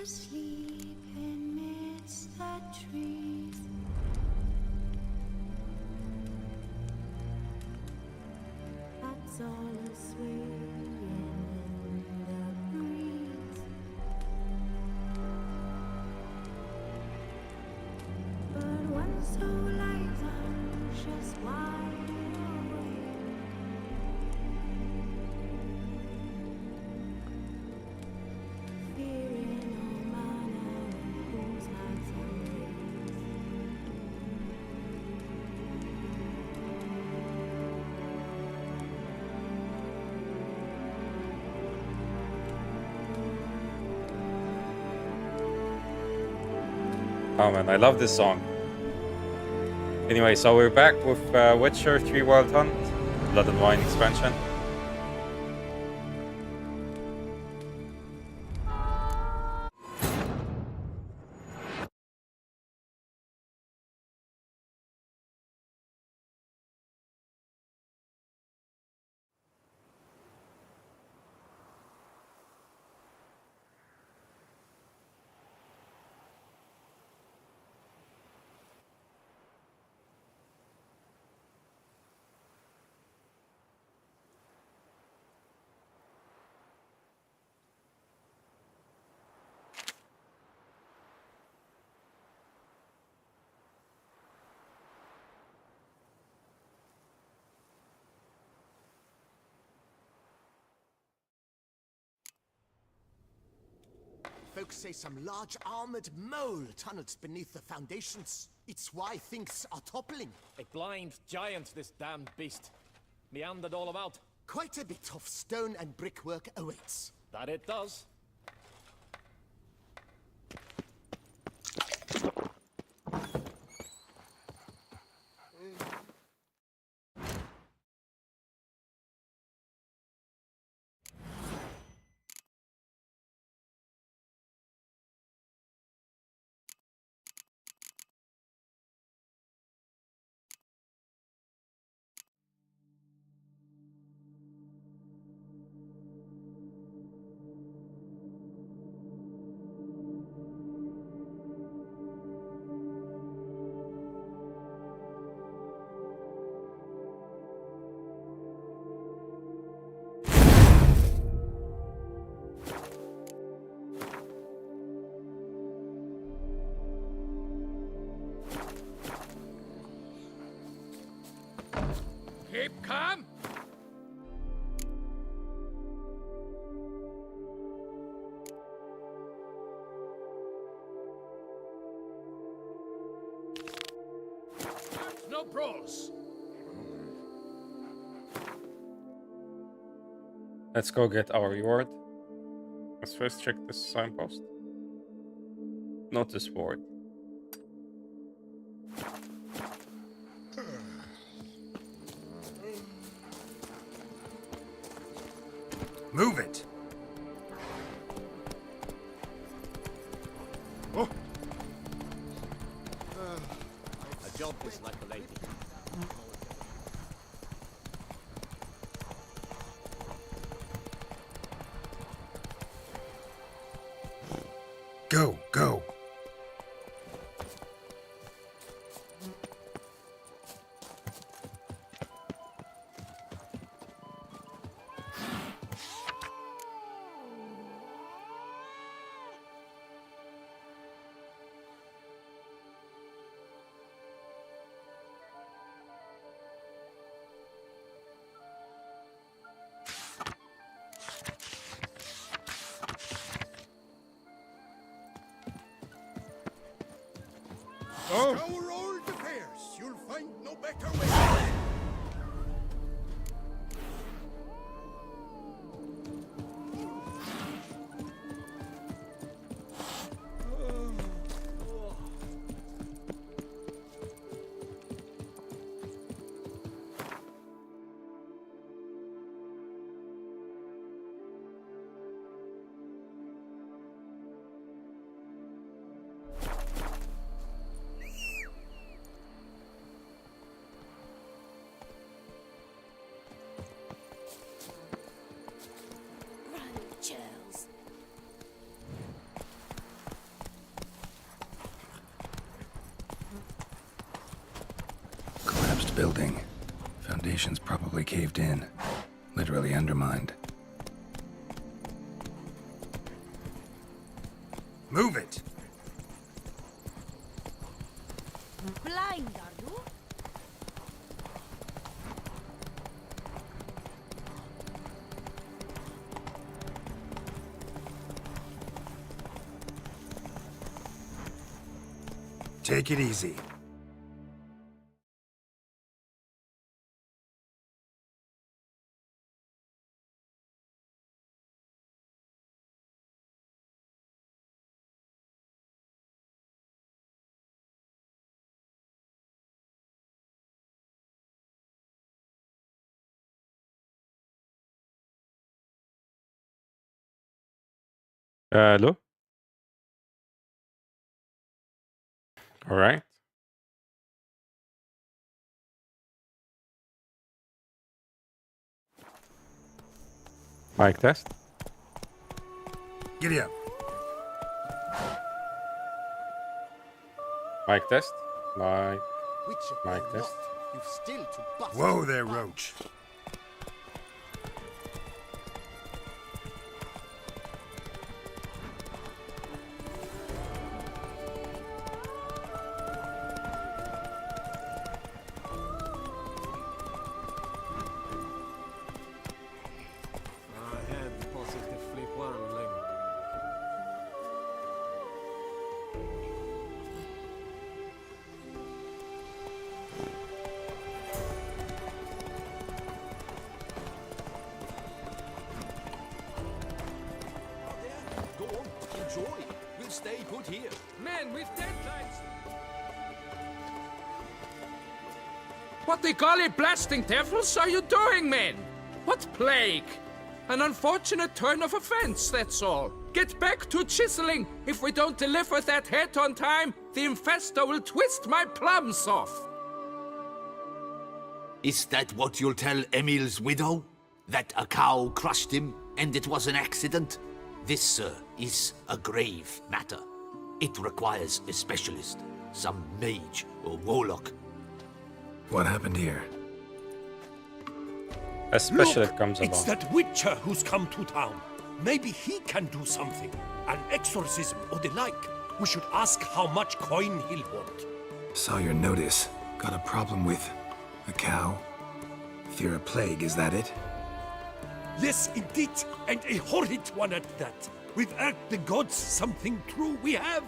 sleep amidst the trees. That's all swaying in the breeze. But one soul lies anxious, wide awake. Fearing no manner in whose hearts embrace. Oh man, I love this song. Anyway, so we're back with Witcher 3 Wild Hunt, Blood and Wine expansion. Folks say some large armored mole tunnels beneath the foundations. It's why things are toppling. A blind giant, this damned beast. Meandered all about. Quite a bit of stone and brickwork awaits. That it does. Keep calm! No bros! Let's go get our reward. Let's first check this signpost. Notice board. Move it! Oh. A job is like a lady. Go, go! building. Foundations probably caved in. Literally undermined. Move it! Blind, are you? Take it easy. Hello? Alright. Mic test. Giddy up. Mic test. Mic. Witcher Like or this. not, you've still to bust Whoa your there, butt. Roach. I had positively wondering. Go on, enjoy. We'll stay put here. Men with deadlines! What the golly blasting devils are you doing, men? What plague? An unfortunate turn of offense, that's all. Get back to chiseling. If we don't deliver that head on time, the infestor will twist my plums off. Is that what you'll tell Emil's widow? That a cow crushed him and it was an accident? This, sir, is a grave matter. It requires a specialist, some mage or warlock. What happened here? A specialist comes It's along. that Witcher who's come to town. Maybe he can do something. An exorcism or the like. We should ask how much coin he'll want. Saw your notice. Got a problem with a cow? Fear a plague, is that it? Yes, indeed, and a horrid one at that. We've irked the gods something true, we have.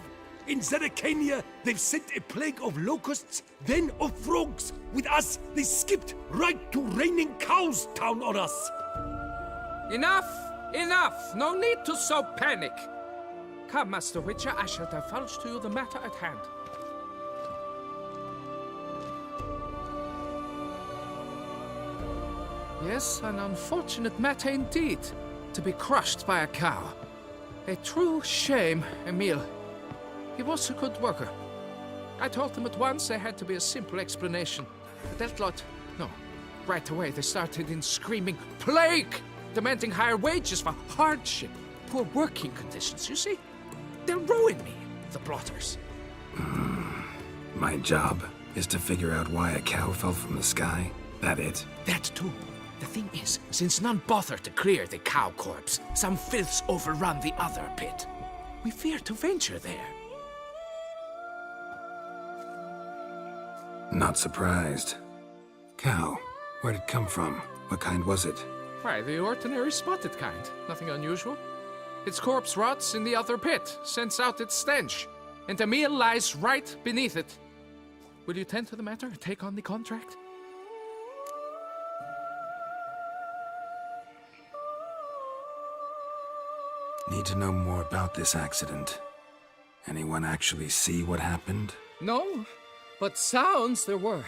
In Zeracania, they've sent a plague of locusts, then of frogs. With us, they skipped right to raining cows down on us. Enough! Enough! No need to so panic. Come, Master Witcher, I shall divulge to you the matter at hand. Yes, an unfortunate matter indeed, to be crushed by a cow. A true shame, Emil. He was a good worker. I told them at once there had to be a simple explanation. But that lot, no. Right away they started in screaming, plague! Demanding higher wages for hardship, poor working conditions, you see? They'll ruin me, the blotters. My job is to figure out why a cow fell from the sky. That it? That too. The thing is, since none bother to clear the cow corpse, some filths overrun the other pit. We fear to venture there. Not surprised. Cow. Where'd it come from? What kind was it? Why, the ordinary spotted kind. Nothing unusual. Its corpse rots in the other pit, sends out its stench, and Emil lies right beneath it. Will you tend to the matter and take on the contract? Need to know more about this accident. Anyone actually see what happened? No, but sounds there were.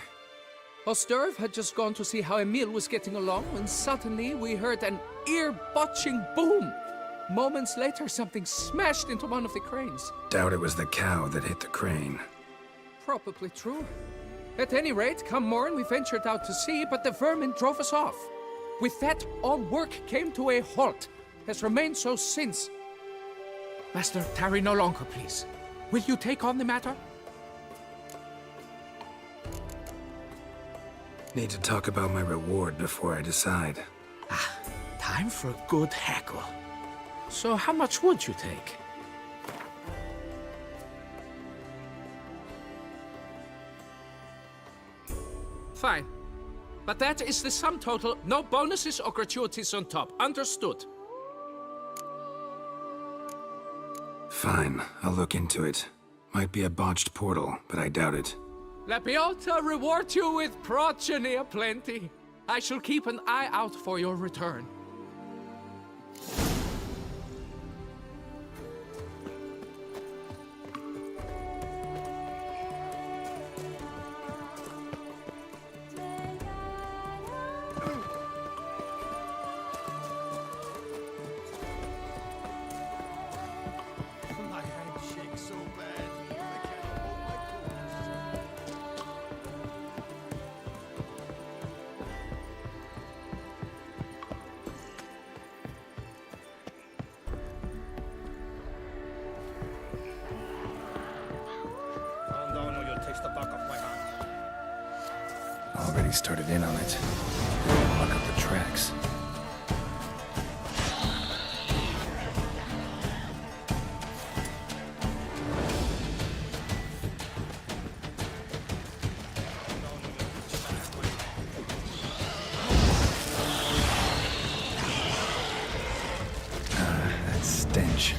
Osterv had just gone to see how Emil was getting along when suddenly we heard an ear-botching boom. Moments later, something smashed into one of the cranes. Doubt it was the cow that hit the crane. Probably true. At any rate, come morn, we ventured out to sea, but the vermin drove us off. With that, all work came to a halt. Has remained so since. Master, tarry no longer, please. Will you take on the matter? Need to talk about my reward before I decide. Time for a good heckle. So how much would you take? Fine. But that is the sum total. No bonuses or gratuities on top. Understood? Fine, I'll look into it. Might be a botched portal, but I doubt it. Lepiota reward you with progeny aplenty. I shall keep an eye out for your return. My hand shakes so bad. I cannot hold my course. Calm down or you'll taste the back of my hand. Already started in on it. Look up the tracks. That stench.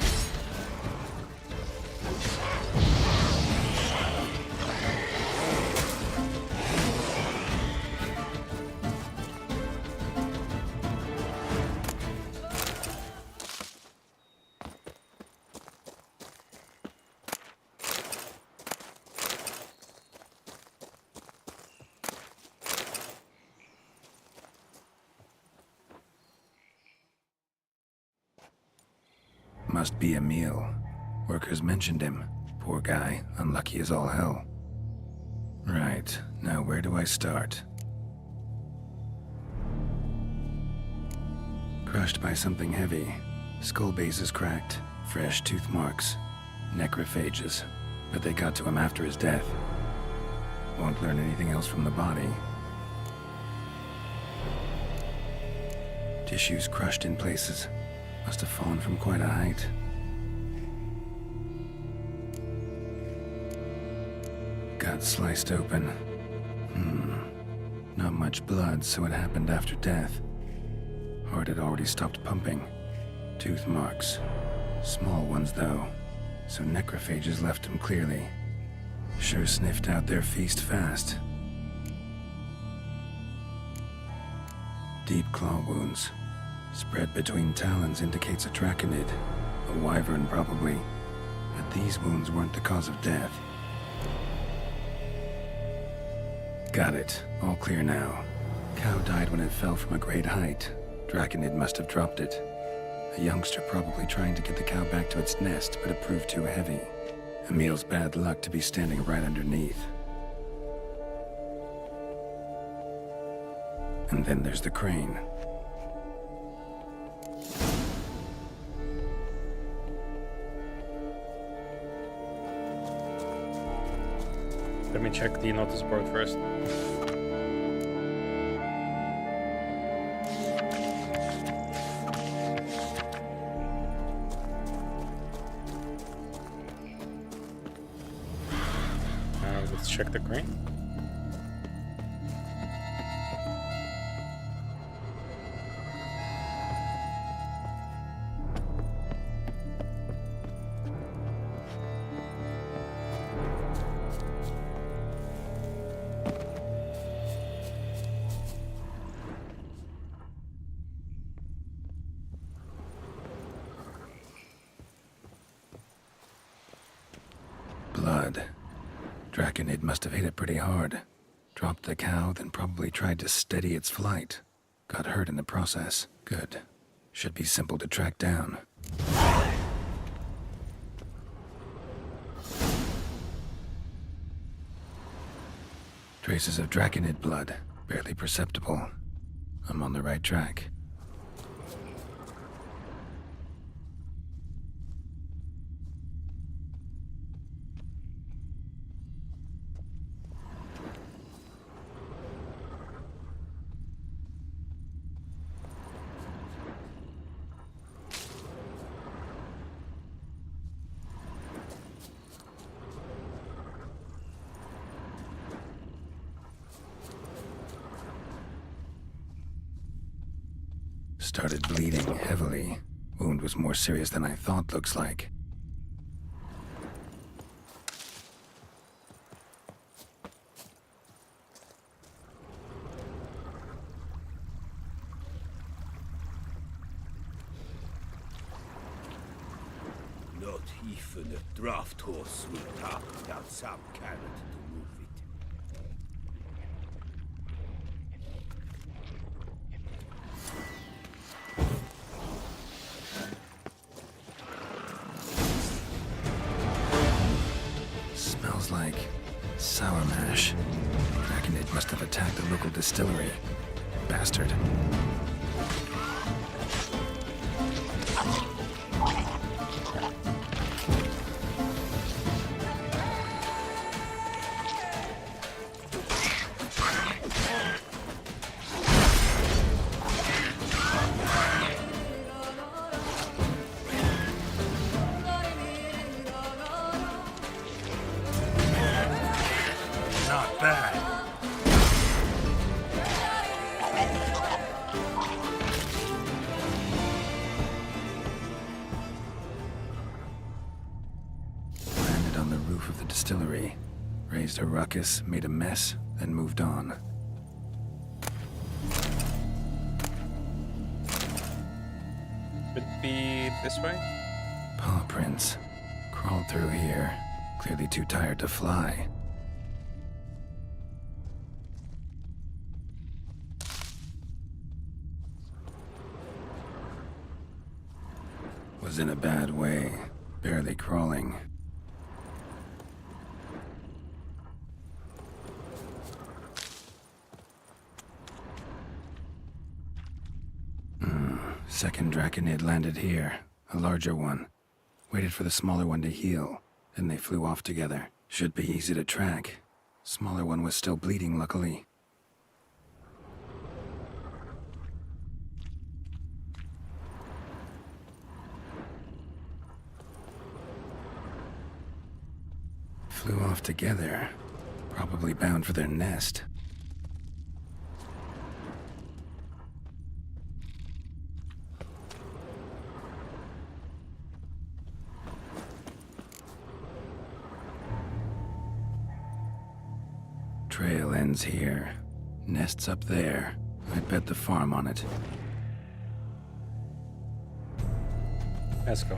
Must be Emil. Workers mentioned him. Poor guy, unlucky as all hell. Right, now where do I start? Crushed by something heavy. Skull base is cracked. Fresh tooth marks. Necrophages. But they got to him after his death. Won't learn anything else from the body. Tissues crushed in places. Must have fallen from quite a height. Gut sliced open. Not much blood, so it happened after death. Heart had already stopped pumping. Tooth marks. Small ones, though. So necrophages left him clearly. Sure sniffed out their feast fast. Deep claw wounds. Spread between talons indicates a draconid. A wyvern, probably. But these wounds weren't the cause of death. Got it. All clear now. Cow died when it fell from a great height. Draconid must have dropped it. A youngster probably trying to get the cow back to its nest, but it proved too heavy. Emil's bad luck to be standing right underneath. And then there's the crane. Let me check the notice board first. Let's check the crane. Blood. Draconid must have hit it pretty hard. Dropped the cow, then probably tried to steady its flight. Got hurt in the process. Good. Should be simple to track down. Traces of Draconid blood. Barely perceptible. I'm on the right track. Started bleeding heavily. Wound was more serious than I thought, looks like. Not even a draft horse will tap without some carrot to move it. Smells like sour mash. Draconid must have attacked the local distillery. Bastard. Not bad. Landed on the roof of the distillery. Raised a ruckus, made a mess, then moved on. Could be this way? Paw prints. Crawled through here. Clearly too tired to fly. Was in a bad way. Barely crawling. Second Draconid landed here. A larger one. Waited for the smaller one to heal. Then they flew off together. Should be easy to track. Smaller one was still bleeding, luckily. Flew off together. Probably bound for their nest. Trail ends here. Nest's up there. I bet the farm on it. Let's go.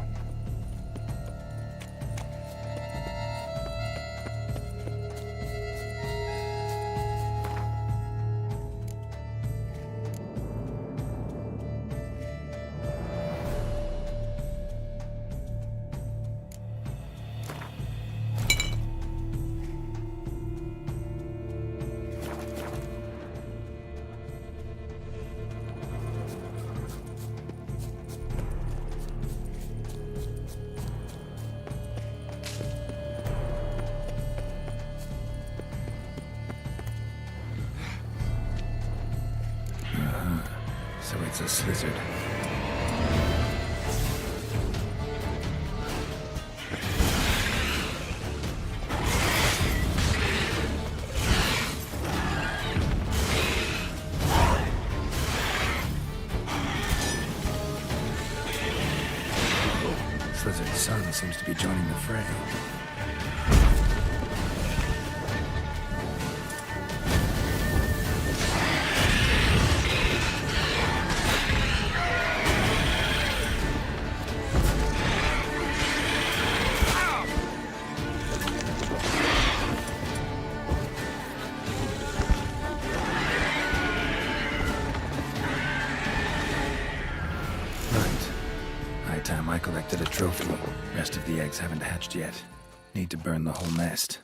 So it's a slizzard. Slizzard's son seems to be joining the fray. Time I collected a trophy. Rest of the eggs haven't hatched yet. Need to burn the whole nest.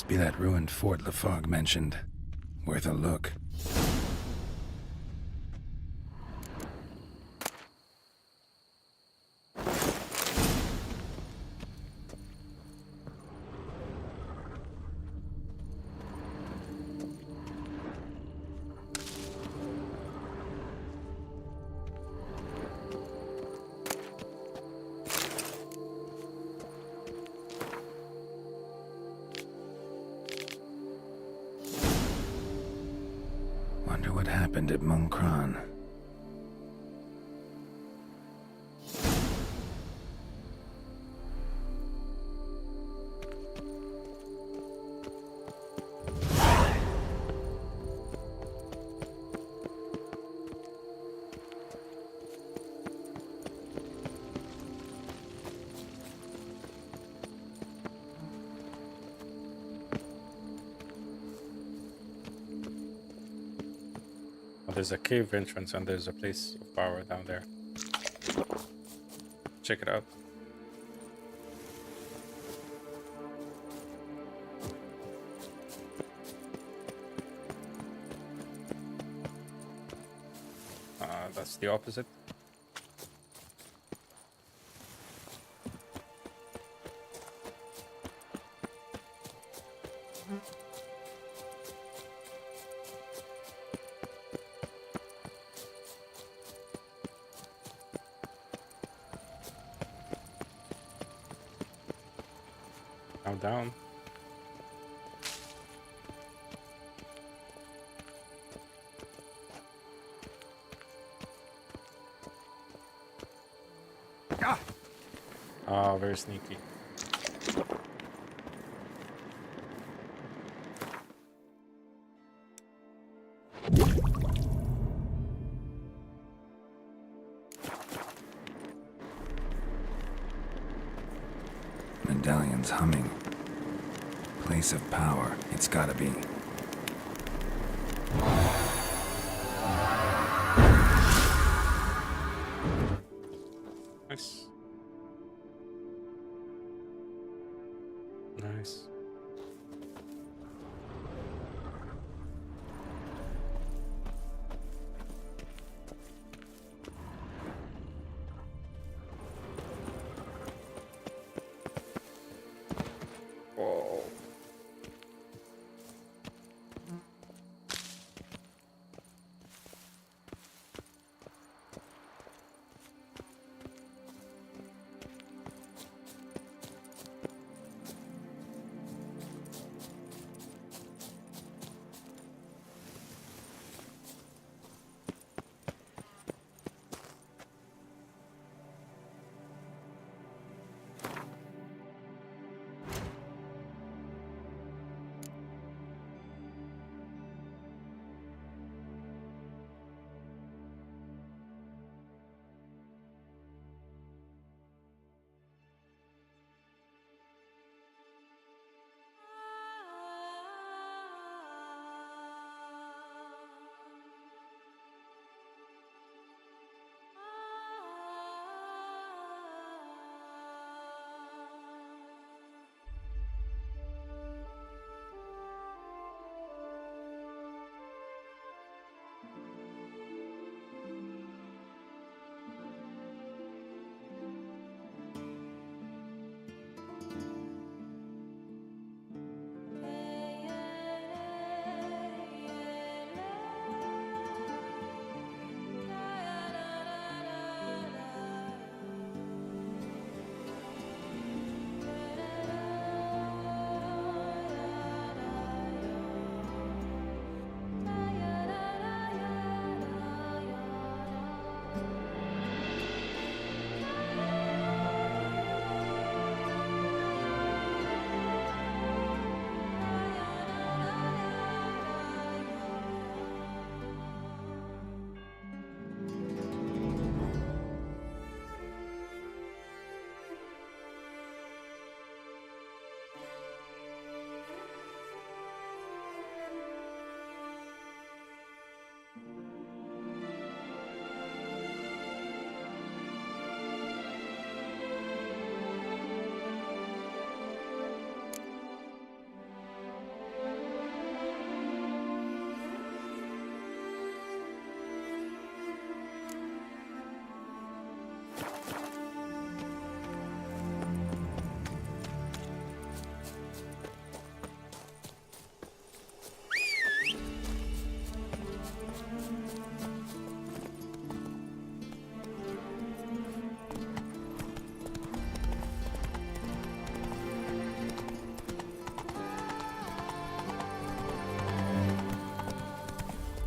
Must be that ruined fort Lafog mentioned. Worth a look. Wonder what happened at Monkron. There's a cave entrance and there's a place of power down there. Check it out. That's the opposite. Now down. Ah, very sneaky. Medallion's humming. Place of power. It's gotta be. Nice. Nice. Whoa.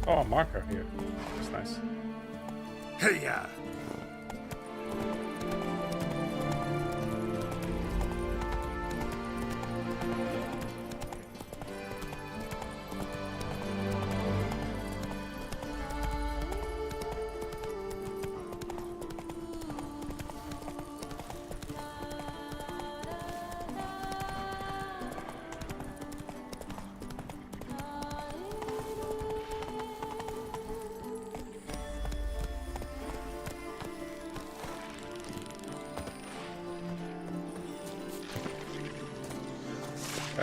Oh, a marker here. That's nice. Hey, yeah.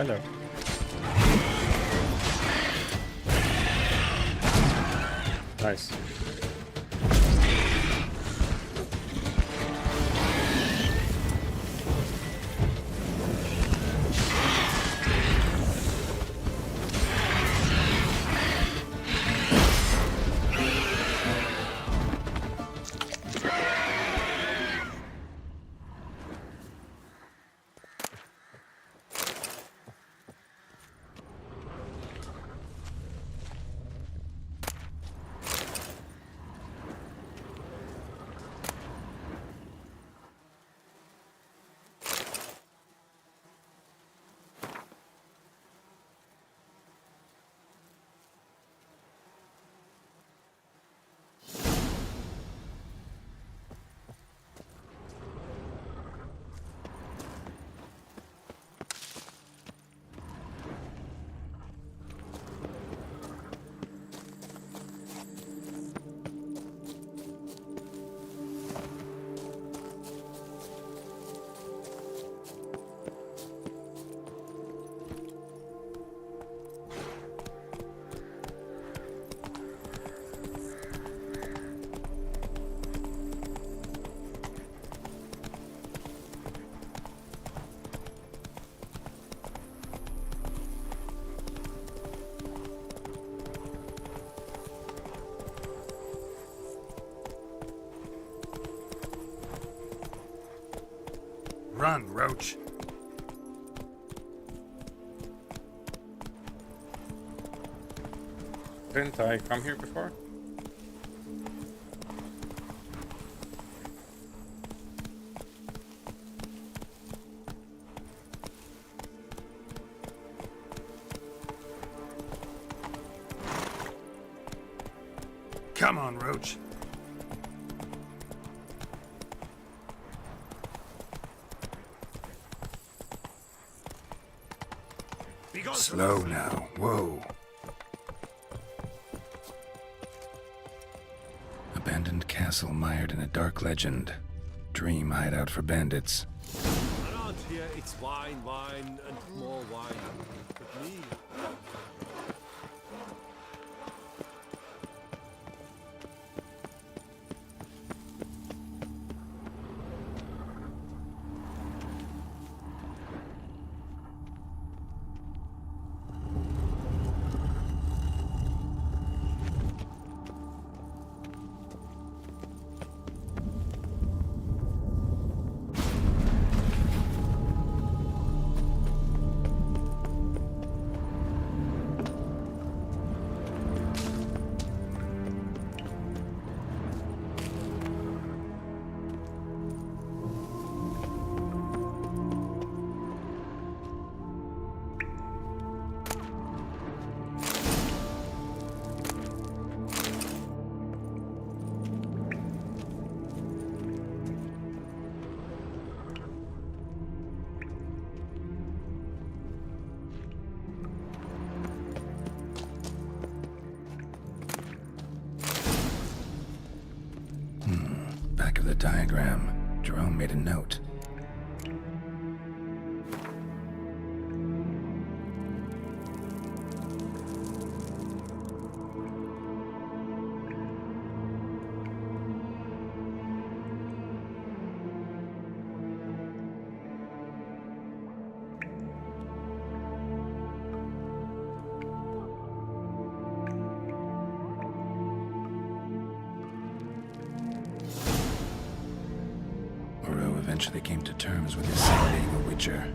Hello. Nice. Run, Roach. Didn't I come here before? Come on, Roach. Slow now. Whoa. Abandoned castle mired in a dark legend. Dream hideout for bandits. Around here, it's wine, wine, and more wine. But me, Back of the diagram, Jerome made a note. Moreau eventually came to terms with his son being a witcher.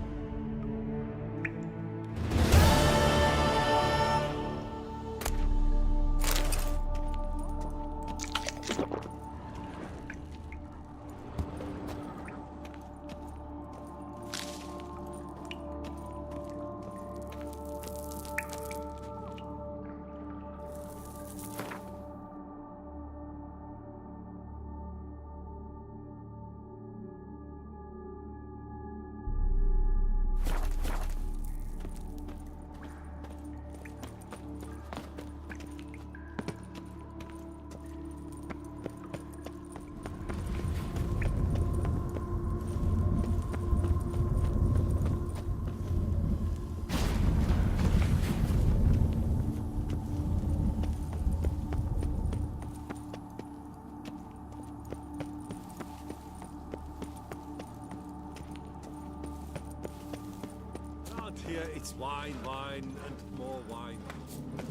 It's wine, wine, and more wine.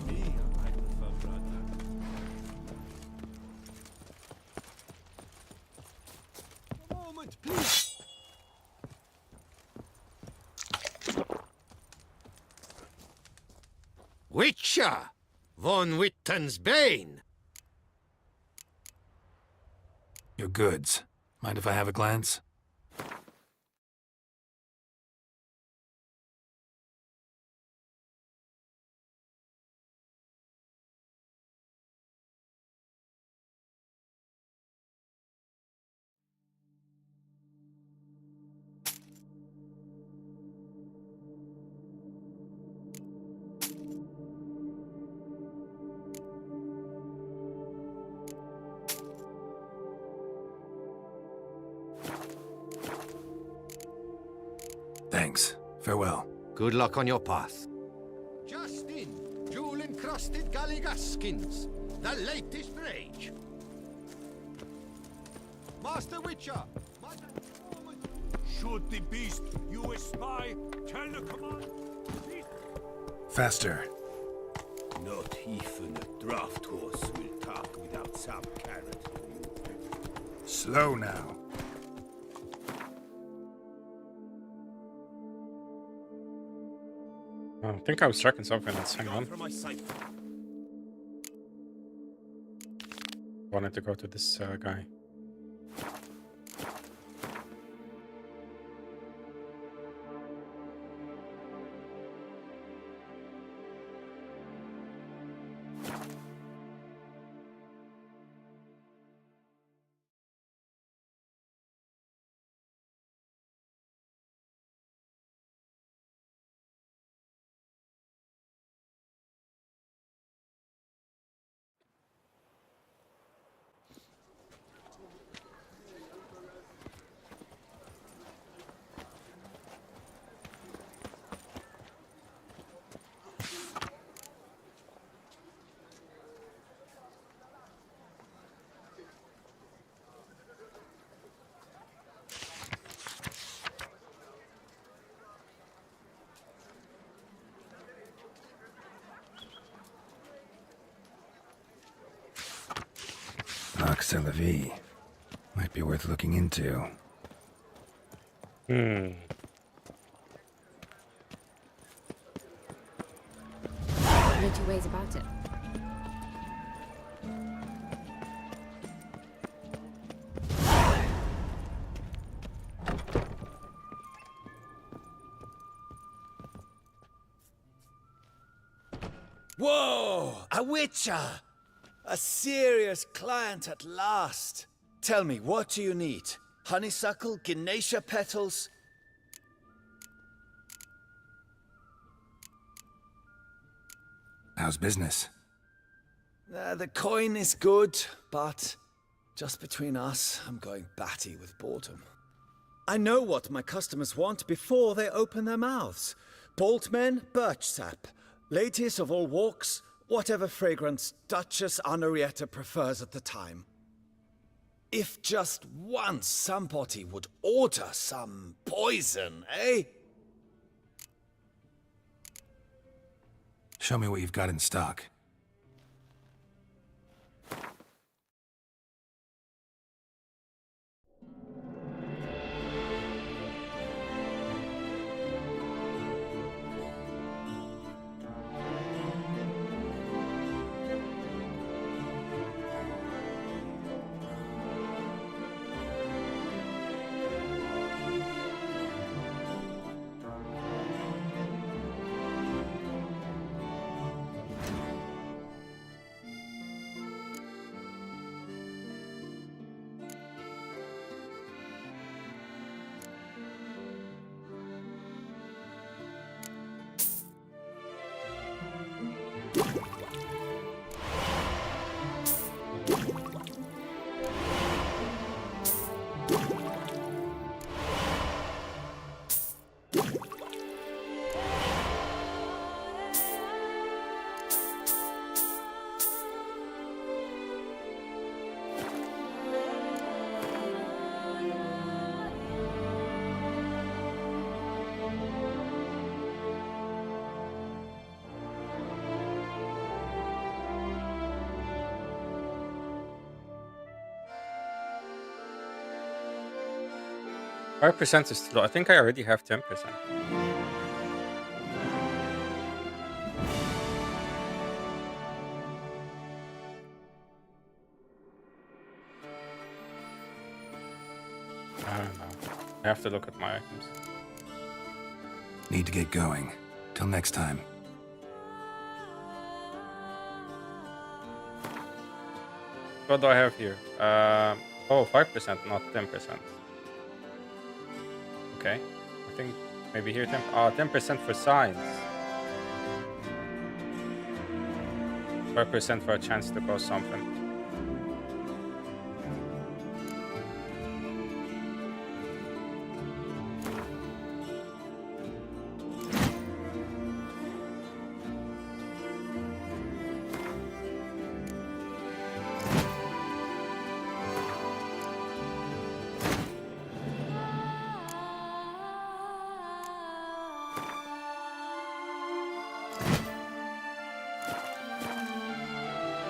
Me, I prefer brother. A moment, please. Witcher! Von Witten's Bane! Your goods. Mind if I have a glance? Thanks. Farewell. Good luck on your path. Just in, jewel-encrusted galligaskins, the latest rage. Master Witcher! Shoot the beast, you a spy! Tell the command! Faster. Not even a draft horse will talk without some carrot. Slow now. I think I was tracking something. Let's hang on. From my sight. Wanted to go to this guy. Oxelavi. Might be worth looking into. Hmm. No two ways about it. Whoa! A witcher! A serious client at last. Tell me, what do you need? Honeysuckle? Ganesha petals? How's business? The coin is good, but just between us, I'm going batty with boredom. I know what my customers want before they open their mouths. Boltmen, birch sap. Ladies of all walks, whatever fragrance Duchess Honorietta prefers at the time. If just once somebody would order some poison, eh? Show me what you've got in stock. 5% is too low. I think I already have 10%. I don't know. I have to look at my items. Need to get going. Till next time. What do I have here? Oh, 5%, not 10%. Okay. I think maybe here 10% for science. 5% for a chance to cause something.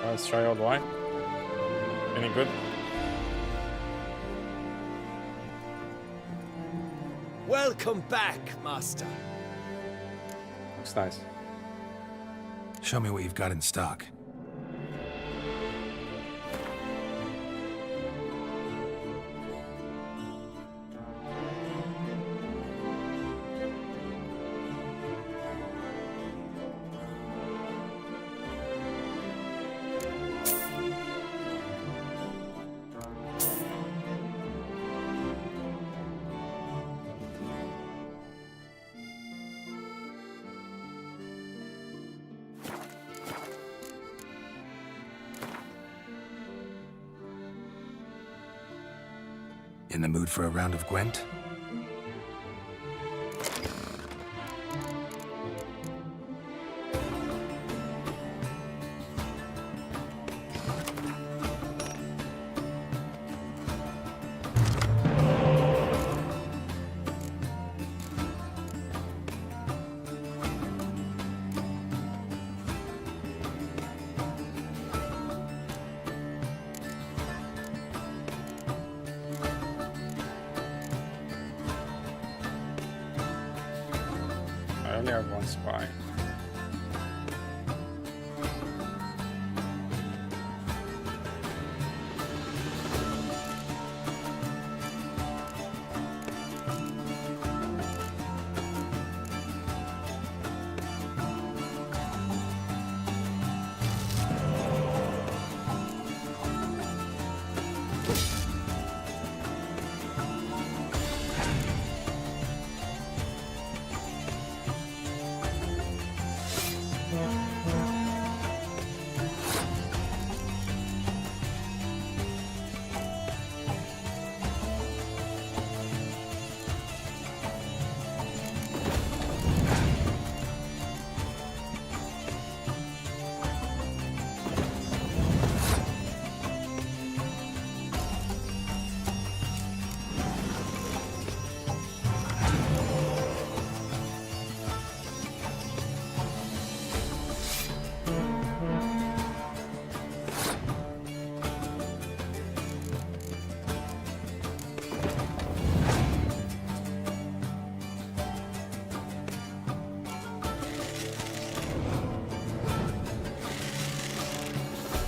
Let's try old wine. Any good? Welcome back, Master. Looks nice. Show me what you've got in stock. In the mood for a round of Gwent? I only have one spy.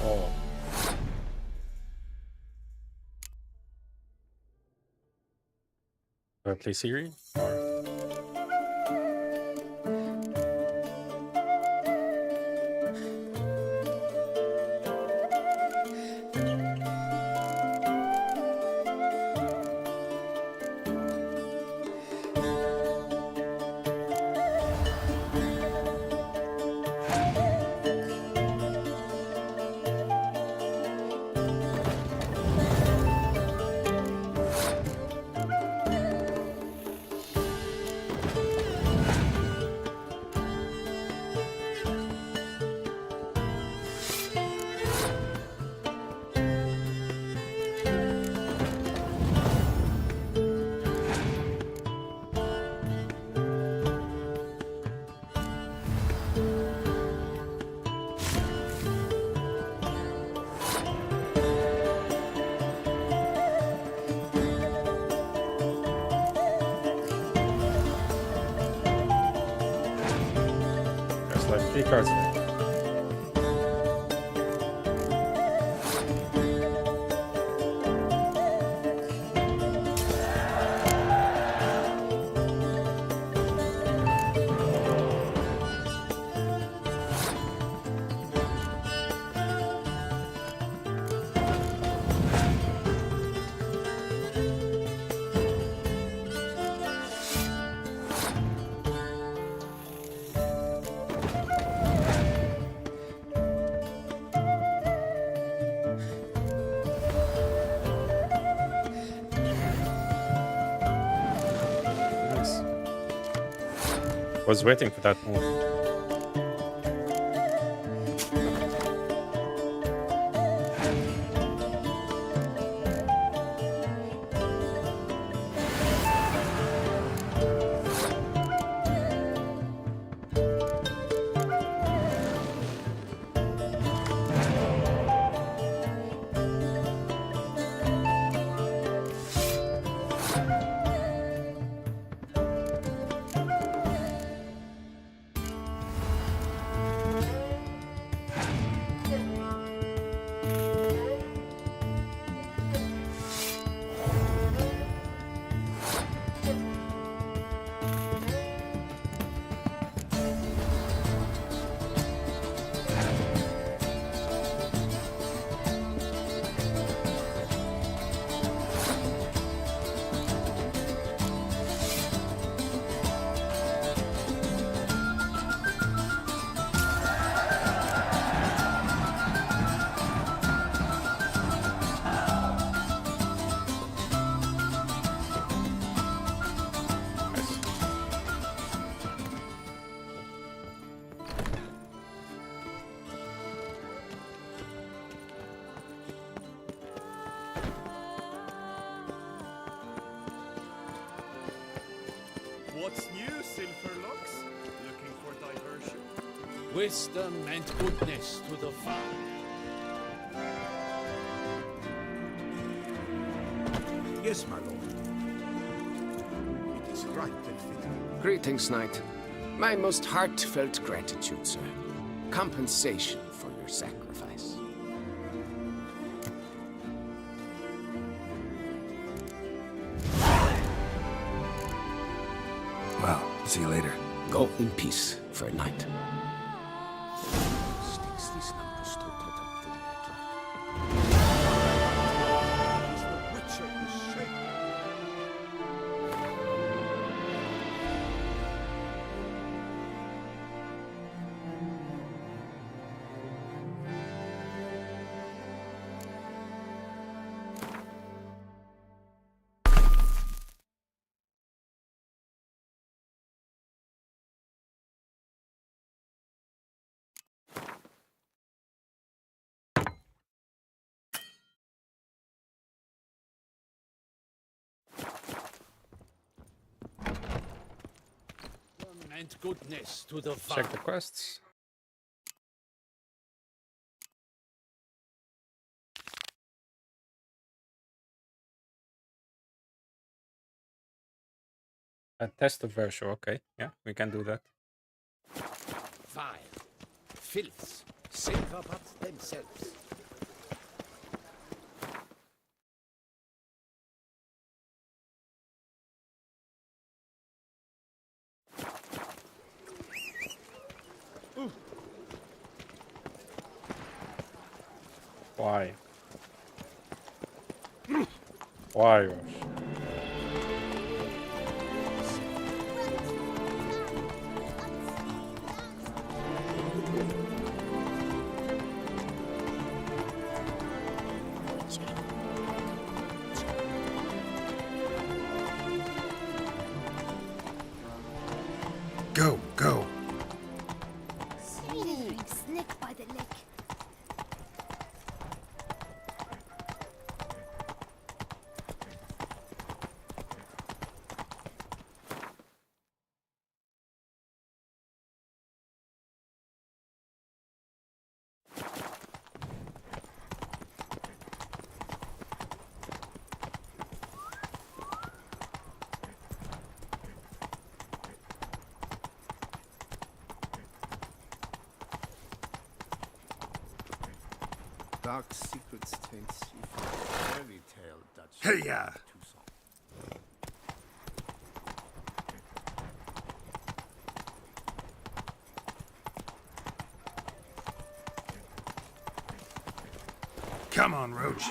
Oh. Do I play Siri? Or... cards there. Nice. Was waiting for that move. What's new, Silverlocks? Looking for diversion? Wisdom and goodness to the farm. Yes, my lord. It is right and fitting. Greetings, Knight. My most heartfelt gratitude, sir. Compensation for your sacrifice. Well, see you later. Go in peace, Fair Knight. Sticks these numbers to put up the net Is the Witcher is shaken. And goodness to the farm. Check the quests. A test of virtue, okay. Yeah, we can do that. Vile, filths, silver pots themselves. Why? Why, Rosh? Go, go. Slithering snake by the lake. dark secrets taint fairy tale Dutch. Hey, yeah. Come on, Roach.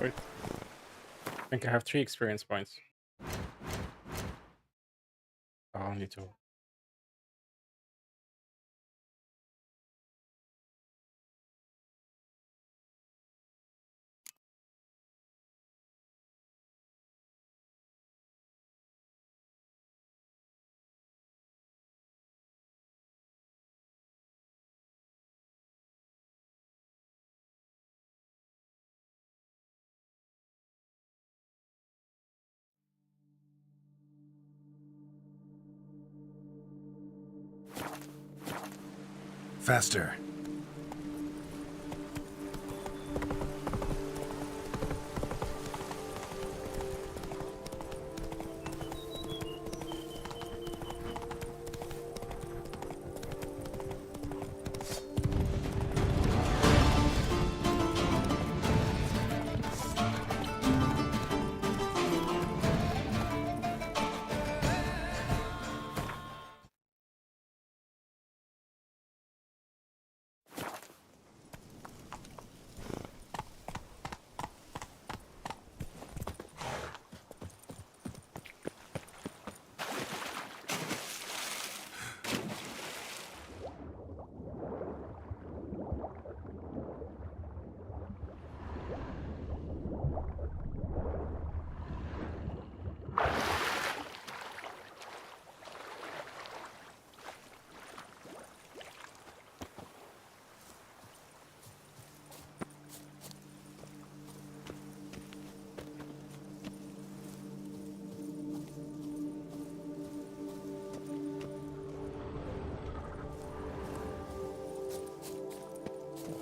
Wait. I think I have 3 experience points. Oh, only 2. Faster.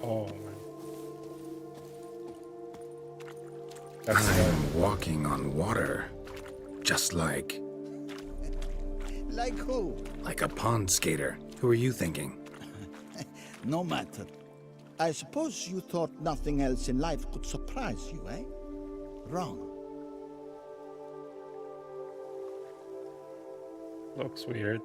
Oh man. That's I'm walking on water. Just like... Like who? like a pond skater. Who are you thinking? No matter. I suppose you thought nothing else in life could surprise you, eh? Wrong. looks weird.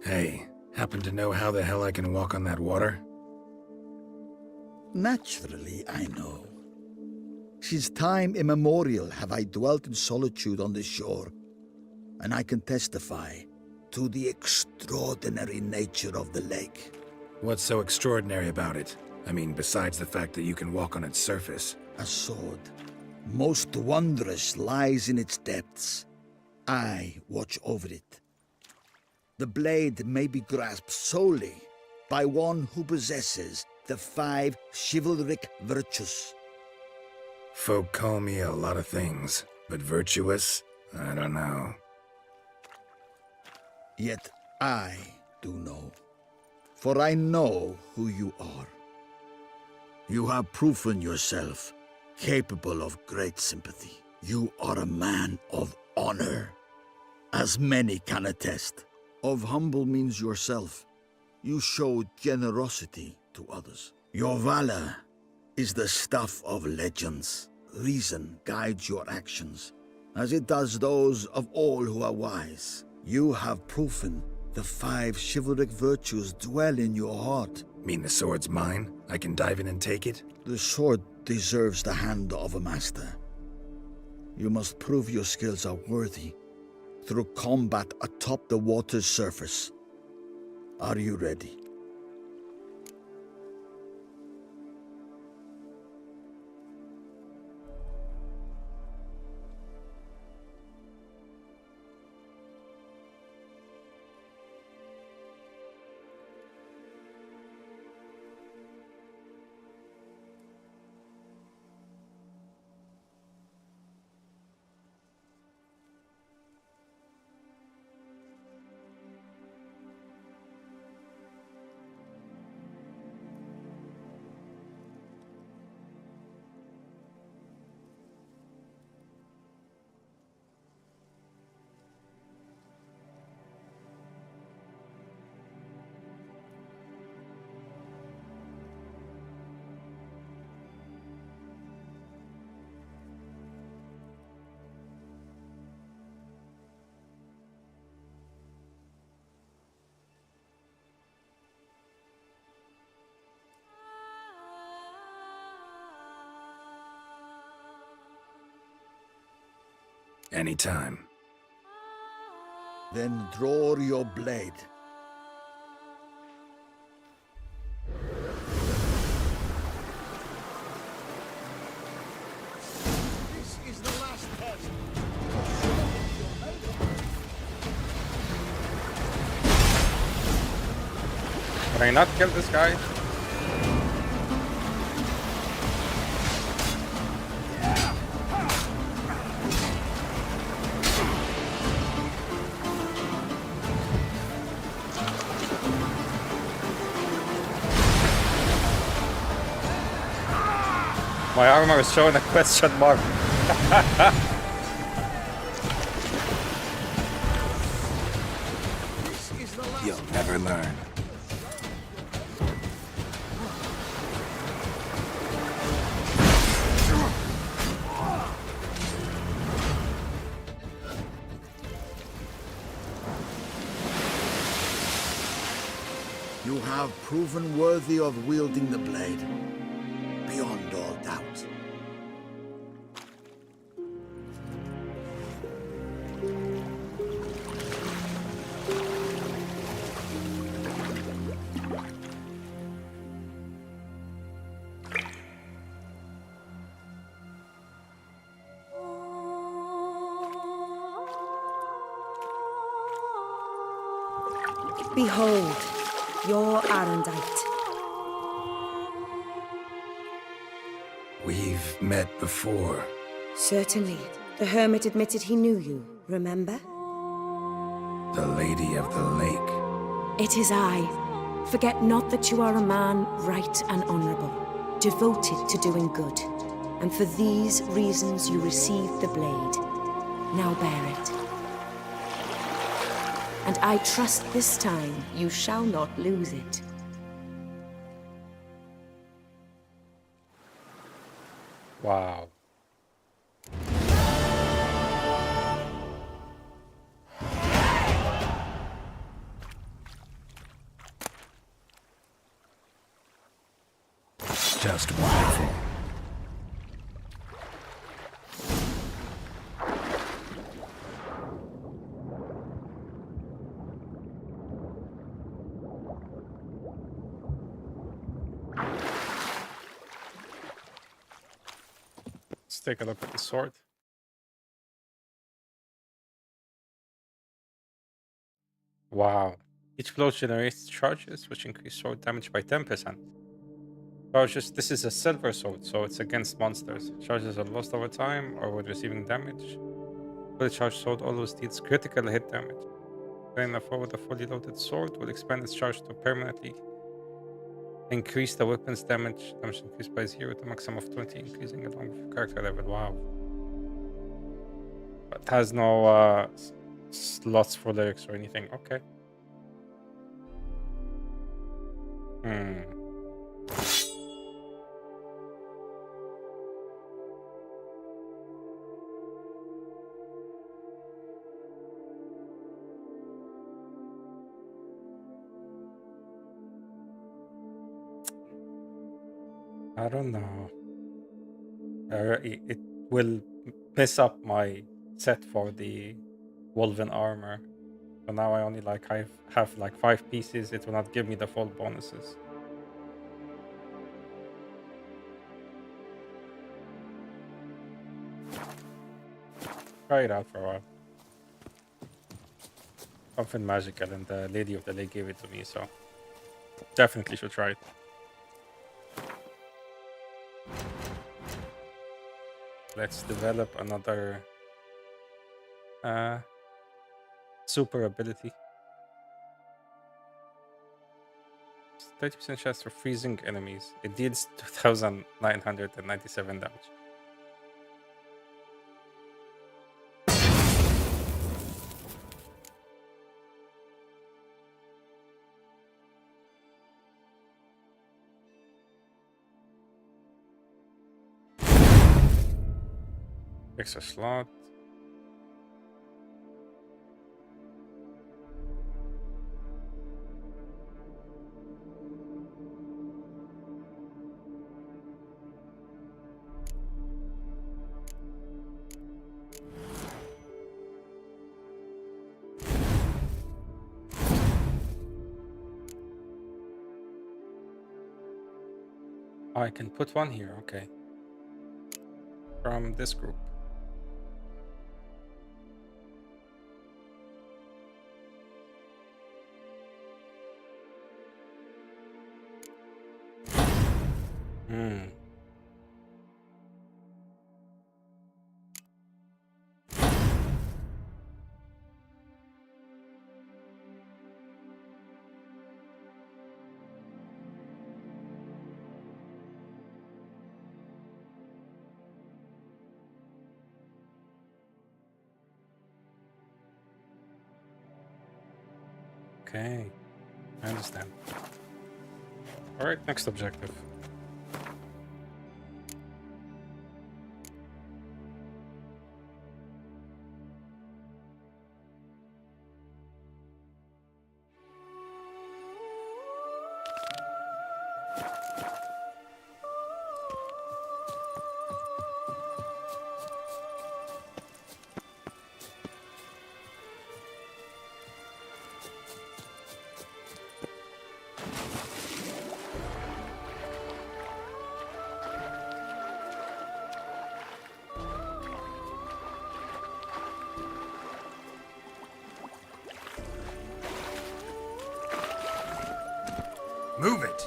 Hey, happen to know how the hell I can walk on that water? Naturally, I know. Since time immemorial have I dwelt in solitude on this shore, and I can testify to the extraordinary nature of the lake. What's so extraordinary about it? I mean, besides the fact that you can walk on its surface. A sword, most wondrous, lies in its depths. I watch over it. The blade may be grasped solely by one who possesses the 5 chivalric virtues. Folk call me a lot of things, but virtuous? I don't know. Yet I do know, for I know who you are. You have proven yourself capable of great sympathy. You are a man of honor, as many can attest. Of humble means yourself. You show generosity to others. Your valor is the stuff of legends. Reason guides your actions, as it does those of all who are wise. You have proven the 5 chivalric virtues dwell in your heart. Mean the sword's mine? I can dive in and take it? The sword deserves the hand of a master. You must prove your skills are worthy through combat atop the water's surface. Are you ready? Anytime. Then draw your blade. This is the last test. Can I not kill this guy? My armor is showing a question mark. This is the last You'll never learn. You have proven worthy of wielding the blade, beyond all doubt. Behold, your Arendite. We've met before. Certainly. The hermit admitted he knew you, remember? The Lady of the Lake. It is I. Forget not that you are a man right and honorable, devoted to doing good. And for these reasons you received the blade. Now bear it. And I trust this time you shall not lose it. Wow. Just wonderful. Let's take a look at the sword. Wow. Each blow generates charges, which increase sword damage by 10%. Charges. This is a silver sword, so it's against monsters. Charges are lost over time or when receiving damage. Fully charged sword always deals critical hit damage. Playing a foe with a fully loaded sword will expand its charge to permanently increase the weapon's damage. Damage increased by 0 to maximum of 20, increasing along with your character level. Wow. But has no slots for lyrics or anything. Okay. I don't know. It will mess up my set for the woven armor. So now I only have like 5 pieces. It will not give me the full bonuses. Try it out for a while. Something magical, and the Lady of the Lake gave it to me, so definitely should try it. Let's develop another super ability. 30% chance for freezing enemies. It deals 2,997 damage. Extra slot. I can put one here, okay. From this group. Hmm. Okay, I understand. All right, next objective. Move it!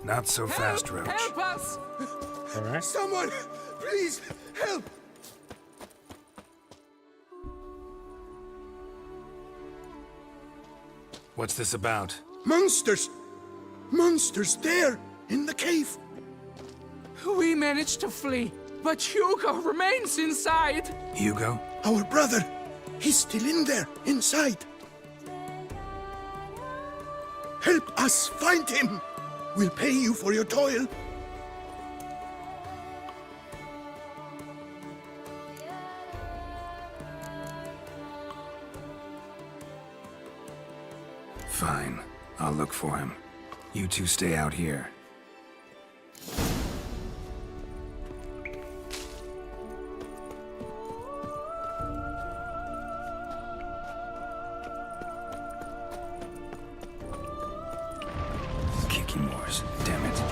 Not so fast, Roach. Help us! All right. Someone, please, help! What's this about? Monsters! Monsters there, in the cave! We managed to flee, but Hugo remains inside. Hugo? Our brother, he's still in there, inside. Help us find him! We'll pay you for your toil. Fine. I'll look for him. You two stay out here. Kicky Moors. Damn it.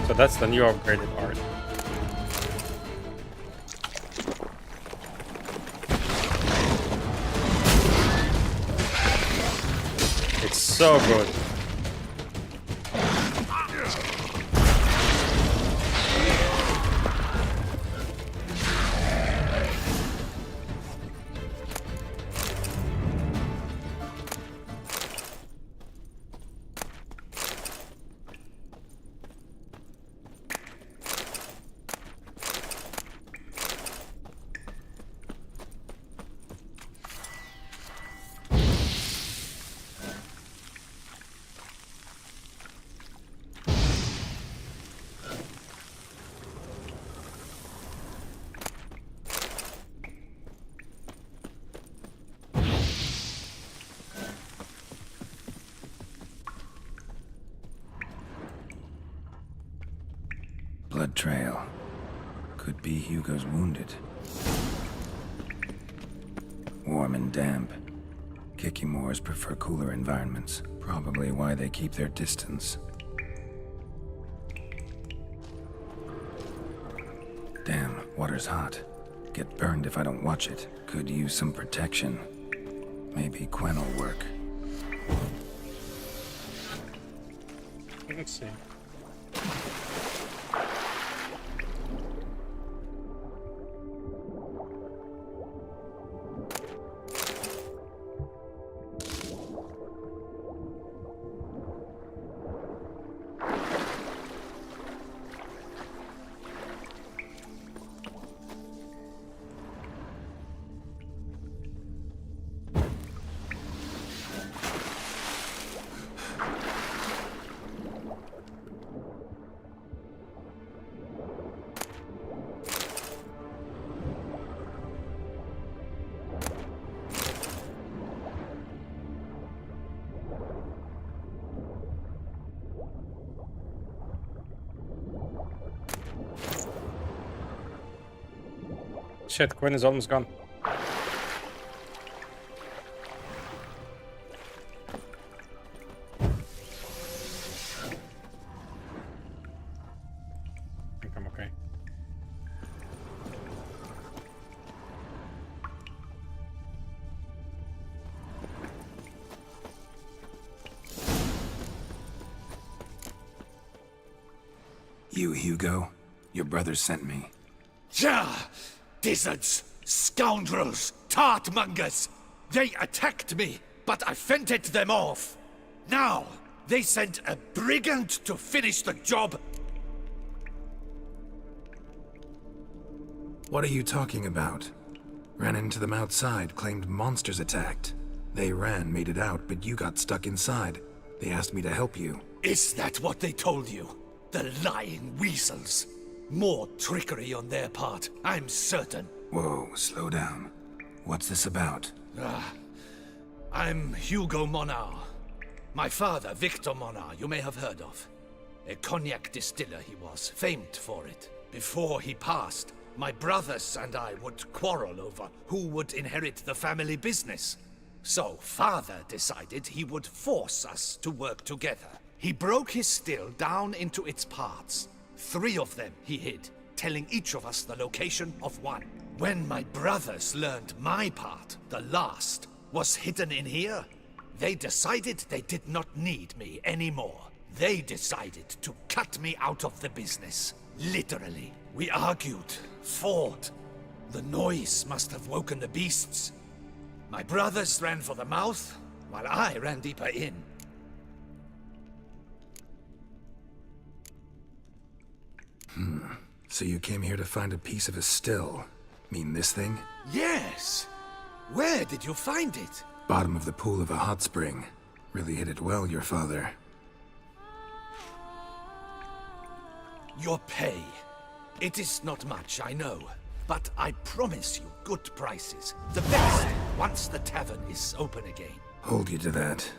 So that's the new upgraded art. It's so good. Blood trail. Could be Hugo's wounded. Warm and damp. Kicky Moors prefer cooler environments. Probably why they keep their distance. Damn, water's hot. Get burned if I don't watch it. Could use some protection. Maybe Quen will work. Let's see. Shit, Quinn is almost gone. I think I'm okay. You, Hugo? Your brother sent me. Ja! Dizzards, scoundrels, tartmongers! They attacked me, but I fended them off. Now, they sent a brigand to finish the job. What are you talking about? Ran into them outside, claimed monsters attacked. They ran, made it out, but you got stuck inside. They asked me to help you. Is that what they told you? The lying weasels. More trickery on their part, I'm certain. Whoa, slow down. What's this about? I'm Hugo Monar. My father, Victor Monar, you may have heard of. A cognac distiller he was, famed for it. Before he passed, my brothers and I would quarrel over who would inherit the family business. So father decided he would force us to work together. He broke his still down into its parts. 3 of them he hid, telling each of us the location of one. When my brothers learned my part, the last, was hidden in here, they decided they did not need me anymore. They decided to cut me out of the business. Literally. We argued, fought. The noise must have woken the beasts. My brothers ran for the mouth, while I ran deeper in. So you came here to find a piece of a still. Mean this thing? Yes! Where did you find it? Bottom of the pool of a hot spring. Really hit it well, your father. Your pay. It is not much, I know. But I promise you good prices. The best, once the tavern is open again. Hold you to that.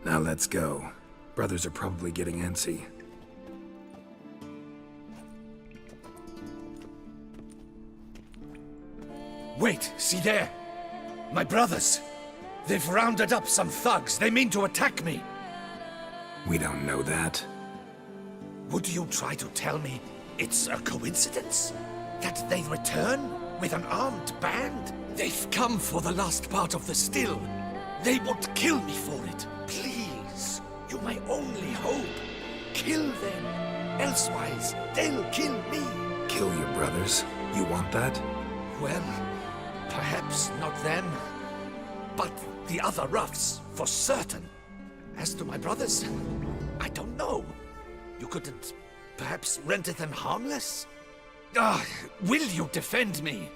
Now let's go. Brothers are probably getting antsy. Wait, see there? My brothers. They've rounded up some thugs. They mean to attack me. We don't know that. Would you try to tell me it's a coincidence? That they return with an armed band? They've come for the last part of the still. They would kill me for it. Please, you my only hope. Kill them. Elsewise, they'll kill me. Kill your brothers? You want that? Well, perhaps not them, but the other roughs, for certain. As to my brothers, I don't know. You couldn't perhaps render them harmless? Will you defend me?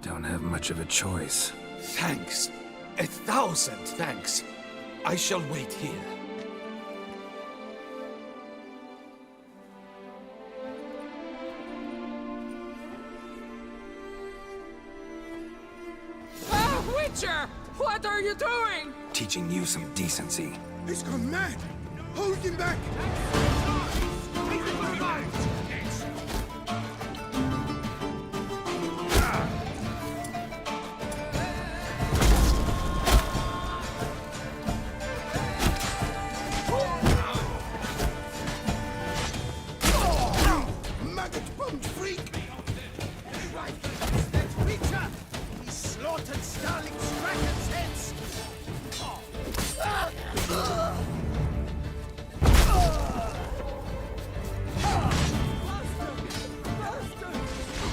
Don't have much of a choice. Thanks. 1,000 thanks. I shall wait here. Witcher! What are you doing? Teaching you some decency. He's gone mad! Hold him back! Maggot-bummed freak! That creature! He slaughtered Starling's dragon's heads!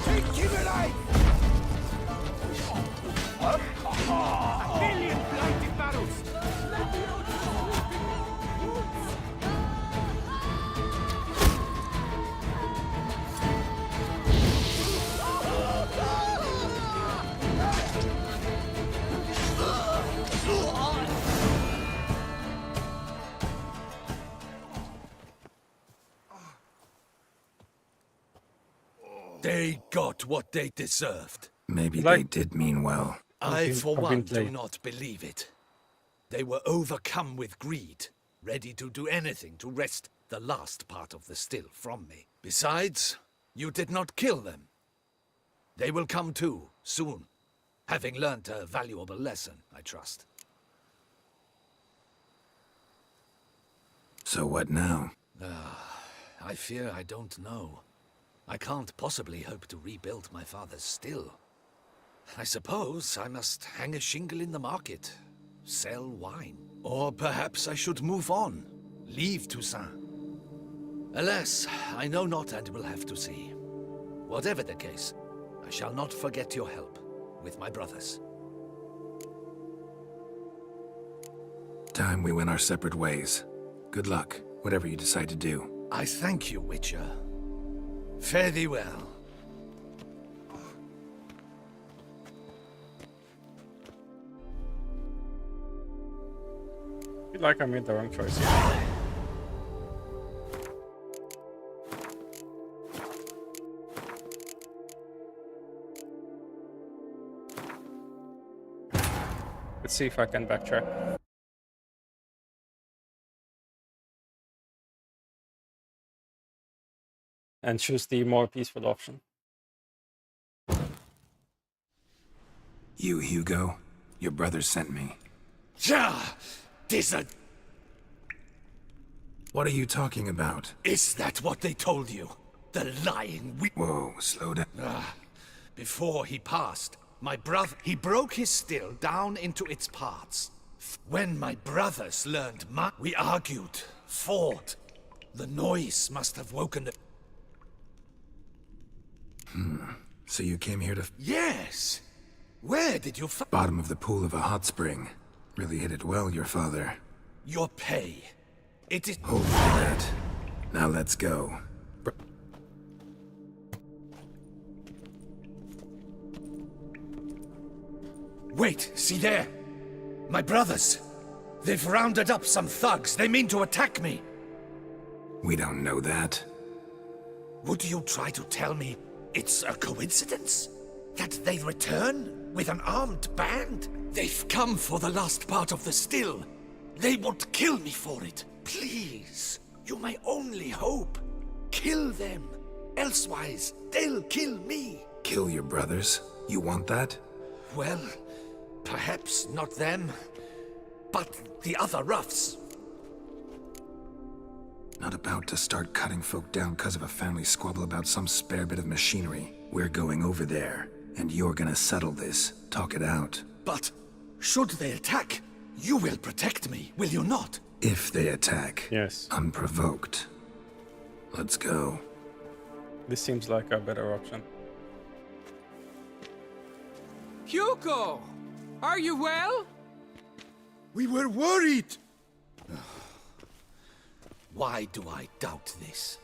Take him alive! A million blinding barrels! They got what they deserved. Maybe they did mean well. I, for one, do played. not believe it. They were overcome with greed. ready to do anything to wrest the last part of the still from me. Besides, you did not kill them. They will come too, soon, having learnt a valuable lesson, I trust. So what now? I fear I don't know. I can't possibly hope to rebuild my father's still. I suppose I must hang a shingle in the market, sell wine. Or perhaps I should move on, leave Toussaint. Alas, I know not and will have to see. Whatever the case, I shall not forget your help with my brothers. Time we went our separate ways. Good luck, whatever you decide to do. I thank you, Witcher. Fare thee well. I feel like I made the wrong choice here. Let's see if I can backtrack. And choose the more peaceful option. You, Hugo, your brother sent me. Ja! What are you talking about? Is that what they told you? The lying Whoa, slow down. Before he passed, my brother... He broke his still down into its parts. When my brothers learned we argued, fought. The noise must have woken the... So you came here to... Yes! Where did you find... Bottom of the pool of a hot spring. Really hit it well, your father. Your pay. It is... Hold that. Now let's go. Wait, see there! My brothers! They've rounded up some thugs. They mean to attack me. We don't know that. Would you try to tell me it's a coincidence? That they return with an armed band? They've come for the last part of the still. They won't kill me for it. Please, you're my only hope. Kill them. Elsewise, they'll kill me. Kill your brothers? You want that? Well, perhaps not them, but the other roughs. Not about to start cutting folk down because of a family squabble about some spare bit of machinery. We're going over there, and you're gonna settle this. Talk it out. But should they attack, you will protect me, will you not? If they attack. Yes. Unprovoked. Let's go. This seems like a better option. Hugo! Are you well? We were worried! Why do I doubt this?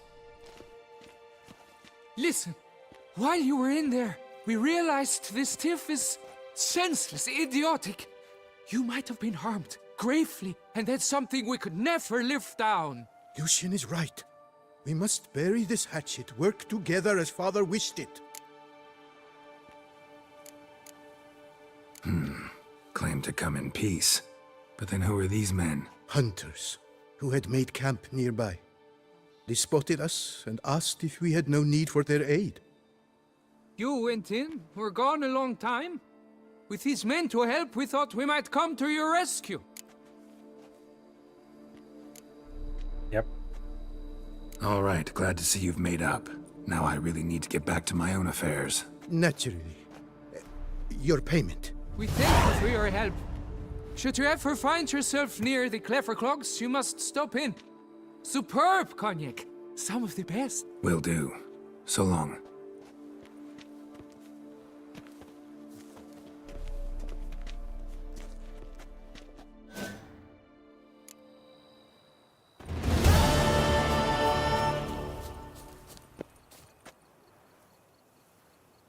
Listen, while you were in there, we realized this tiff is senseless, idiotic. You might have been harmed, gravely, and that's something we could never live down. Lucian is right. We must bury this hatchet, work together as father wished it. Claim to come in peace. But then who are these men? Hunters, who had made camp nearby. They spotted us and asked if we had no need for their aid. You went in, were gone a long time. With these men to help, we thought we might come to your rescue. Yep. All right, glad to see you've made up. Now I really need to get back to my own affairs. Naturally. Your payment. We thank you for your help. Should you ever find yourself near the Clever Clogs, you must stop in. Superb cognac. Some of the best. Will do. So long.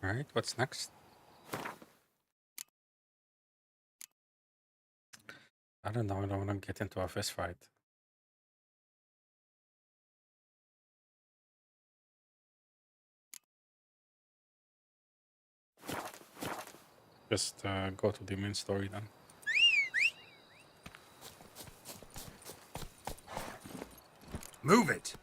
Alright, what's next? I don't know, I don't want to get into a fist fight. Just go to the main story then. Move it!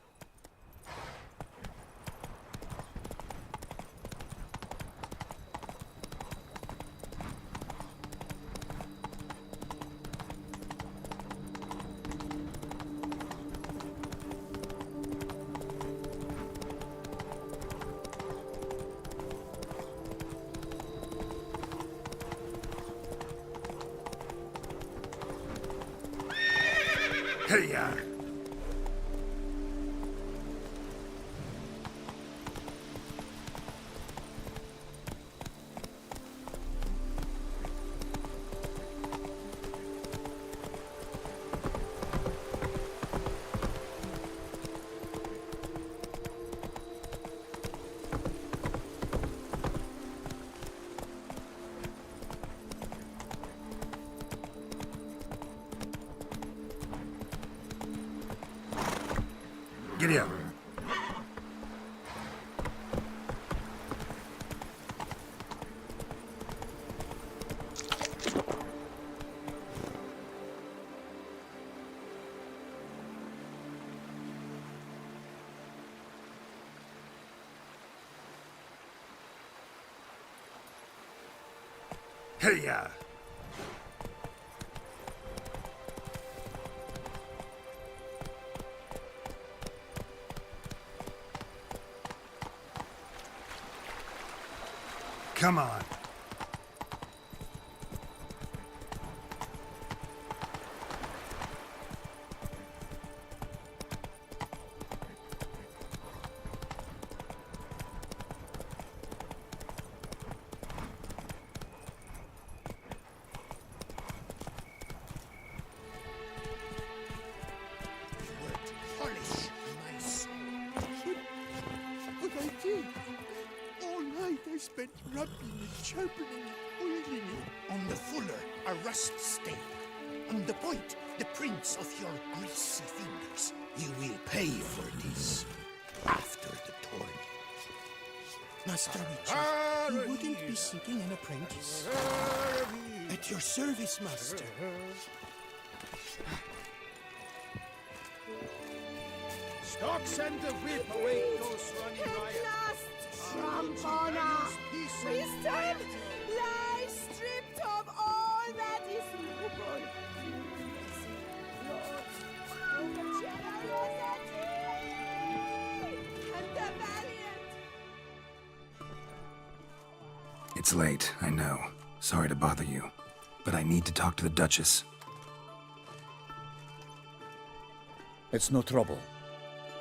Hey-ya! Giddy up. Hey-ya! Come on. Polish my soul. But I did. All night I spent rubbing it, sharpening it, oiling it. On the fuller, a rust stain. On the point, the prints of your greasy fingers. You will pay for this after the tournament. Master Richard, you wouldn't be seeking an apprentice. At your service, Master. Stocks and the whip await those running riot. Trampona! Wisdom lies stripped of all that is noble. Lord, the generosity and the valiant. It's late, I know. Sorry to bother you. But I need to talk to the Duchess. It's no trouble.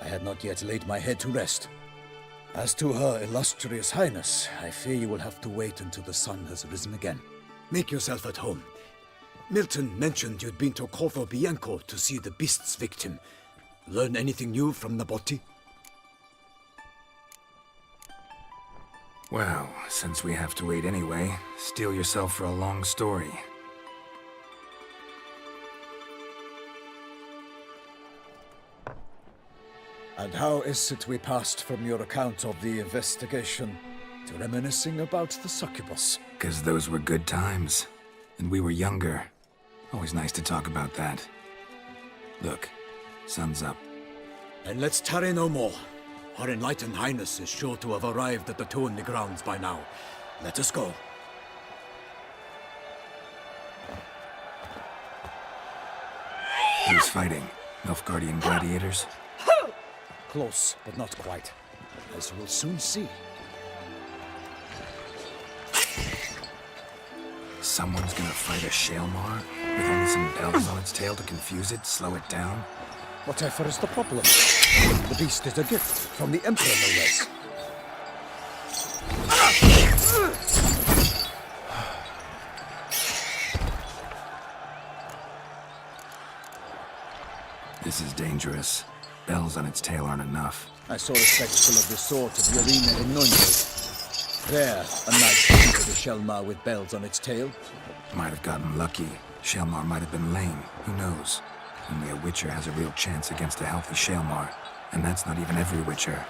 I had not yet laid my head to rest. As to her illustrious highness, I fear you will have to wait until the sun has risen again. Make yourself at home. Milton mentioned you'd been to Corvo Bianco to see the beast's victim. Learn anything new from Nabotti? Well, since we have to wait anyway, steel yourself for a long story. And how is it we passed from your account of the investigation to reminiscing about the succubus? 'Cause those were good times. And we were younger. Always nice to talk about that. Look, sun's up. Then let's tarry no more. Her enlightened highness is sure to have arrived at the tourney grounds by now. Let us go. Who's fighting? Nilfgaardian gladiators? Close, but not quite. As you will soon see. Someone's gonna fight a Shaelmar with only some bells on its tail to confuse it, slow it down? Whatever is the problem? The beast is a gift from the Emperor, no less. This is dangerous. Bells on its tail aren't enough. I saw a spectacle of the sort at the arena in Nuremberg. There, a knight defeated a Shaelmar with bells on its tail. Might have gotten lucky. Shaelmar might have been lame. Who knows? Only a Witcher has a real chance against a healthy Shaelmar. And that's not even every Witcher.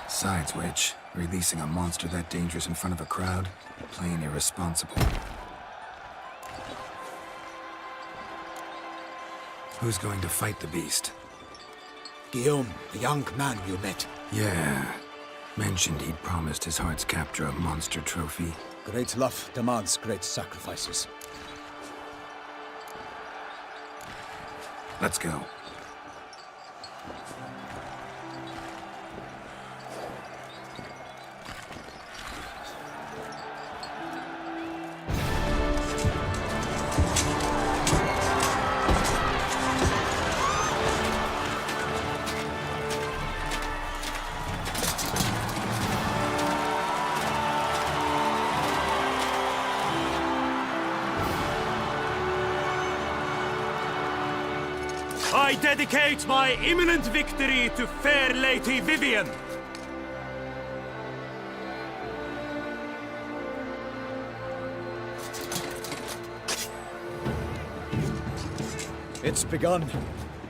Besides which, releasing a monster that dangerous in front of a crowd, plain irresponsible. Who's going to fight the beast? Guillaume, the young man you met. Yeah. Mentioned he'd promised his heart's captor a monster trophy. Great love demands great sacrifices. Let's go. I dedicate my imminent victory to fair Lady Vivian. It's begun.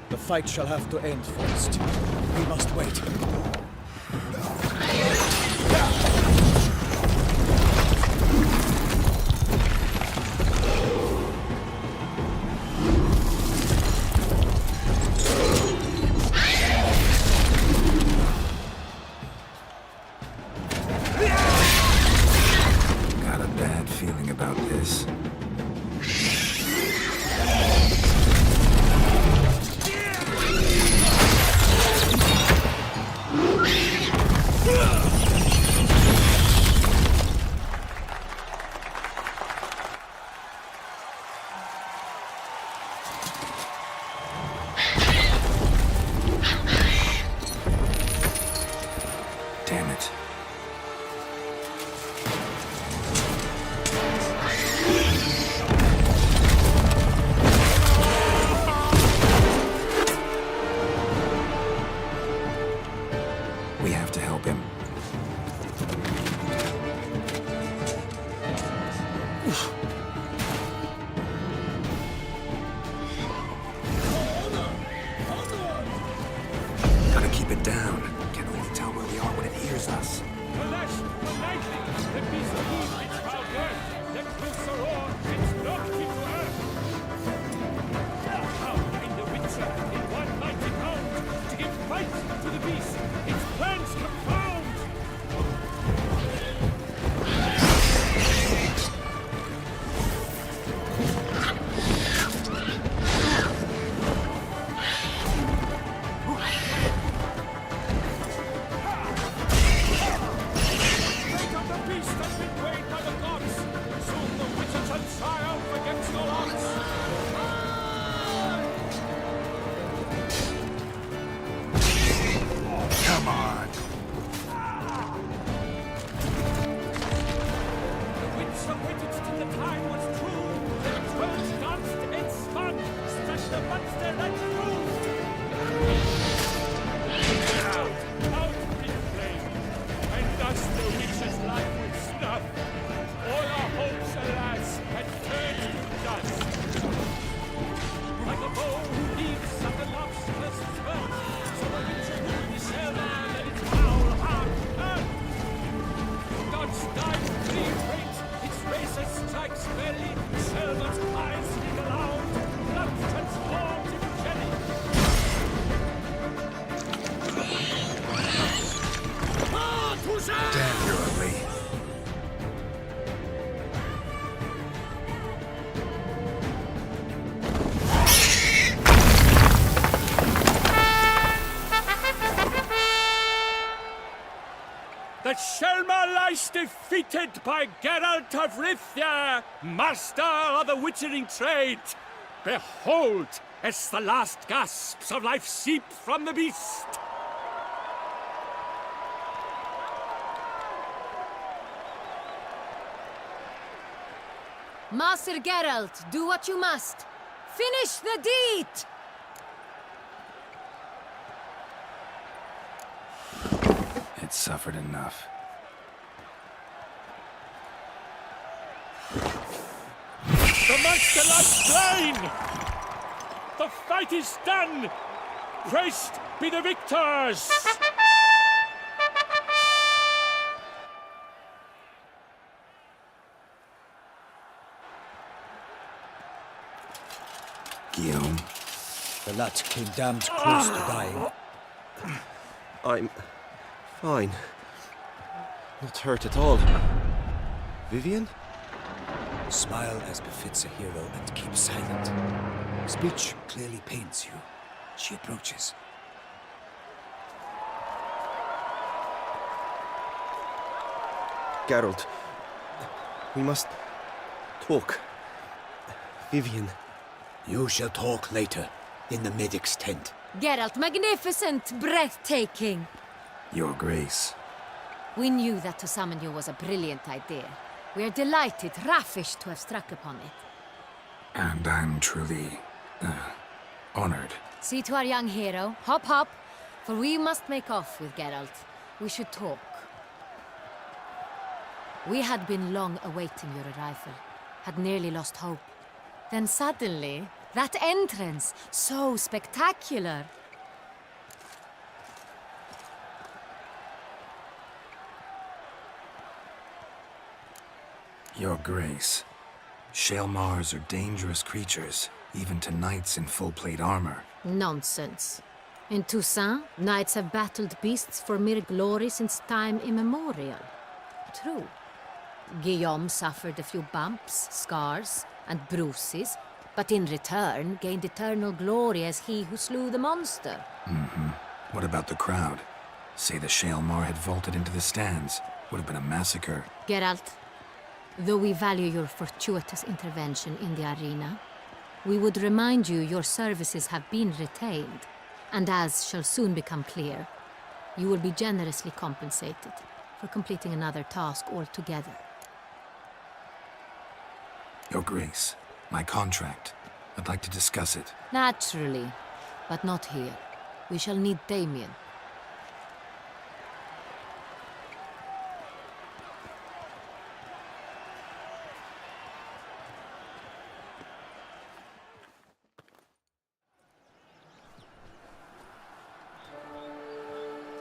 The fight shall have to end first. We must wait. Got a bad feeling about this. Damn it. We have to help him. Gotta keep it down. Can only tell where we are when it hears us. Come on. Damn, you're ugly. The Shelma lies defeated by Geralt of Rivia, master of the witchering trade. Behold, as the last gasps of life seep from the beast. Master Geralt, do what you must. Finish the deed! It's suffered enough. The monster lies slain! The fight is done! Praised be the victors! Guillaume. The lad came damned close to dying. I'm fine. Not hurt at all. Vivian? Smile as befits a hero and keep silent. Speech clearly pains you. She approaches. Geralt, we must talk. Vivian. You shall talk later, in the medic's tent. Geralt, magnificent, breathtaking. Your Grace. We knew that to summon you was a brilliant idea. We are delighted, ravished to have struck upon it. And I'm truly, honored. See to our young hero. Hop, hop. For we must make off with Geralt. We should talk. We had been long awaiting your arrival. Had nearly lost hope. Then suddenly, that entrance, so spectacular. Your Grace. Shaelmars are dangerous creatures, even to knights in full-plate armor. Nonsense. In Toussaint, knights have battled beasts for mere glory since time immemorial. True. Guillaume suffered a few bumps, scars, and bruises, but in return gained eternal glory as he who slew the monster. What about the crowd? Say the Shaelmar had vaulted into the stands. Would have been a massacre. Geralt, though we value your fortuitous intervention in the arena, we would remind you your services have been retained, and as shall soon become clear, you will be generously compensated for completing another task altogether. Your Grace, my contract. I'd like to discuss it. Naturally, but not here. We shall need Damien.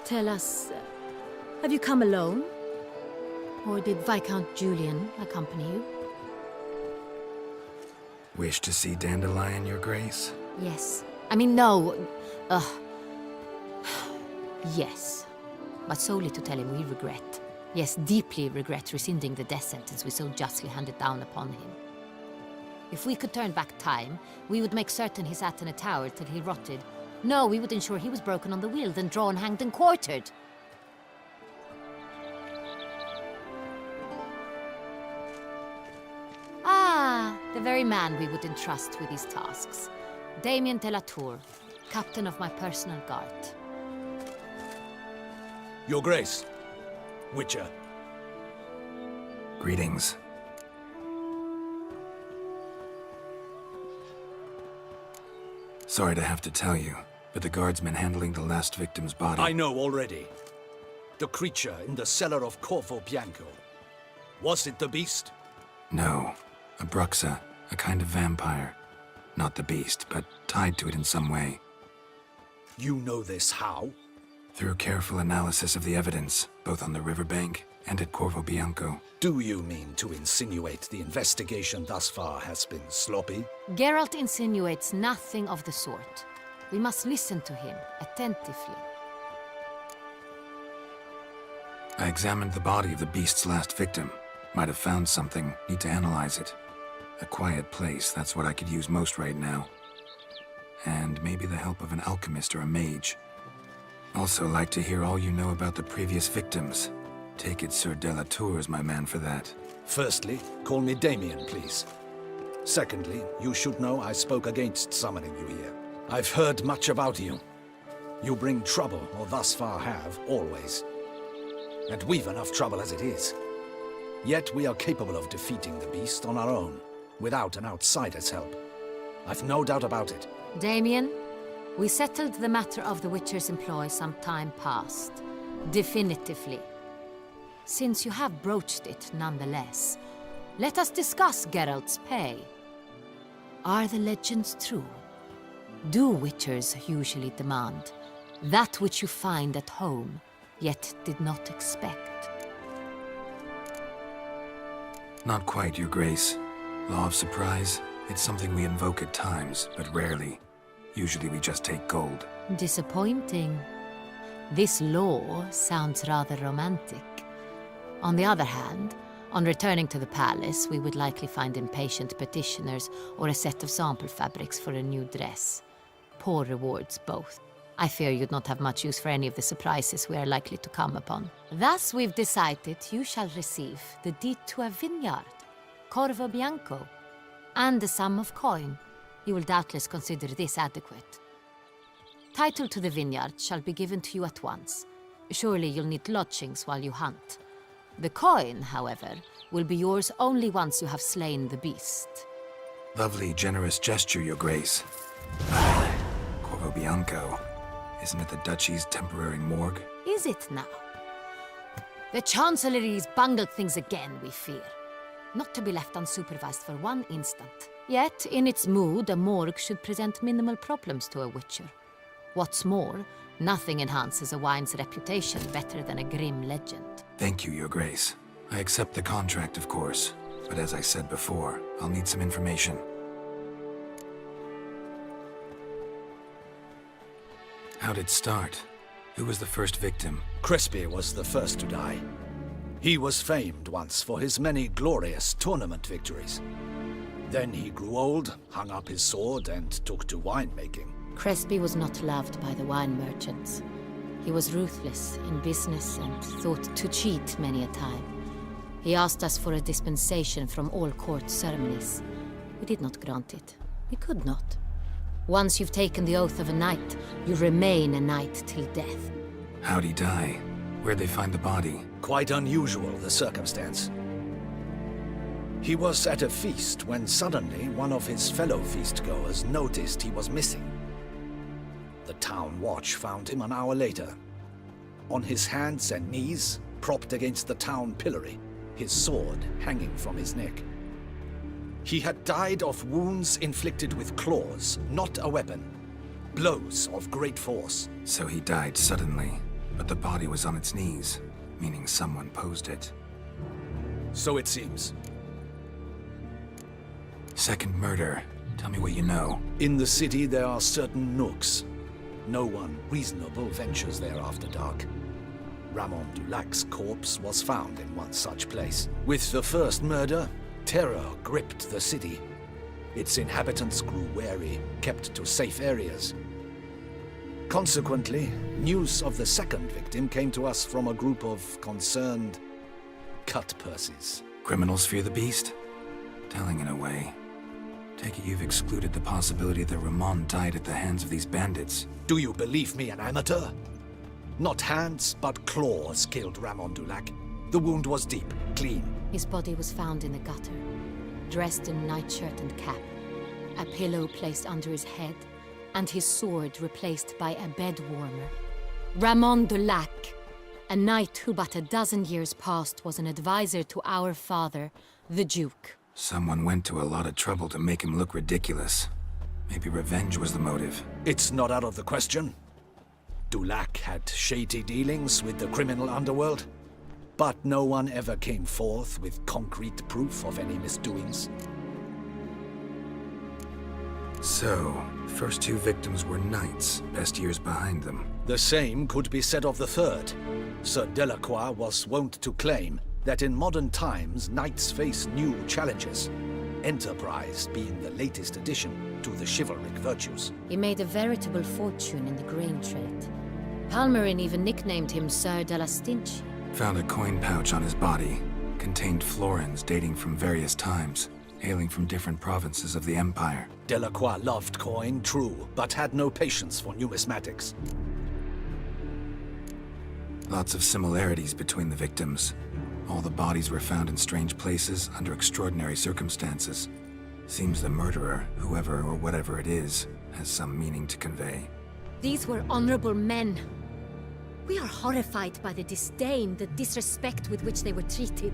Tell us, have you come alone? Or did Viscount Julian accompany you? Wish to see Dandelion, Your Grace? Yes. I mean, no. Yes. But solely to tell him we regret. Yes, deeply regret rescinding the death sentence we so justly handed down upon him. If we could turn back time, we would make certain he sat in a tower till he rotted. No, we would ensure he was broken on the wheel, then drawn, hanged, and quartered. Ah, the very man we would entrust with these tasks. Damien de la Tour, captain of my personal guard. Your Grace. Witcher. Greetings. Sorry to have to tell you, but the guardsmen handling the last victim's body... I know already. The creature in the cellar of Corvo Bianco. Was it the beast? No. A Bruxa, a kind of vampire. Not the beast, but tied to it in some way. You know this how? Through careful analysis of the evidence, both on the riverbank and at Corvo Bianco. Do you mean to insinuate the investigation thus far has been sloppy? Geralt insinuates nothing of the sort. We must listen to him attentively. I examined the body of the beast's last victim. Might have found something, need to analyze it. A quiet place, that's what I could use most right now. And maybe the help of an alchemist or a mage. Also like to hear all you know about the previous victims. Take it Sir de la Tour is my man for that. Firstly, call me Damien, please. Secondly, you should know I spoke against summoning you here. I've heard much about you. You bring trouble, or thus far have, always. And we've enough trouble as it is. Yet we are capable of defeating the beast on our own, without an outsider's help. I've no doubt about it. Damien, we settled the matter of the Witcher's employ some time past. Definitively. Since you have broached it nonetheless, let us discuss Geralt's pay. Are the legends true? Do Witchers usually demand that which you find at home, yet did not expect? Not quite, Your Grace. Law of surprise, it's something we invoke at times, but rarely. Usually we just take gold. Disappointing. This law sounds rather romantic. On the other hand, on returning to the palace, we would likely find impatient petitioners or a set of sample fabrics for a new dress. Poor rewards, both. I fear you'd not have much use for any of the surprises we are likely to come upon. Thus, we've decided you shall receive the deed to a vineyard, Corvo Bianco, and a sum of coin. You will doubtless consider this adequate. Title to the vineyard shall be given to you at once. Surely you'll need lodgings while you hunt. The coin, however, will be yours only once you have slain the beast. Lovely, generous gesture, Your Grace. Corvo Bianco. Isn't it the Duchy's temporary morgue? Is it now? The Chancellery's bungled things again, we fear. Not to be left unsupervised for one instant. Yet, in its mood, a morgue should present minimal problems to a witcher. What's more, nothing enhances a wine's reputation better than a grim legend. Thank you, Your Grace. I accept the contract, of course. But as I said before, I'll need some information. How'd it start? Who was the first victim? Crespi was the first to die. He was famed once for his many glorious tournament victories. Then he grew old, hung up his sword, and took to winemaking. Crespi was not loved by the wine merchants. He was ruthless in business and thought to cheat many a time. He asked us for a dispensation from all court ceremonies. We did not grant it. We could not. Once you've taken the oath of a knight, you remain a knight till death. How'd he die? Where'd they find the body? Quite unusual, the circumstance. He was at a feast when suddenly one of his fellow feastgoers noticed he was missing. The town watch found him an hour later. On his hands and knees, propped against the town pillory, his sword hanging from his neck. He had died of wounds inflicted with claws, not a weapon. Blows of great force. So he died suddenly, but the body was on its knees, meaning someone posed it. So it seems. Second murder. Tell me what you know. In the city there are certain nooks. No one reasonable ventures there after dark. Ramon Dulac's corpse was found in one such place. With the first murder, terror gripped the city. Its inhabitants grew wary, kept to safe areas. Consequently, news of the second victim came to us from a group of concerned cut-purses. Criminals fear the beast? Telling in a way. Take it you've excluded the possibility that Ramon died at the hands of these bandits. Do you believe me an amateur? Not hands, but claws killed Ramon Dulac. The wound was deep, clean. His body was found in the gutter, dressed in nightshirt and cap, a pillow placed under his head, and his sword replaced by a bed warmer. Ramon Dulac, a knight who but a dozen years past was an advisor to our father, the Duke. Someone went to a lot of trouble to make him look ridiculous. Maybe revenge was the motive. It's not out of the question. Dulac had shady dealings with the criminal underworld, but no one ever came forth with concrete proof of any misdoings. So, first two victims were knights, best years behind them. The same could be said of the third. Sir Delacroix was wont to claim that in modern times knights face new challenges, enterprise being the latest addition to the chivalric virtues. He made a veritable fortune in the grain trade. Palmerin even nicknamed him Sir de la Stinchi. Found a coin pouch on his body. Contained florins dating from various times, hailing from different provinces of the Empire. Delacroix loved coin, true, but had no patience for numismatics. Lots of similarities between the victims. All the bodies were found in strange places under extraordinary circumstances. Seems the murderer, whoever or whatever it is, has some meaning to convey. These were honorable men. We are horrified by the disdain, the disrespect with which they were treated.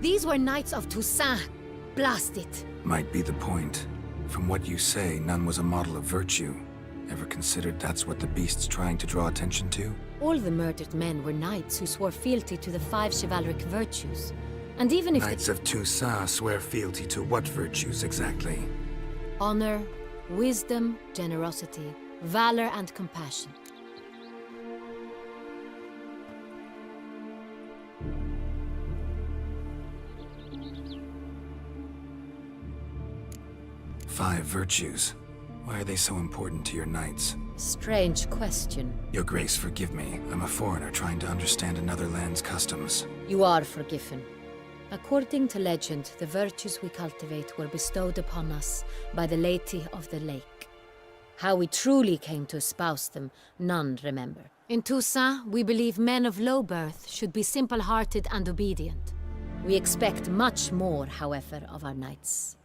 These were knights of Toussaint. Blast it. Might be the point. From what you say, none was a model of virtue. Ever considered that's what the beast's trying to draw attention to? All the murdered men were knights who swore fealty to the 5 chivalric virtues. And even if Knights of Toussaint swear fealty to what virtues exactly? honor, wisdom, generosity, valor, and compassion. 5 virtues. Why are they so important to your knights? Strange question. Your Grace, forgive me. I'm a foreigner trying to understand another land's customs. You are forgiven. According to legend, the virtues we cultivate were bestowed upon us by the Lady of the Lake. How we truly came to espouse them, none remember. In Toussaint, we believe men of low birth should be simple-hearted and obedient. We expect much more, however, of our knights.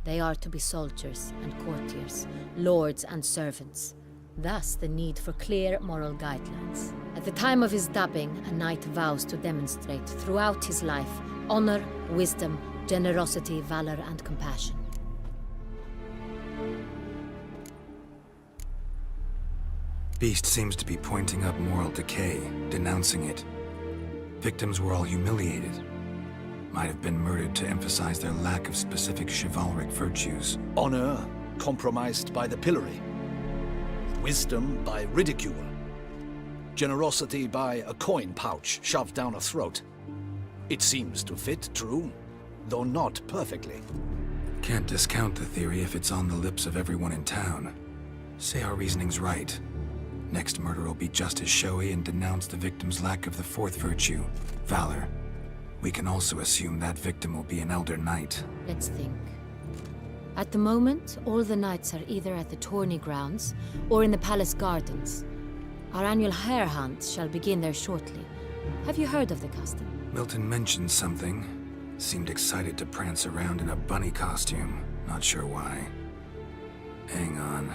They are to be soldiers and courtiers, lords and servants. Thus, the need for clear moral guidelines. At the time of his dubbing, a knight vows to demonstrate throughout his life honor, wisdom, generosity, valor, and compassion. Beast seems to be pointing up moral decay, denouncing it. Victims were all humiliated. Might have been murdered to emphasize their lack of specific chivalric virtues. Honor compromised by the pillory. Wisdom by ridicule. Generosity by a coin pouch shoved down a throat. It seems to fit, true, though not perfectly. Can't discount the theory if it's on the lips of everyone in town. Say our reasoning's right. Next murder will be just as showy and denounce the victim's lack of the 4th virtue, valor. We can also assume that victim will be an elder knight. Let's think. At the moment, all the knights are either at the tourney grounds or in the palace gardens. Our annual hare hunt shall begin there shortly. Have you heard of the custom? Milton mentioned something. Seemed excited to prance around in a bunny costume. Not sure why. Hang on.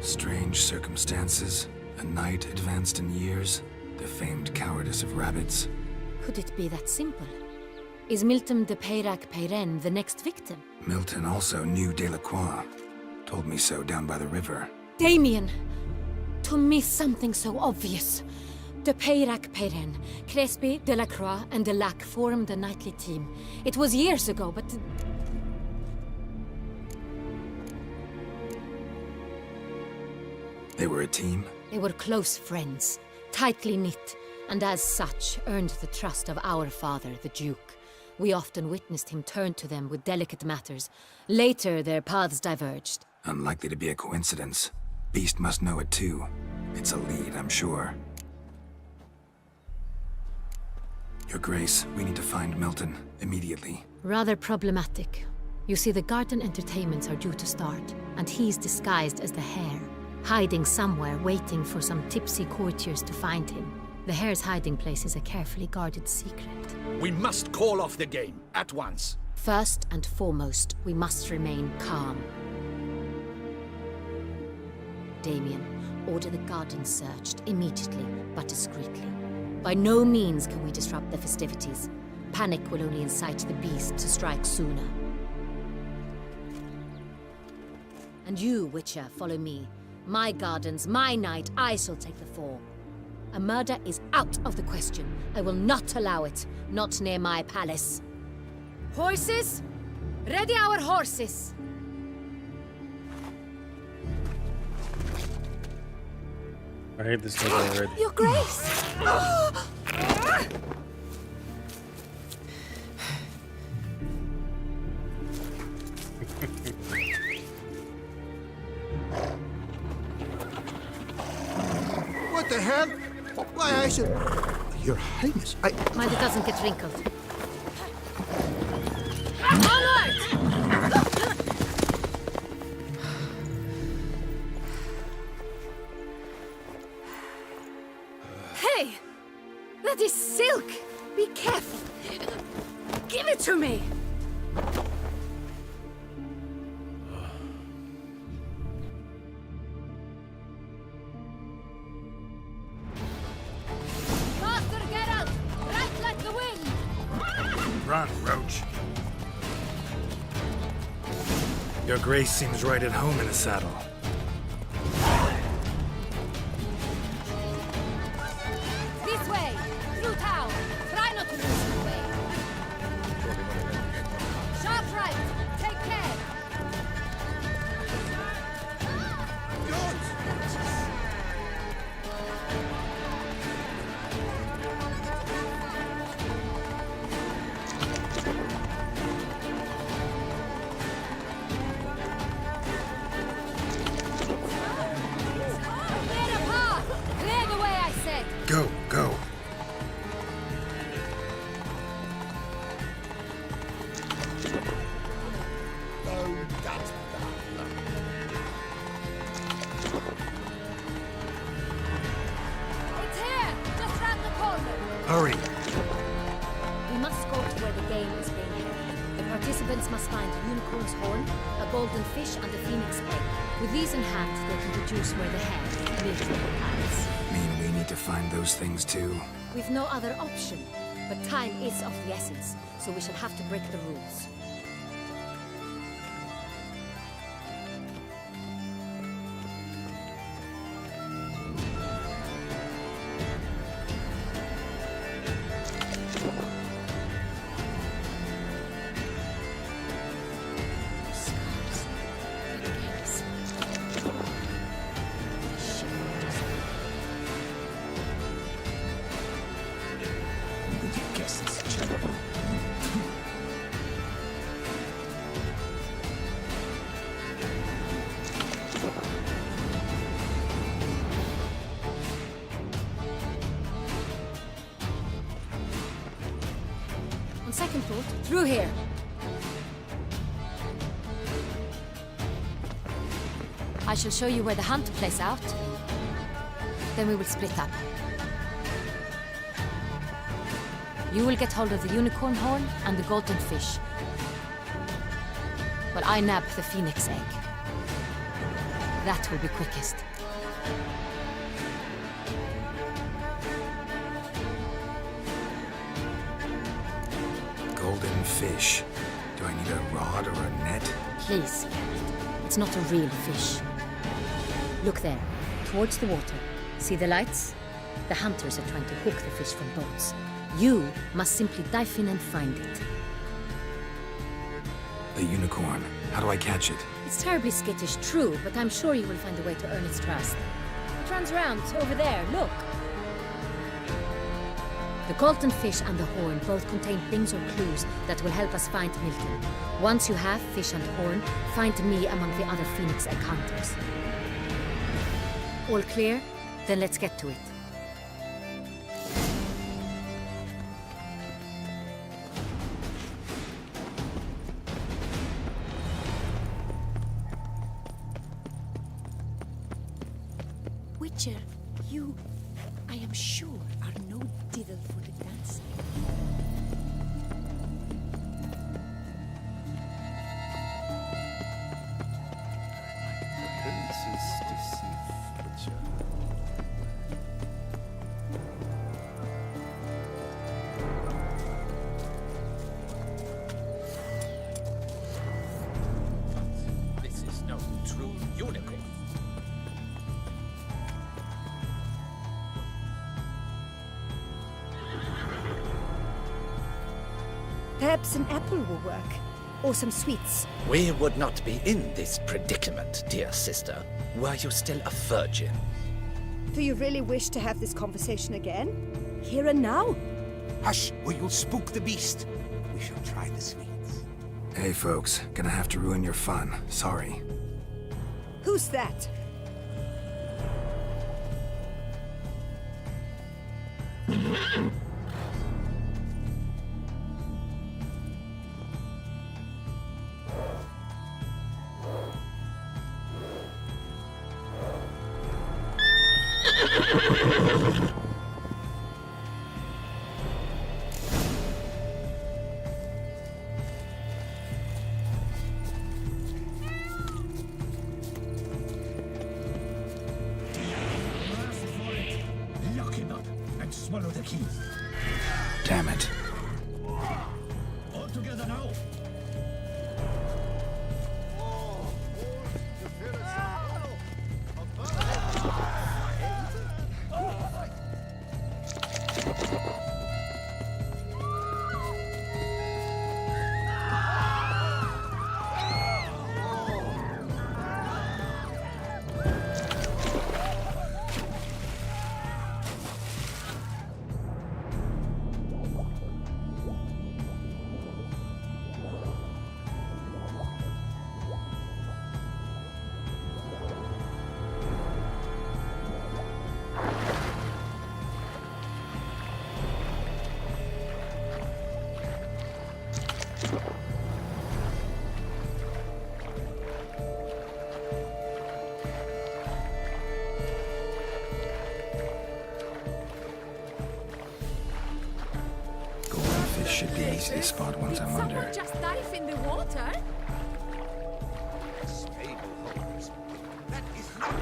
Strange circumstances. A knight advanced in years. The famed cowardice of rabbits. Could it be that simple? Is Milton de Peyrac-Peyren the next victim? Milton also knew Delacroix. Told me so down by the river. Damien! To miss something so obvious. De Peyrac-Peyren, Crespi, Delacroix, and Delac formed a knightly team. It was years ago, but... They were a team? They were close friends, tightly knit, and as such earned the trust of our father, the Duke. We often witnessed him turn to them with delicate matters. Later, their paths diverged. Unlikely to be a coincidence. Beast must know it too. It's a lead, I'm sure. Your Grace, we need to find Milton, immediately. Rather problematic. You see, the garden entertainments are due to start, and he's disguised as the hare, hiding somewhere, waiting for some tipsy courtiers to find him. The hare's hiding place is a carefully guarded secret. We must call off the game, at once. First and foremost, we must remain calm. Damien, order the garden searched immediately, but discreetly. By no means can we disrupt the festivities. Panic will only incite the beast to strike sooner. And you, Witcher, follow me. My gardens, my night, I shall take the fall. A murder is out of the question. I will not allow it. Not near my palace. Horses? Ready our horses! I hate this movie already. Your Grace! What the hell? Why, I should... Your Highness, I... Mind it doesn't get wrinkled. Onward! Hey! That is silk! Be careful! Give it to me! Faster, Geralt! Right like the wind! Run, Roach. Your Grace seems right at home in the saddle. This way! Through town! Try not to lose the way! Sharp right! Take care! Hurry. We must go to where the game is being held. The participants must find a unicorn's horn, a golden fish, and a phoenix egg. With these in hand, they can deduce where the hare, Milton, hides. Mean we need to find those things too? We've no other option. But time is of the essence, so we shall have to break the rules. On second thought, through here. I shall show you where the hunt plays out. Then we will split up. You will get hold of the unicorn horn and the golden fish, while I nab the phoenix egg. That will be quickest. Golden fish. Do I need a rod or a net? Please, it's not a real fish. Look there, towards the water. See the lights? The hunters are trying to hook the fish from boats. You must simply dive in and find it. The unicorn. How do I catch it? It's terribly skittish, true, but I'm sure you will find a way to earn its trust. It runs around over there, look. The golden fish and the horn both contain things or clues that will help us find Milton. Once you have fish and horn, find me among the other Phoenix Egg hunters. All clear? Then let's get to it. Witcher, you, I am sure, are no diddle for the dancing. This is no true unicorn. Perhaps an apple will work. Or some sweets. We would not be in this predicament, dear sister, were you still a virgin. Do you really wish to have this conversation again? Here and now? Hush, or you'll spook the beast. We shall try the sweets. Hey folks, gonna have to ruin your fun. Sorry. Who's that? Lock him up and swallow the key. Damn it. All together now. easy to spot once I'm under. Just dive in the water? That is not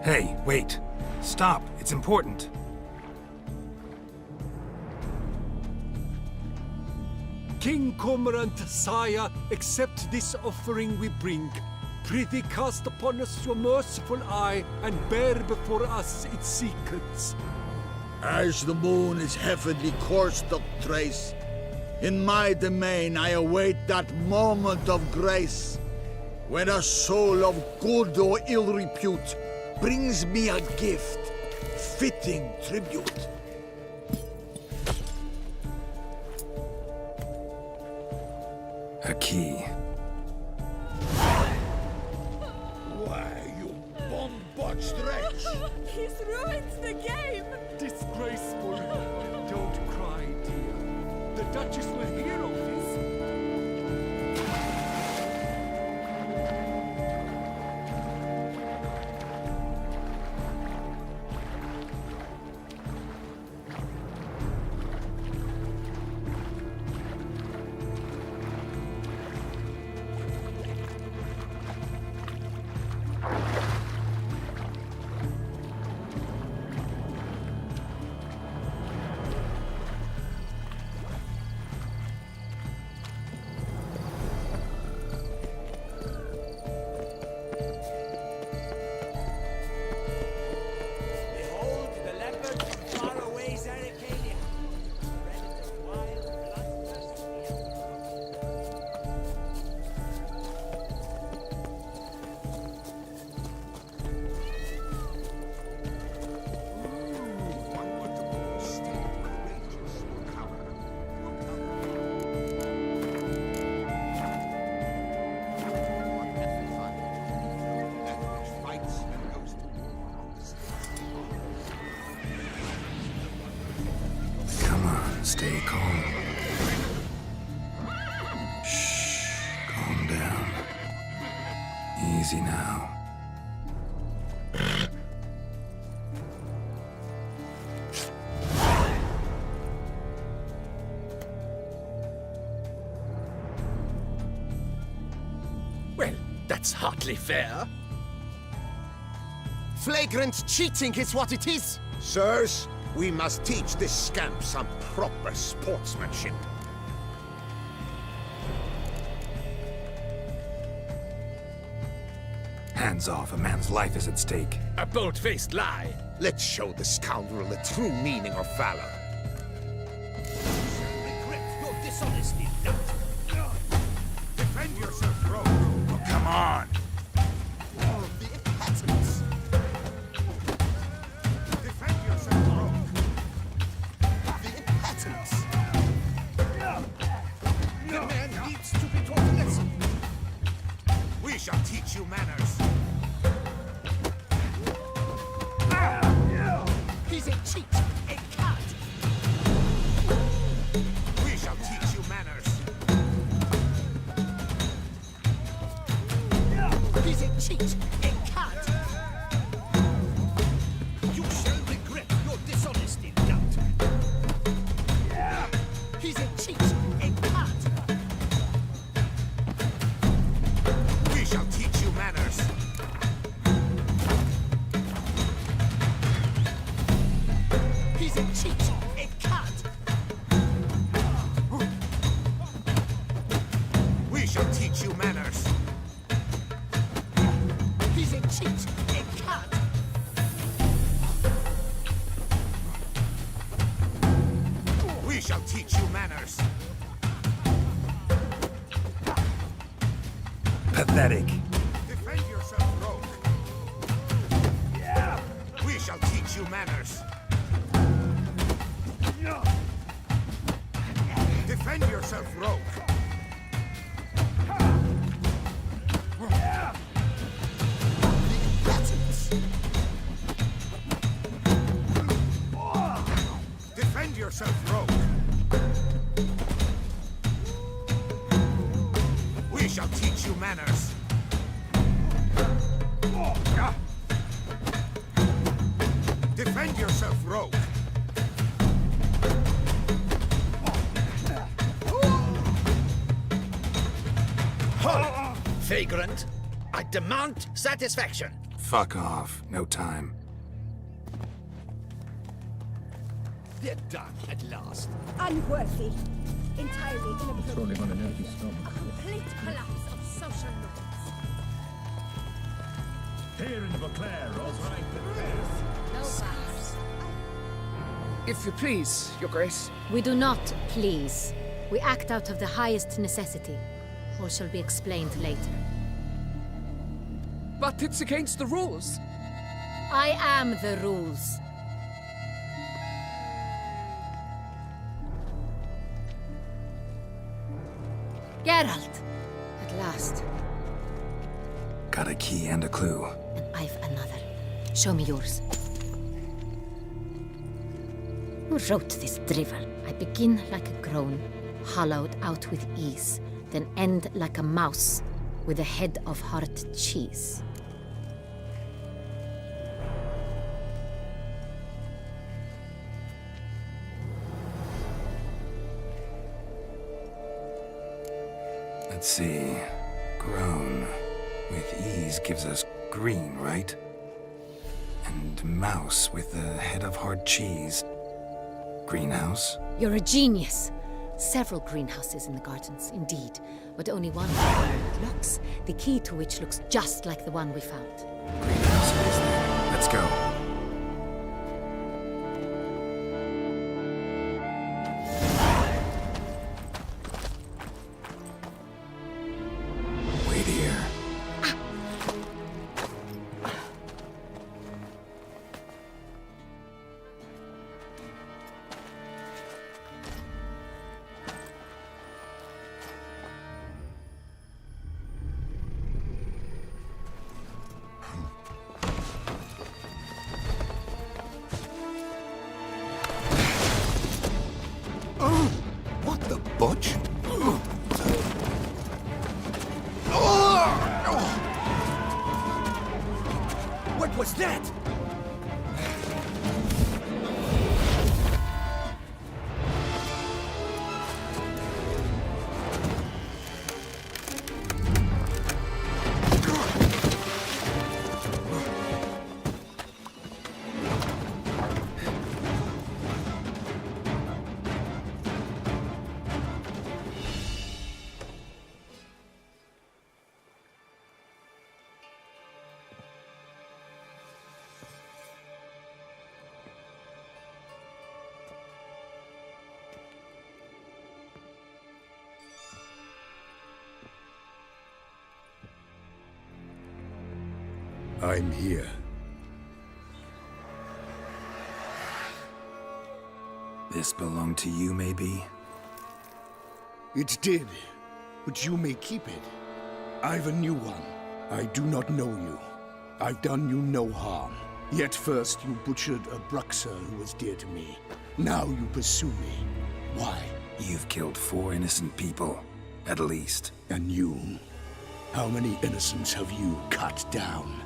Hey, wait. Stop. It's important. King Cormorant, sire, accept this offering we bring. Prithee cast upon us your merciful eye, and bear before us its secrets. As the moon is heavenly coursed of trace, in my domain I await that moment of grace, when a soul of good or ill repute brings me a gift, fitting tribute. A key. Why, you bomb-botched wretch! He's ruined the game! Disgraceful. Don't cry, dear. The Duchess will hear of this. Behold the leopard from far away Zaricania. Predators wild, bloodthirsty. One word to put still courageous, no coward. No coward. What effort fun. That which fights and goes to war on the stage. Come on, stay calm. Shh, calm down. Easy now. Well, that's hardly fair. Flagrant cheating is what it is. Sirs, we must teach this scamp some proper sportsmanship. Hands off, a man's life is at stake. A bold-faced lie. Let's show the scoundrel the true meaning of valor. Regret your dishonesty, Dad. Defend yourself, rogue. Come on! Oh, the impotence. Defend yourself, rogue. The impotence. The man needs to be taught a lesson. We shall teach you manners. He's a cheat, a cad. We shall teach you manners. He's a cheat, a cad. We shall teach you manners. He's a cheat, a cad. We shall teach you manners. Pathetic. Defend yourself, rogue. Yeah. We shall teach you manners. Defend yourself, rogue. Defend yourself, rogue. We shall teach you manners. Defend yourself, rogue. Halt! Vagrant, I demand satisfaction. Fuck off. No time. They're done at last. Unworthy. Entirely inappropriate. on an empty stomach. A complete collapse of social norms. Here in Beauclair, all right, No bounds. If you please, Your Grace. We do not please. We act out of the highest necessity. All shall be explained later. But it's against the rules. I am the rules. Geralt! At last. Got a key and a clue. And I've another. Show me yours. Who wrote this drivel? I begin like a groan, hollowed out with ease, then end like a mouse with a head of hard cheese. Let's see. Grown with ease gives us green, right? And mouse with the head of hard cheese. Greenhouse? You're a genius. Several greenhouses in the gardens, indeed, but only one where it looks, the key to which looks just like the one we found. Greenhouse it is then. Let's go. Wait here. What the butch? What was that? I'm here. This belonged to you, maybe? It did, but you may keep it. I've a new one. I do not know you. I've done you no harm. Yet first you butchered a Bruxer who was dear to me. Now you pursue me. Why? You've killed 4 innocent people, at least. And you? How many innocents have you cut down?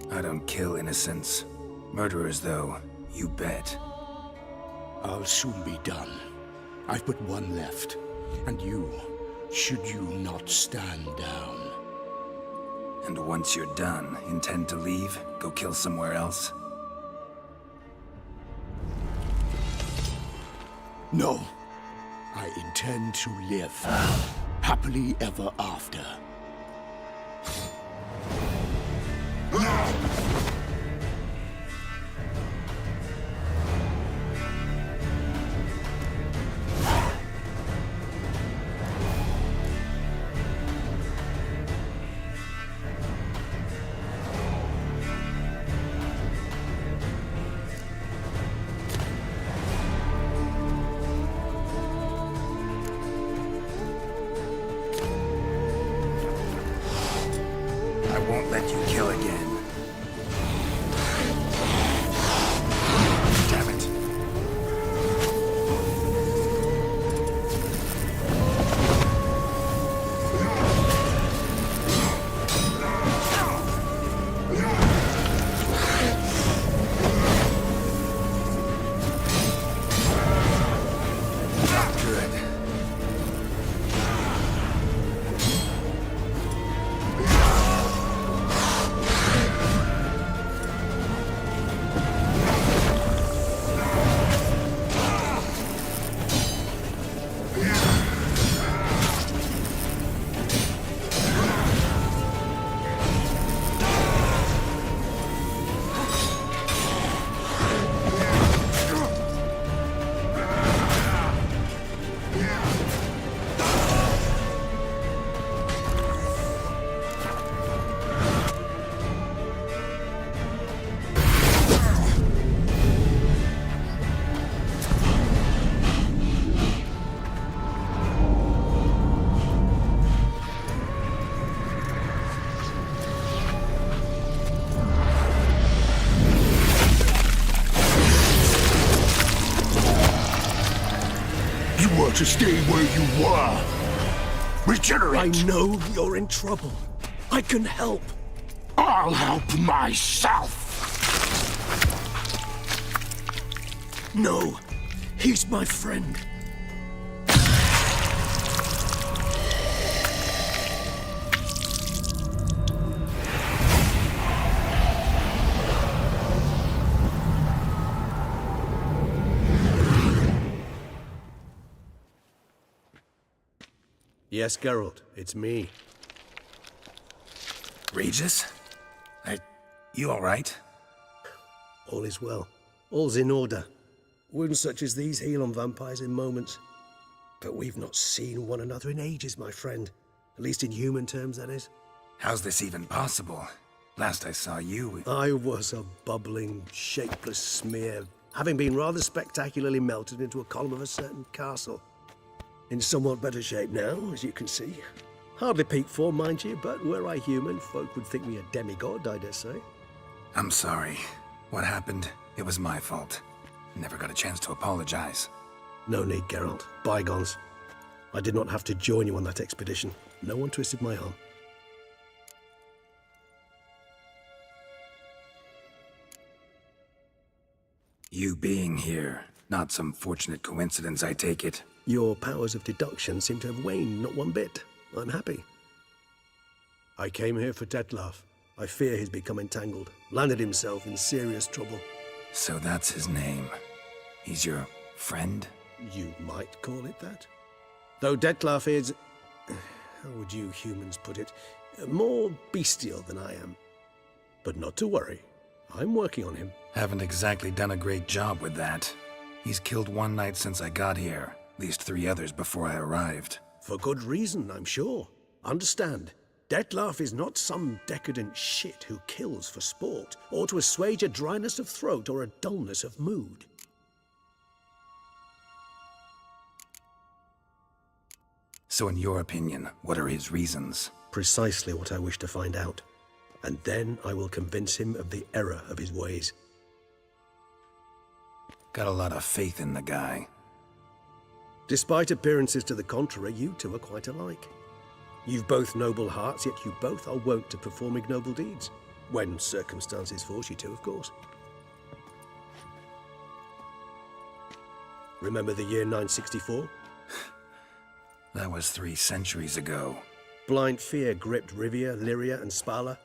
I don't kill innocents. Murderers, though, you bet. I'll soon be done. I've but one left. And you, should you not stand down. And once you're done, intend to leave? Go kill somewhere else? No. I intend to live happily ever after. I won't let you kill again. Damn it. Good. You were to stay where you were. Regenerate. I know you're in trouble. I can help. I'll help myself. No, he's my friend. Yes, Geralt, it's me. Regis? You alright? All is well. All's in order. Wounds such as these heal on vampires in moments. But we've not seen one another in ages, my friend. At least in human terms, that is. How's this even possible? Last I saw you... I was a bubbling, shapeless smear, having been rather spectacularly melted into a column of a certain castle. In somewhat better shape now, as you can see. Hardly peak form, mind you, but were I human, folk would think me a demigod, I dare say. I'm sorry. What happened? It was my fault. Never got a chance to apologize. No need, Geralt. Bygones. I did not have to join you on that expedition. No one twisted my arm. You being here, not some fortunate coincidence, I take it. Your powers of deduction seem to have waned not one bit. I'm happy. I came here for Detlef. I fear he's become entangled, landed himself in serious trouble. So that's his name. He's your friend? You might call it that. Though Detlef is... how would you humans put it? More bestial than I am. But not to worry. I'm working on him. Haven't exactly done a great job with that. He's killed one knight since I got here. At least 3 others before I arrived. For good reason, I'm sure. Understand, Detlef is not some decadent shit who kills for sport, or to assuage a dryness of throat or a dullness of mood. So in your opinion, what are his reasons? Precisely what I wish to find out. And then I will convince him of the error of his ways. Got a lot of faith in the guy. Despite appearances to the contrary, you two are quite alike. You've both noble hearts, yet you both are wont to perform ignoble deeds. When circumstances force you to, of course. Remember the year 964? That was 3 centuries ago. Blind fear gripped Rivia, Lyria, and Spala.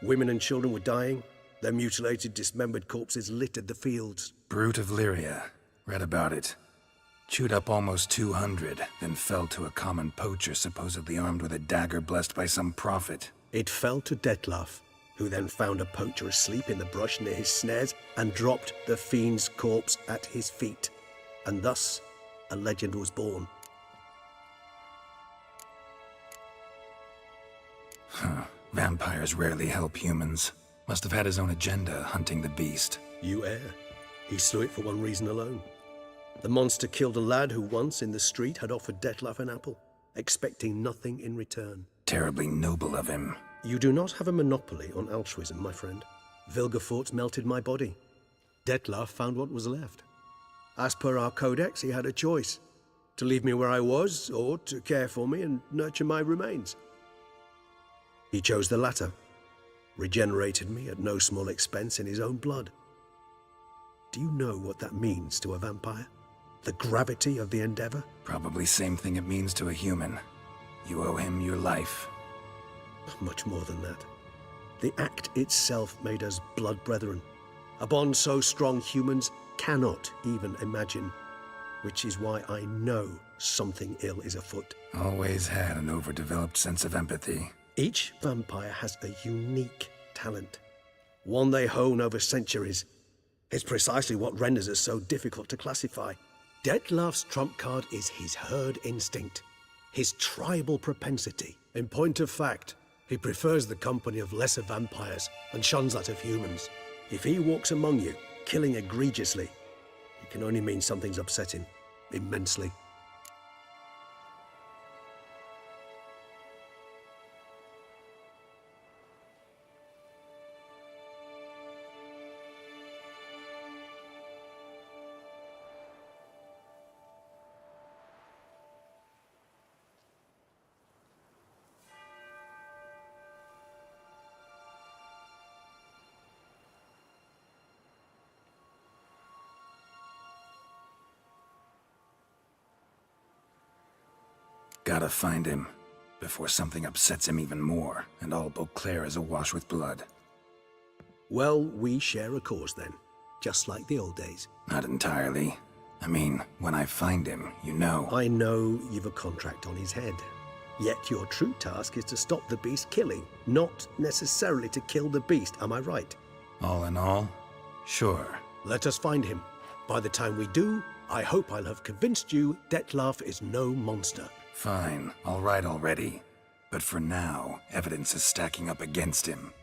Women and children were dying. Their mutilated, dismembered corpses littered the fields. Brute of Lyria. Read about it. Chewed up almost 200, then fell to a common poacher supposedly armed with a dagger blessed by some prophet. It fell to Detlaf, who then found a poacher asleep in the brush near his snares and dropped the fiend's corpse at his feet. And thus, a legend was born. Vampires rarely help humans. Must have had his own agenda, hunting the beast. You err. He slew it for one reason alone. The monster killed a lad who once, in the street, had offered Detlaf an apple, expecting nothing in return. Terribly noble of him. You do not have a monopoly on altruism, my friend. Vilgefortz melted my body. Detlaf found what was left. As per our codex, he had a choice. To leave me where I was, or to care for me and nurture my remains. He chose the latter. Regenerated me at no small expense in his own blood. Do you know what that means to a vampire? The gravity of the endeavor? Probably same thing it means to a human. You owe him your life. Much more than that. The act itself made us blood brethren. A bond so strong humans cannot even imagine. Which is why I know something ill is afoot. Always had an overdeveloped sense of empathy. Each vampire has a unique talent. One they hone over centuries. It's precisely what renders us so difficult to classify. Detlaf's trump card is his herd instinct. His tribal propensity. In point of fact, he prefers the company of lesser vampires and shuns that of humans. If he walks among you, killing egregiously, it can only mean something's upsetting immensely. Gotta find him, before something upsets him even more, and all Beauclair is awash with blood. Well, we share a cause then, just like the old days. Not entirely. I mean, when I find him, you know. I know you've a contract on his head. Yet your true task is to stop the beast killing, not necessarily to kill the beast, am I right? All in all, sure. Let us find him. By the time we do, I hope I'll have convinced you Detlaf is no monster. Fine, all right already. But for now, evidence is stacking up against him.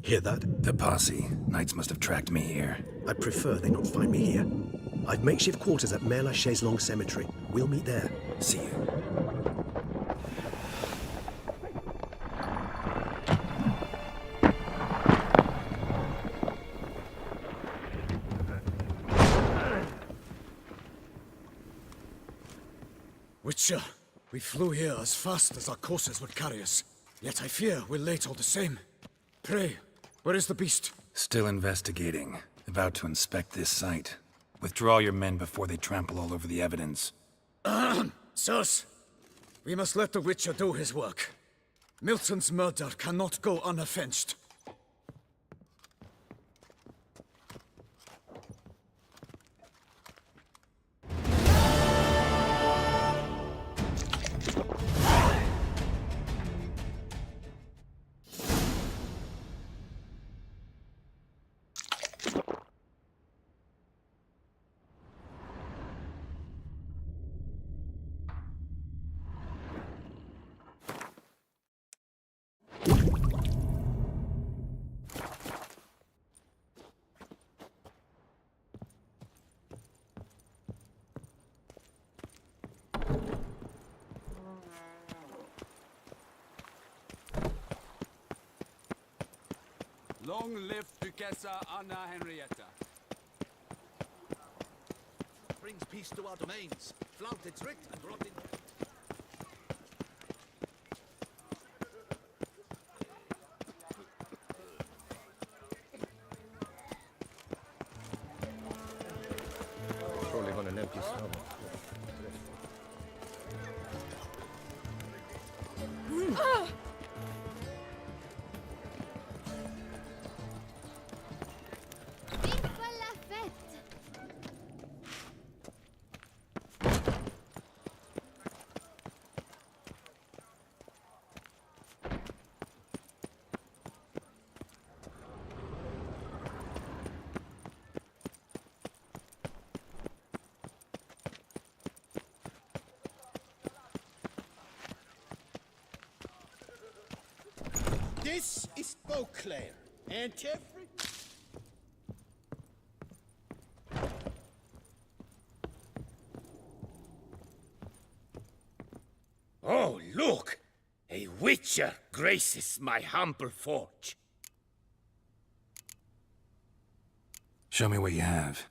Hear that? The posse. Knights must have tracked me here. I prefer they not find me here. I've makeshift quarters at Mère Lachaise Long Cemetery. We'll meet there. See you. Witcher, we flew here as fast as our courses would carry us. Yet I fear we're late all the same. Pray, where is the beast? Still investigating. About to inspect this site. Withdraw your men before they trample all over the evidence. Sirs, we must let the Witcher do his work. Milton's murder cannot go unavenged. Long live Duchessa Anna Henrietta. Brings peace to our domains. Flout its writ and rot in... Surely on an empty stomach. This is Beauclair, and every... Oh, look! A witcher graces my humble forge. Show me what you have.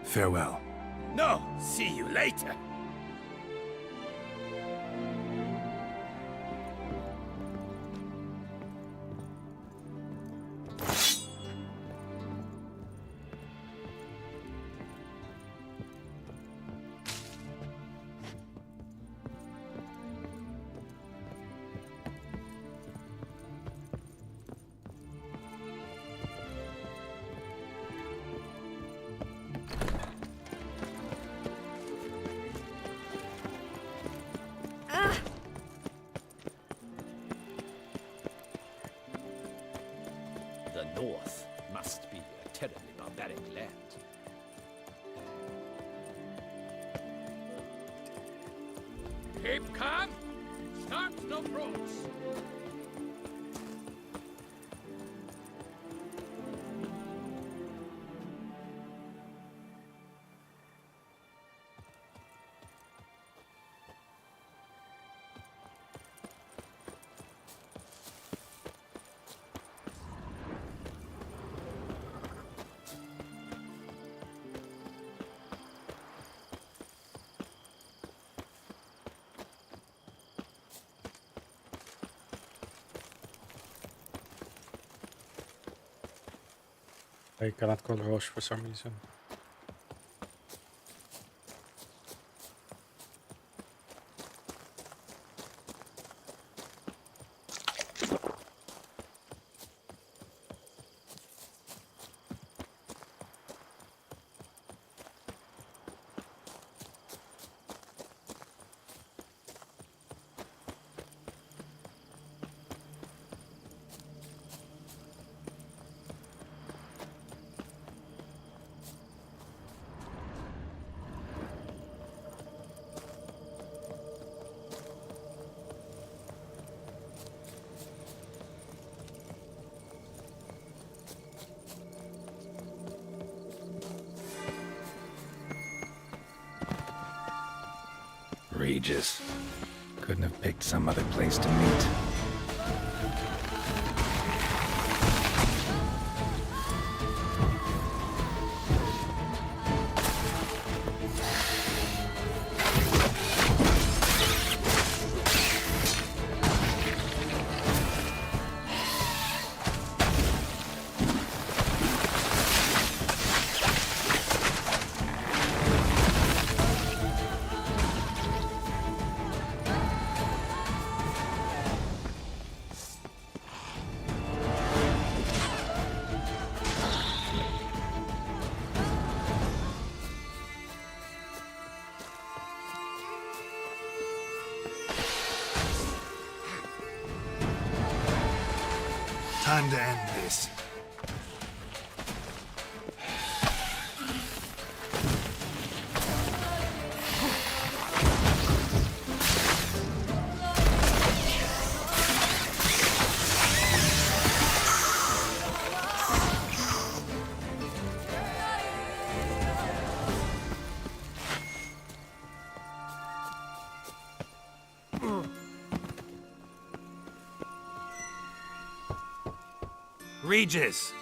Farewell. No, see you later. The North must be a terribly barbaric land. Keep calm. Start no approach. I cannot call Roche for some reason. Regis. Couldn't have picked some other place to meet. Time to end this. Regis!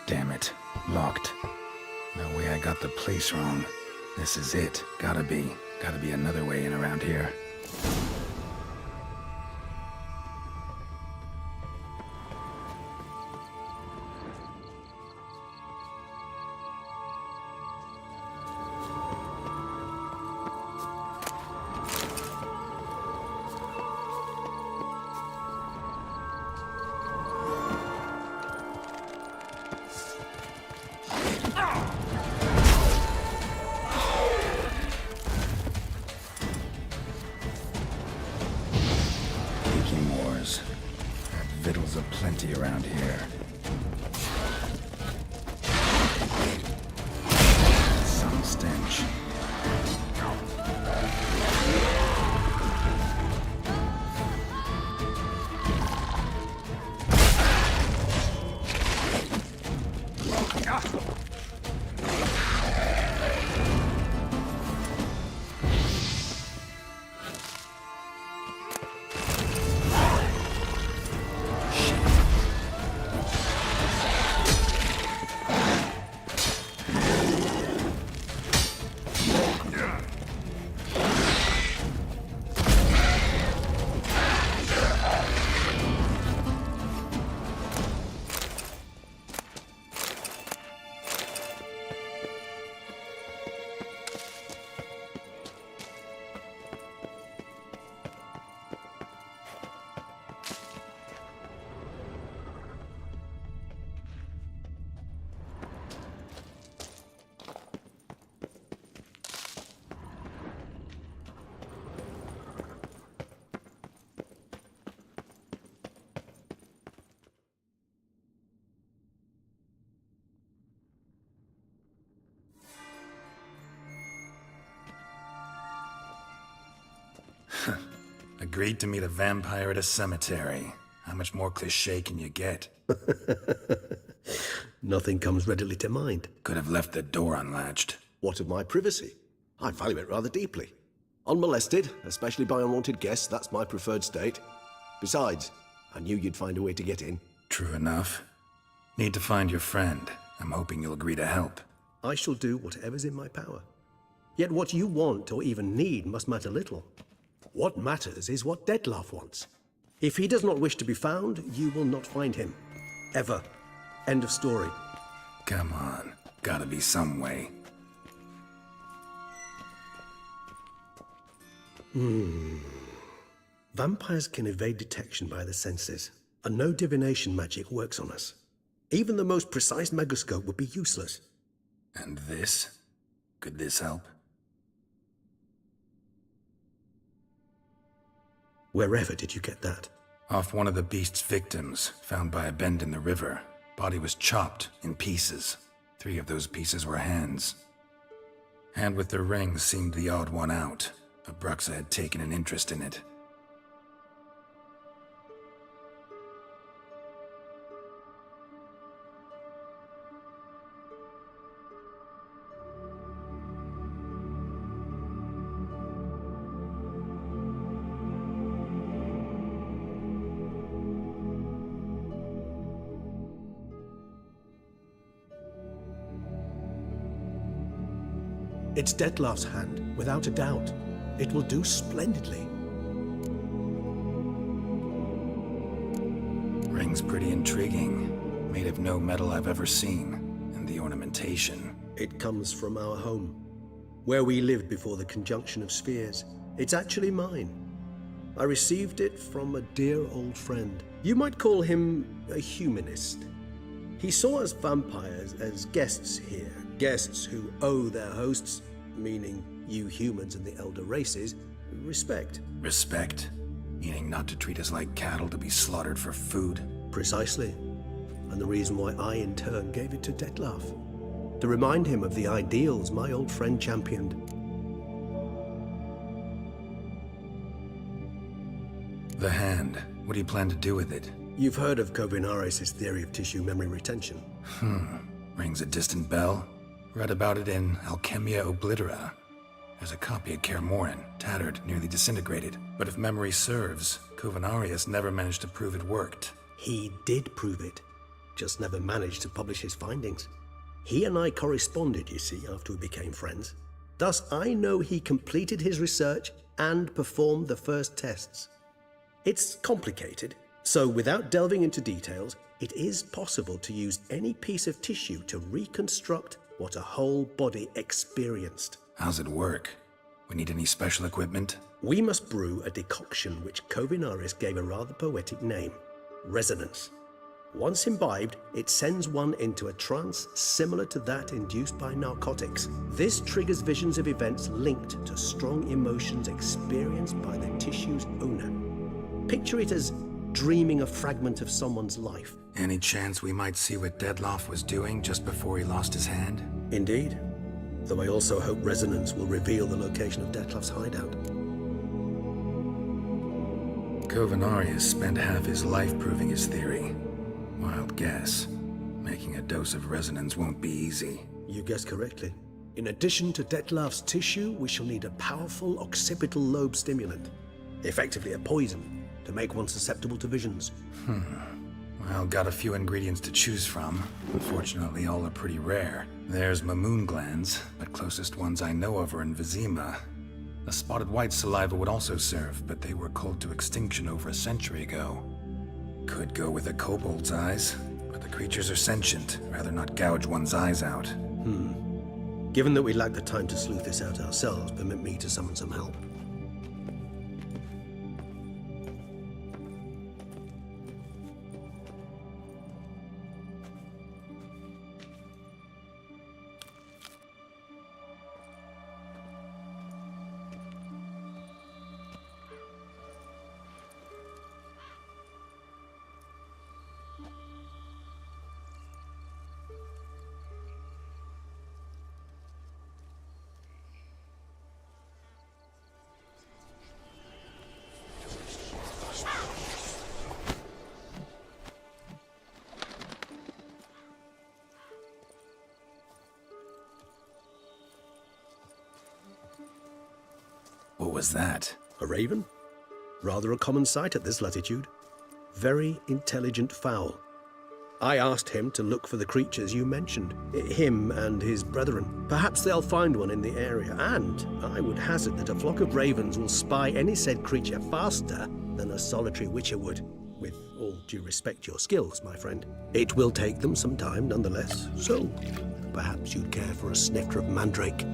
Damn it. Locked. No way I got the place wrong. This is it. Gotta be. Gotta be another way in around here. Victuals aplenty around here. Some stench. Agreed to meet a vampire at a cemetery. How much more cliché can you get? Nothing comes readily to mind. Could have left the door unlatched. What of my privacy? I value it rather deeply. Unmolested, especially by unwanted guests, that's my preferred state. Besides, I knew you'd find a way to get in. True enough. Need to find your friend. I'm hoping you'll agree to help. I shall do whatever's in my power. Yet what you want or even need must matter little. What matters is what Dettlaff wants. If he does not wish to be found, you will not find him. Ever. End of story. Come on. Gotta be some way. Vampires can evade detection by the senses, and no divination magic works on us. Even the most precise megascope would be useless. And this? Could this help? Wherever did you get that? Off one of the beast's victims, found by a bend in the river. Body was chopped in pieces. 3 of those pieces were hands. Hand with the ring seemed the odd one out. Abruxa had taken an interest in it. It's Dettlaff's hand, without a doubt. It will do splendidly. Ring's pretty intriguing. Made of no metal I've ever seen. And the ornamentation. It comes from our home, where we lived before the conjunction of spheres. It's actually mine. I received it from a dear old friend. You might call him a humanist. He saw us vampires as guests here. Guests who owe their hosts, meaning you humans and the elder races, respect. Respect? Meaning not to treat us like cattle to be slaughtered for food? Precisely. And the reason why I, in turn, gave it to Dettlaff. To remind him of the ideals my old friend championed. The hand. What do you plan to do with it? You've heard of Kovinaris' theory of tissue memory retention. Rings a distant bell. Read about it in Alchemia Oblitera. There's a copy at Kaer Morhen, tattered, nearly disintegrated. But if memory serves, Kovinaris never managed to prove it worked. He did prove it, just never managed to publish his findings. He and I corresponded, you see, after we became friends. Thus, I know he completed his research and performed the first tests. It's complicated, so without delving into details, it is possible to use any piece of tissue to reconstruct what a whole body experienced. How's it work? We need any special equipment? We must brew a decoction which Kovinaris gave a rather poetic name, resonance. Once imbibed, it sends one into a trance similar to that induced by narcotics. This triggers visions of events linked to strong emotions experienced by the tissue's owner. Picture it as dreaming a fragment of someone's life. Any chance we might see what Dettlaff was doing just before he lost his hand? Indeed. Though I also hope resonance will reveal the location of Dettlaff's hideout. Kovinaris spent half his life proving his theory. Wild guess. Making a dose of resonance won't be easy. You guessed correctly. In addition to Dettlaff's tissue, we shall need a powerful occipital lobe stimulant. Effectively a poison, to make one susceptible to visions. Well, got a few ingredients to choose from. Unfortunately, all are pretty rare. There's Mamoon glands, but closest ones I know of are in Vizima. A spotted white saliva would also serve, but they were culled to extinction over a century ago. Could go with a kobold's eyes, but the creatures are sentient. Rather not gouge one's eyes out. Given that we lack the time to sleuth this out ourselves, permit me to summon some help. What was that? A raven? Rather a common sight at this latitude. Very intelligent fowl. I asked him to look for the creatures you mentioned, him and his brethren. Perhaps they'll find one in the area, and I would hazard that a flock of ravens will spy any said creature faster than a solitary witcher would. With all due respect to your skills, my friend. It will take them some time nonetheless, so perhaps you'd care for a snifter of mandrake.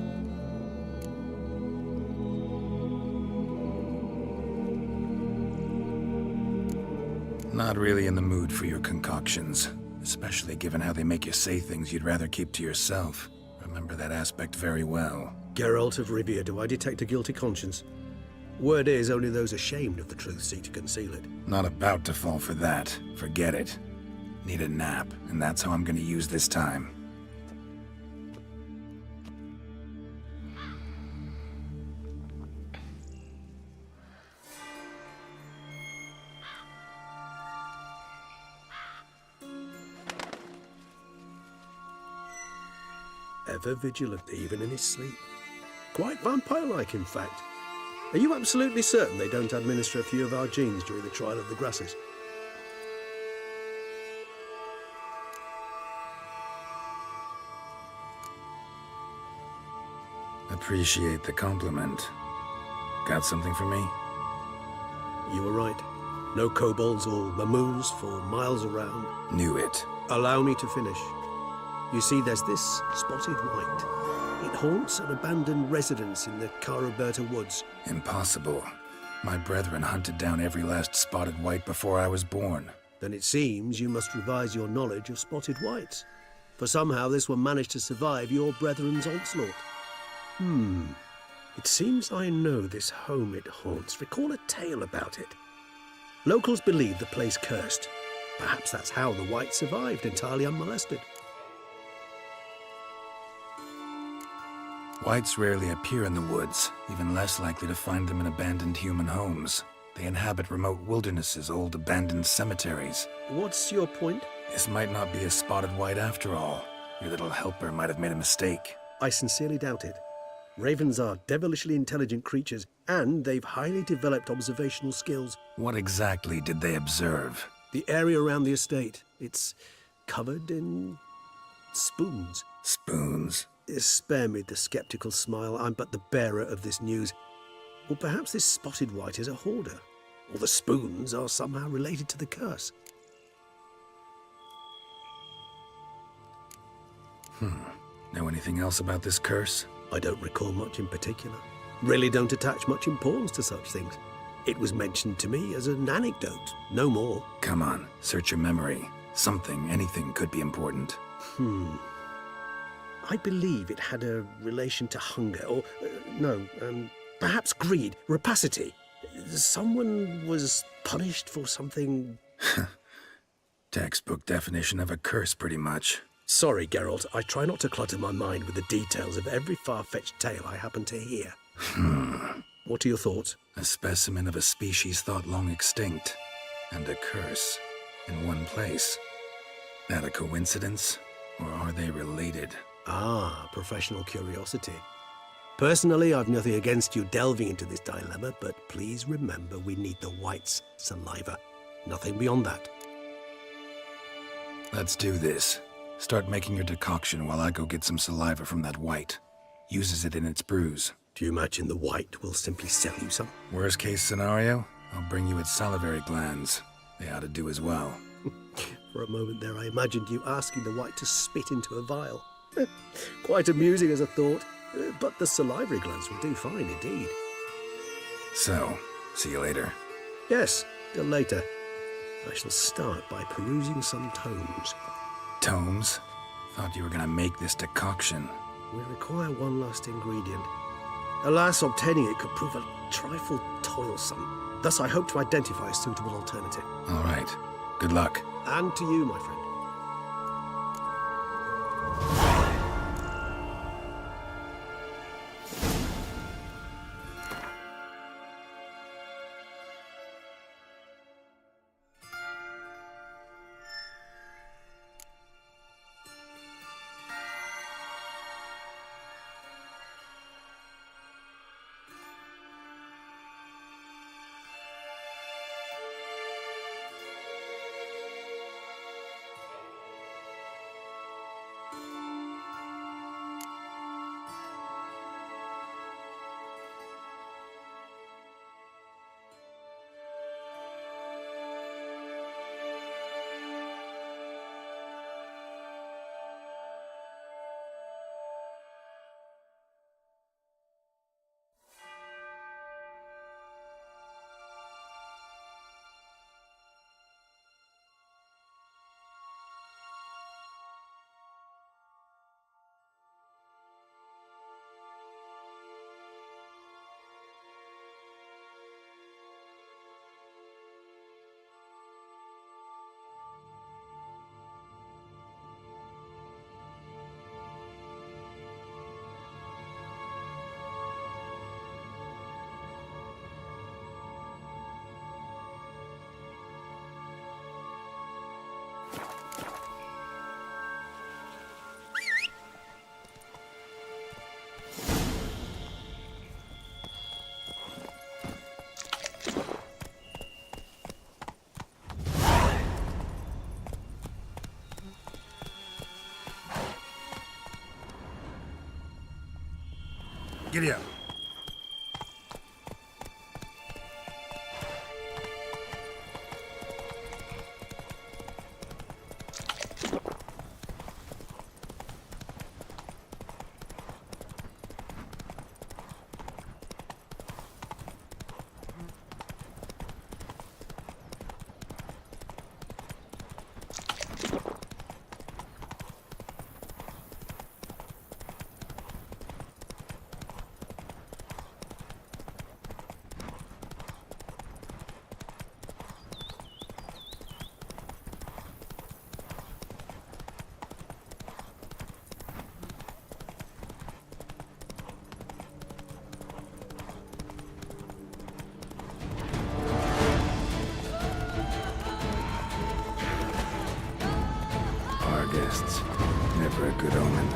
Not really in the mood for your concoctions, especially given how they make you say things you'd rather keep to yourself. Remember that aspect very well. Geralt of Rivia, do I detect a guilty conscience? Word is, only those ashamed of the truth seek to conceal it. Not about to fall for that. Forget it. Need a nap, and that's how I'm gonna use this time. Ever vigilant, even in his sleep. Quite vampire-like, in fact. Are you absolutely certain they don't administer a few of our genes during the trial of the grasses? Appreciate the compliment. Got something for me? You were right. No kobolds or mamoons for miles around. Knew it. Allow me to finish. You see, there's this spotted white. It haunts an abandoned residence in the Caraberta woods. Impossible. My brethren hunted down every last spotted white before I was born. Then it seems you must revise your knowledge of spotted whites. For somehow this one managed to survive your brethren's onslaught. It seems I know this home it haunts. Recall a tale about it. Locals believe the place cursed. Perhaps that's how the white survived entirely unmolested. Whites rarely appear in the woods, even less likely to find them in abandoned human homes. They inhabit remote wildernesses, old abandoned cemeteries. What's your point? This might not be a spotted white after all. Your little helper might have made a mistake. I sincerely doubt it. Ravens are devilishly intelligent creatures, and they've highly developed observational skills. What exactly did they observe? The area around the estate. It's covered in spoons. Spoons? Spare me the skeptical smile. I'm but the bearer of this news. Or perhaps this spotted wight is a hoarder. Or the spoons are somehow related to the curse. Know anything else about this curse? I don't recall much in particular. Really don't attach much importance to such things. It was mentioned to me as an anecdote, no more. Come on, search your memory. Something, anything could be important. I believe it had a relation to hunger, or, perhaps greed, rapacity. Someone was punished for something... Textbook definition of a curse, pretty much. Sorry, Geralt, I try not to clutter my mind with the details of every far-fetched tale I happen to hear. What are your thoughts? A specimen of a species thought long extinct, and a curse in one place. That a coincidence, or are they related? Ah, professional curiosity. Personally, I've nothing against you delving into this dilemma, but please remember we need the wight's saliva. Nothing beyond that. Let's do this. Start making your decoction while I go get some saliva from that wight. Uses it in its brews. Do you imagine the wight will simply sell you some? Worst case scenario, I'll bring you its salivary glands. They ought to do as well. For a moment there, I imagined you asking the wight to spit into a vial. Quite amusing as a thought, but the salivary glands will do fine indeed. So, see you later. Yes, till later. I shall start by perusing some tomes. Tomes? Thought you were gonna make this decoction. We require one last ingredient. Alas, obtaining it could prove a trifle toilsome. Thus, I hope to identify a suitable alternative. All right. Good luck. And to you, my friend. Giddy up. Guests. Never a good omen.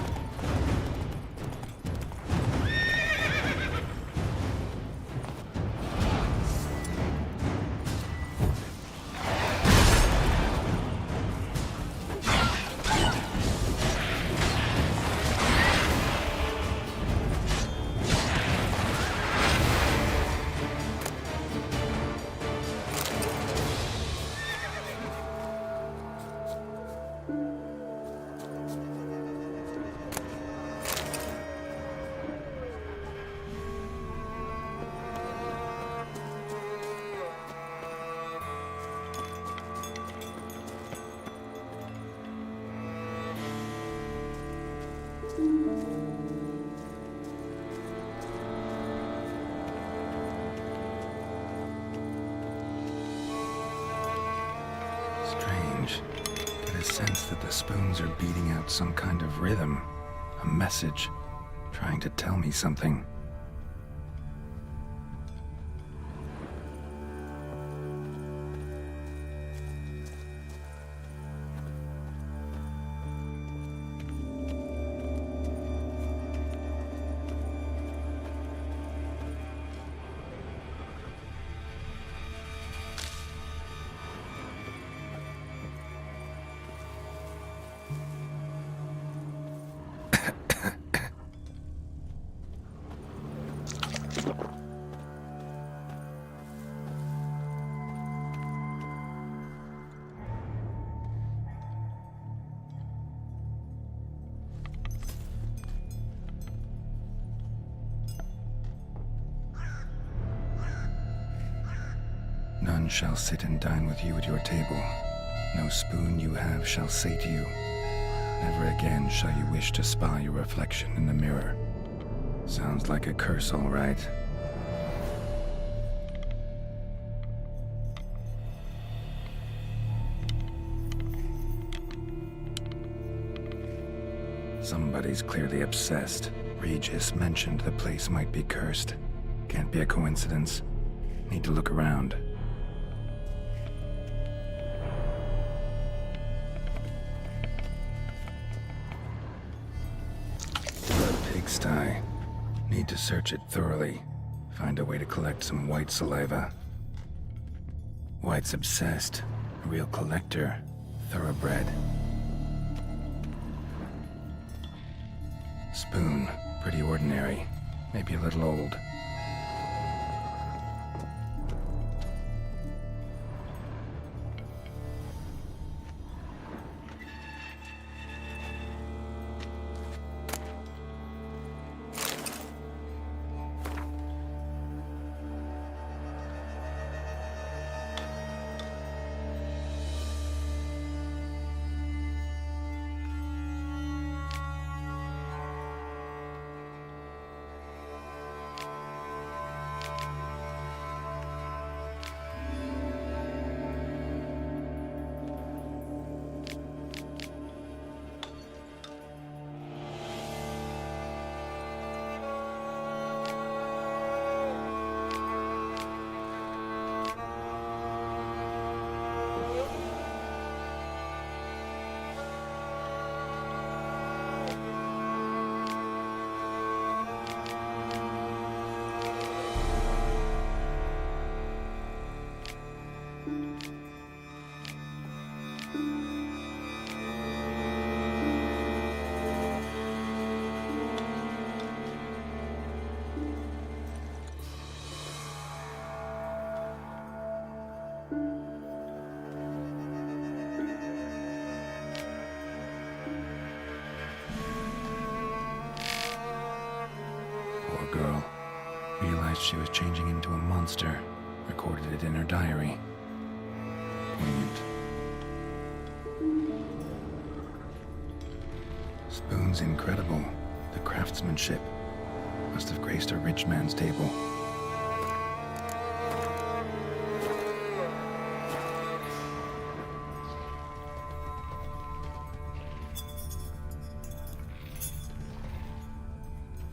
Strange. Get a sense that the spoons are beating out some kind of rhythm. A message. Trying to tell me something. None shall sit and dine with you at your table. No spoon you have shall say to you, never again shall you wish to spy your reflection in the mirror. Sounds like a curse, all right. Somebody's clearly obsessed. Regis mentioned the place might be cursed. Can't be a coincidence. Need to look around. Pigsty. Need to search it thoroughly. Find a way to collect some white saliva. White's obsessed. A real collector. Thoroughbred. Spoon. Pretty ordinary. Maybe a little old. Poor girl. Realized she was changing into a monster. Recorded it in her diary. Poignant. Spoon's incredible. The craftsmanship. Must have graced a rich man's table.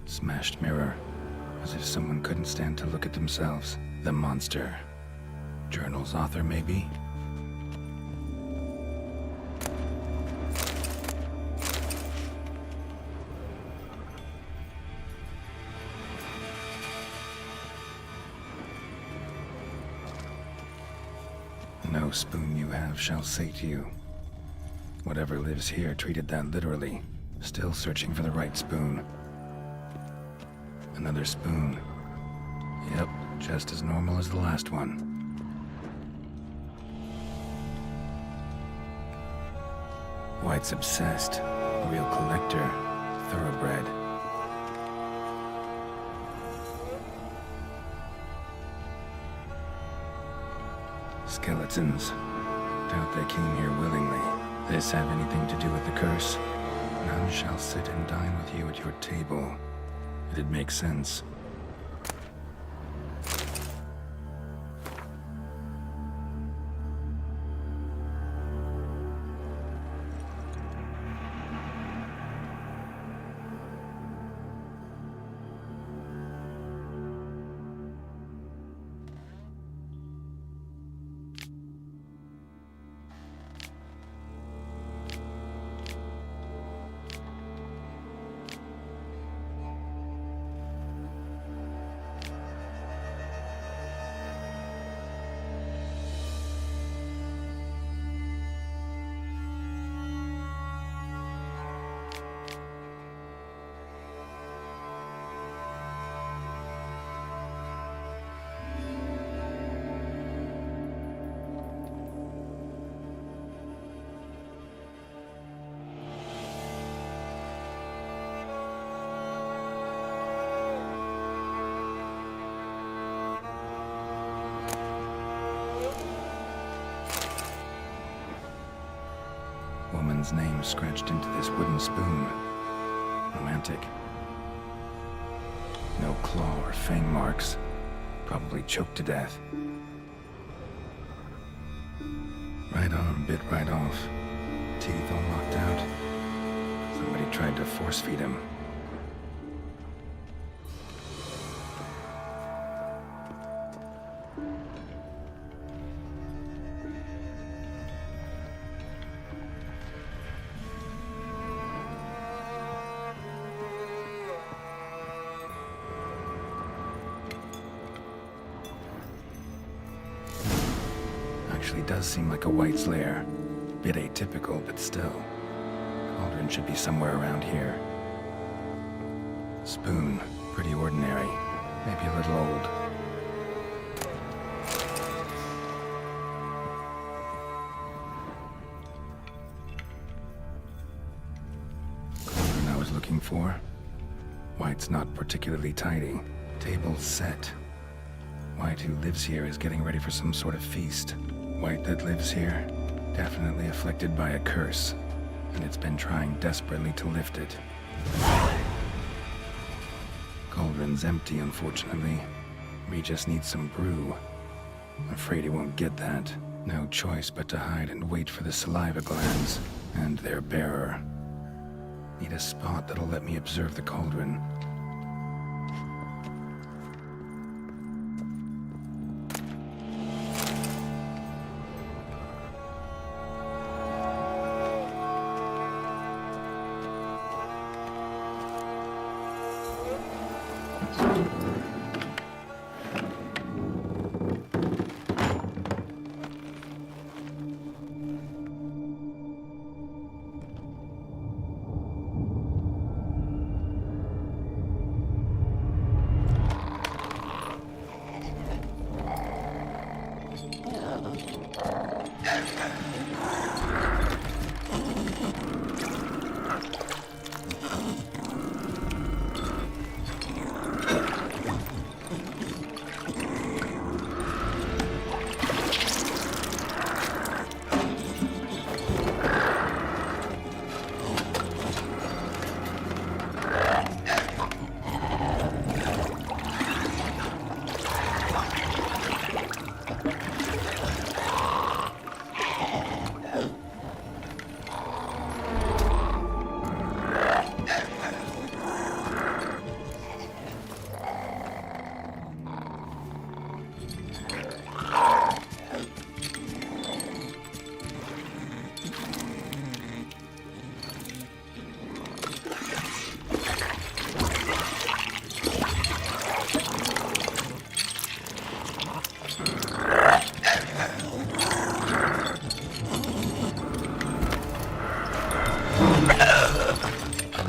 Smashed mirror. As if someone couldn't stand to look at themselves. The monster. Journal's author, maybe? No spoon you have shall say to you. Whatever lives here treated that literally. Still searching for the right spoon. Another spoon. Yep, just as normal as the last one. White's obsessed. A real collector. Thoroughbred. Skeletons. Doubt they came here willingly. This have anything to do with the curse? None shall sit and dine with you at your table. It'd make sense. Colvin's name scratched into this wooden spoon. Romantic. No claw or fang marks. Probably choked to death. Right arm bit right off. Teeth all knocked out. Somebody tried to force feed him. Actually does seem like a White's lair. Bit atypical, but still. Cauldron should be somewhere around here. Spoon, pretty ordinary. Maybe a little old. Cauldron I was looking for. White's not particularly tidy. Table's set. White who lives here is getting ready for some sort of feast. White that lives here, definitely afflicted by a curse, and it's been trying desperately to lift it. Cauldron's empty, unfortunately. Regis needs some brew. Afraid he won't get that. No choice but to hide and wait for the saliva glands and their bearer. Need a spot that'll let me observe the cauldron.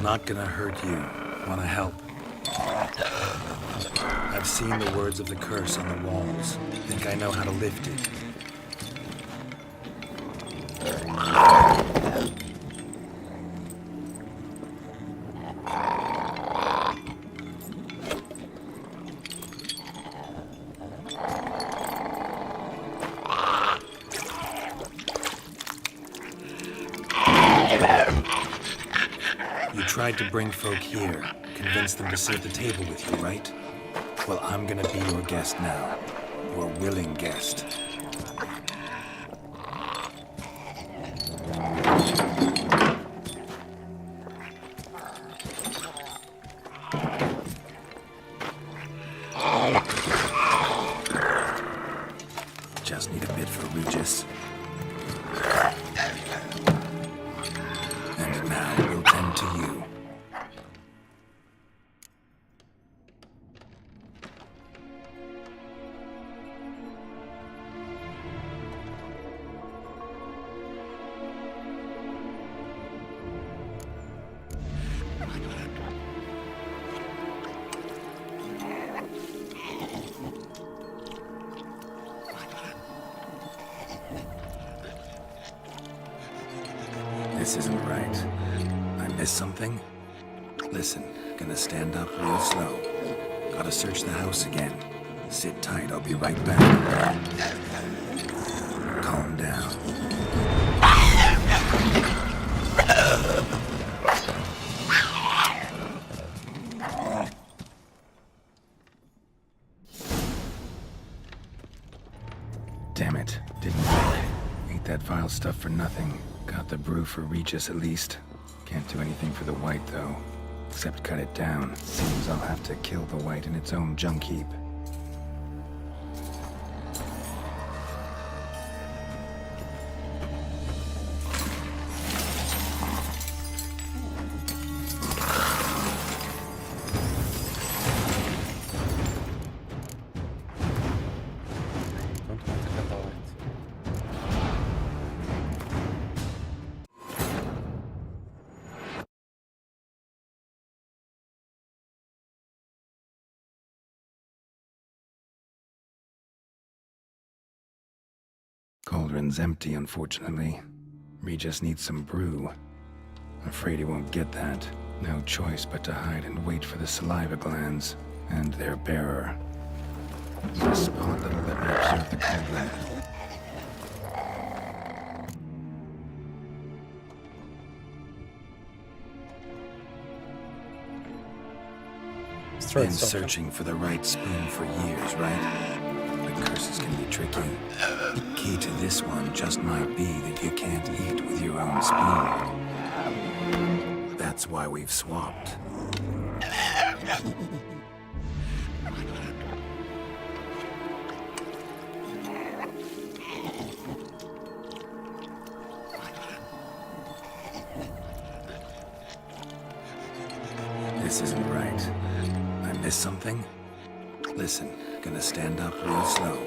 Not gonna hurt you. Wanna help? I've seen the words of the curse on the walls. Think I know how to lift it. You tried to bring folk here, convince them to sit at the table with you, right? Well, I'm gonna be your guest now. Your willing guest. Just need a bit for Regis. And now we'll tend to you. This isn't right. I missed something? Listen, gonna stand up real slow. Gotta search the house again. Sit tight, I'll be right back. Calm down. Damn it, didn't work. Ate that vile stuff for nothing. Got the brew for Regis at least. Can't do anything for the white though, except cut it down. Seems I'll have to kill the white in its own junk heap. Cauldron's empty, unfortunately. Regis needs some brew. Afraid he won't get that. No choice but to hide and wait for the saliva glands and their bearer. A spot that'll let me observe the cauldron. Been searching for the right spoon for years, right? The curses can be tricky. Key to this one just might be that you can't eat with your own spoon. That's why we've swapped. This isn't right. I missed something? Listen, gonna stand up real slow.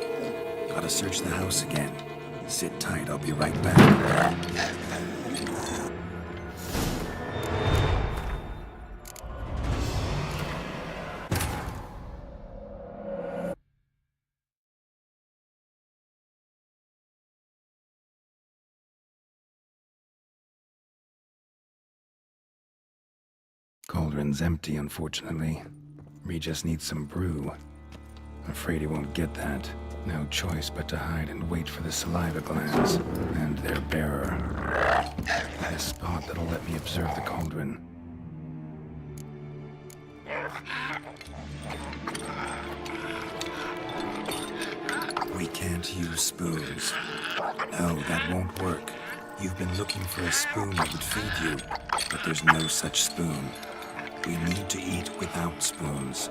Gotta search the house again. Sit tight, I'll be right back. Cauldron's empty, unfortunately. Regis needs some brew. Afraid he won't get that. No choice but to hide and wait for the saliva glands and their bearer. A spot that'll let me observe the cauldron. We can't use spoons. No, that won't work. You've been looking for a spoon that would feed you, but there's no such spoon. We need to eat without spoons.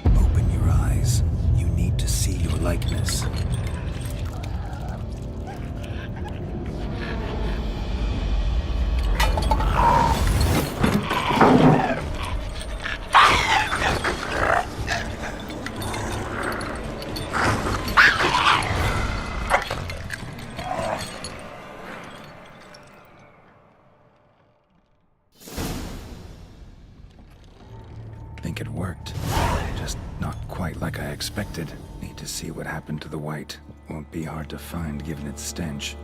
Open your eyes. You need to see your likeness. Think it worked. Just not quite like I expected. Need to see what happened to the white. Won't be hard to find given its stench.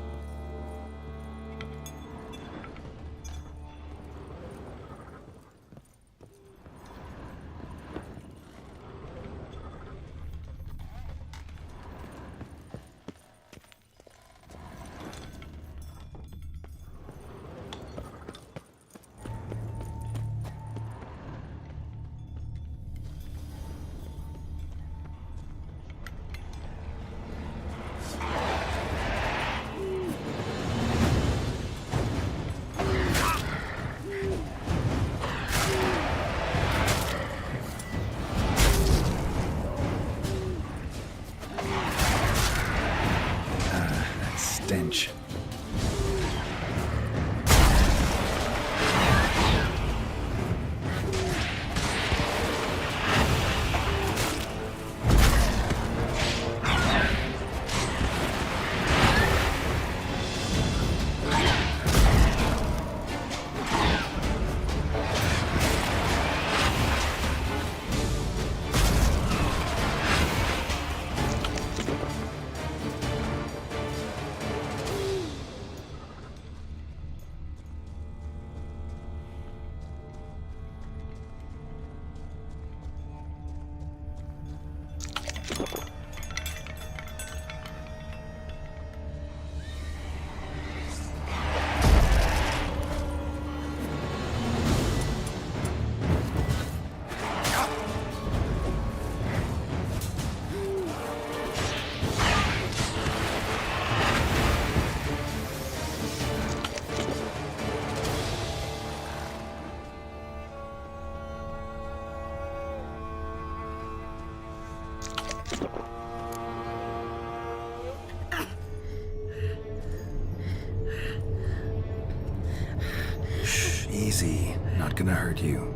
Easy. Not gonna hurt you.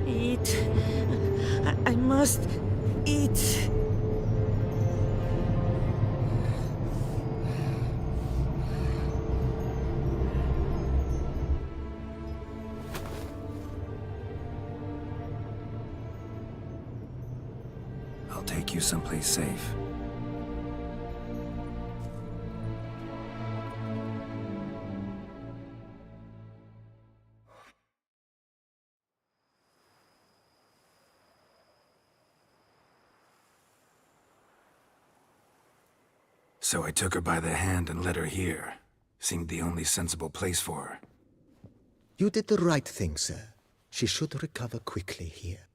Eat. I must eat. I'll take you someplace safe. So I took her by the hand and led her here. Seemed the only sensible place for her. You did the right thing, sir. She should recover quickly here.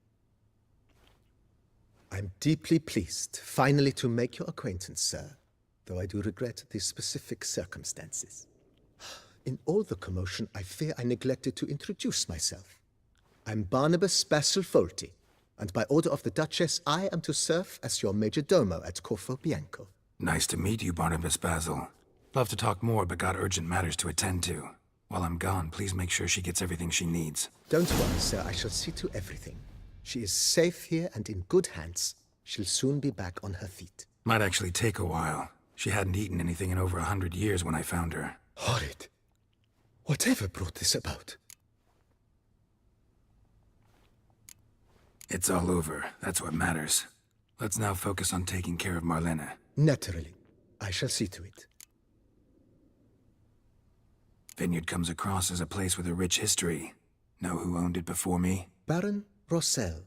I'm deeply pleased, finally, to make your acquaintance, sir, though I do regret the specific circumstances. In all the commotion, I fear I neglected to introduce myself. I'm Barnabas Basil Folty, and by order of the Duchess, I am to serve as your major domo at Corvo Bianco. Nice to meet you, Barnabas Basil. Love to talk more, but got urgent matters to attend to. While I'm gone, please make sure she gets everything she needs. Don't worry, sir. I shall see to everything. She is safe here and in good hands. She'll soon be back on her feet. Might actually take a while. She hadn't eaten anything in over 100 years when I found her. Horrid. Whatever brought this about? It's all over. That's what matters. Let's now focus on taking care of Marlena. Naturally. I shall see to it. Vineyard comes across as a place with a rich history. Know who owned it before me? Baron Rossel,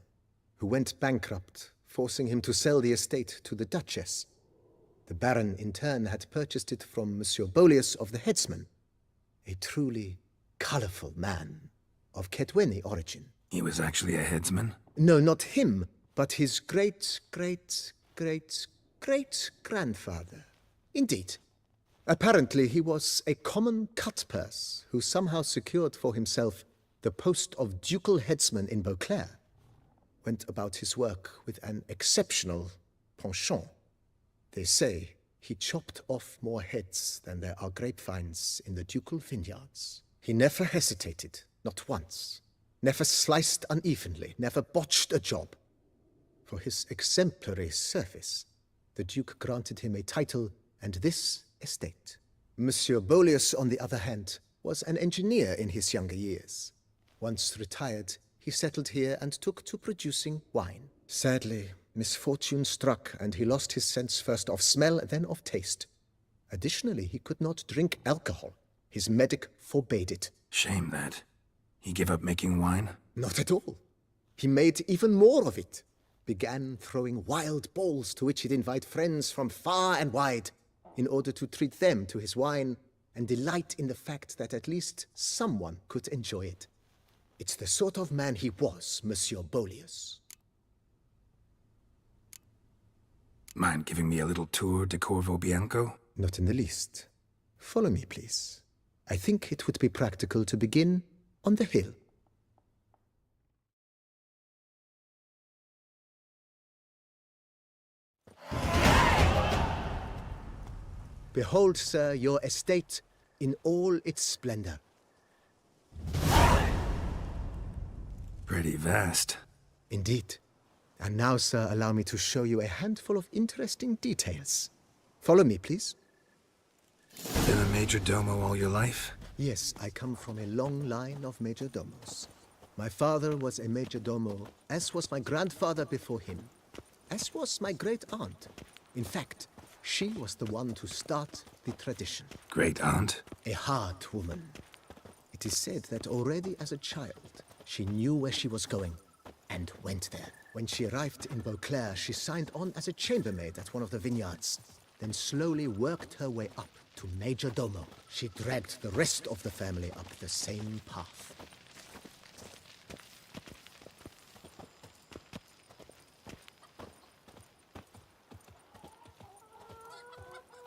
who went bankrupt, forcing him to sell the estate to the Duchess. The Baron, in turn, had purchased it from Monsieur Bolius of the Headsman, a truly colorful man of Ketweni origin. He was actually a headsman? No, not him, but his great-grandfather. Indeed. Apparently, he was a common cutpurse who somehow secured for himself the post of ducal headsman in Beauclair. Went about his work with an exceptional penchant. They say he chopped off more heads than there are grapevines in the ducal vineyards. He never hesitated, not once. Never sliced unevenly, never botched a job. For his exemplary service, the Duke granted him a title and this estate. Monsieur Bolius, on the other hand, was an engineer in his younger years. Once retired, he settled here and took to producing wine. Sadly, misfortune struck, and he lost his sense first of smell, then of taste. Additionally, he could not drink alcohol. His medic forbade it. Shame that. He gave up making wine? Not at all. He made even more of it. Began throwing wild balls to which he'd invite friends from far and wide in order to treat them to his wine and delight in the fact that at least someone could enjoy it. It's the sort of man he was, Monsieur Bolius. Mind giving me a little tour de Corvo Bianco? Not in the least. Follow me, please. I think it would be practical to begin on the hill. Behold, sir, your estate in all its splendor. Pretty vast. Indeed. And now, sir, allow me to show you a handful of interesting details. Follow me, please. Been a major domo all your life? Yes, I come from a long line of major domos. My father was a major domo, as was my grandfather before him, as was my great-aunt. In fact, she was the one to start the tradition. Great-aunt? A hard woman. It is said that already as a child, she knew where she was going and went there. When she arrived in Beauclair, she signed on as a chambermaid at one of the vineyards, then slowly worked her way up to Major Domo. She dragged the rest of the family up the same path.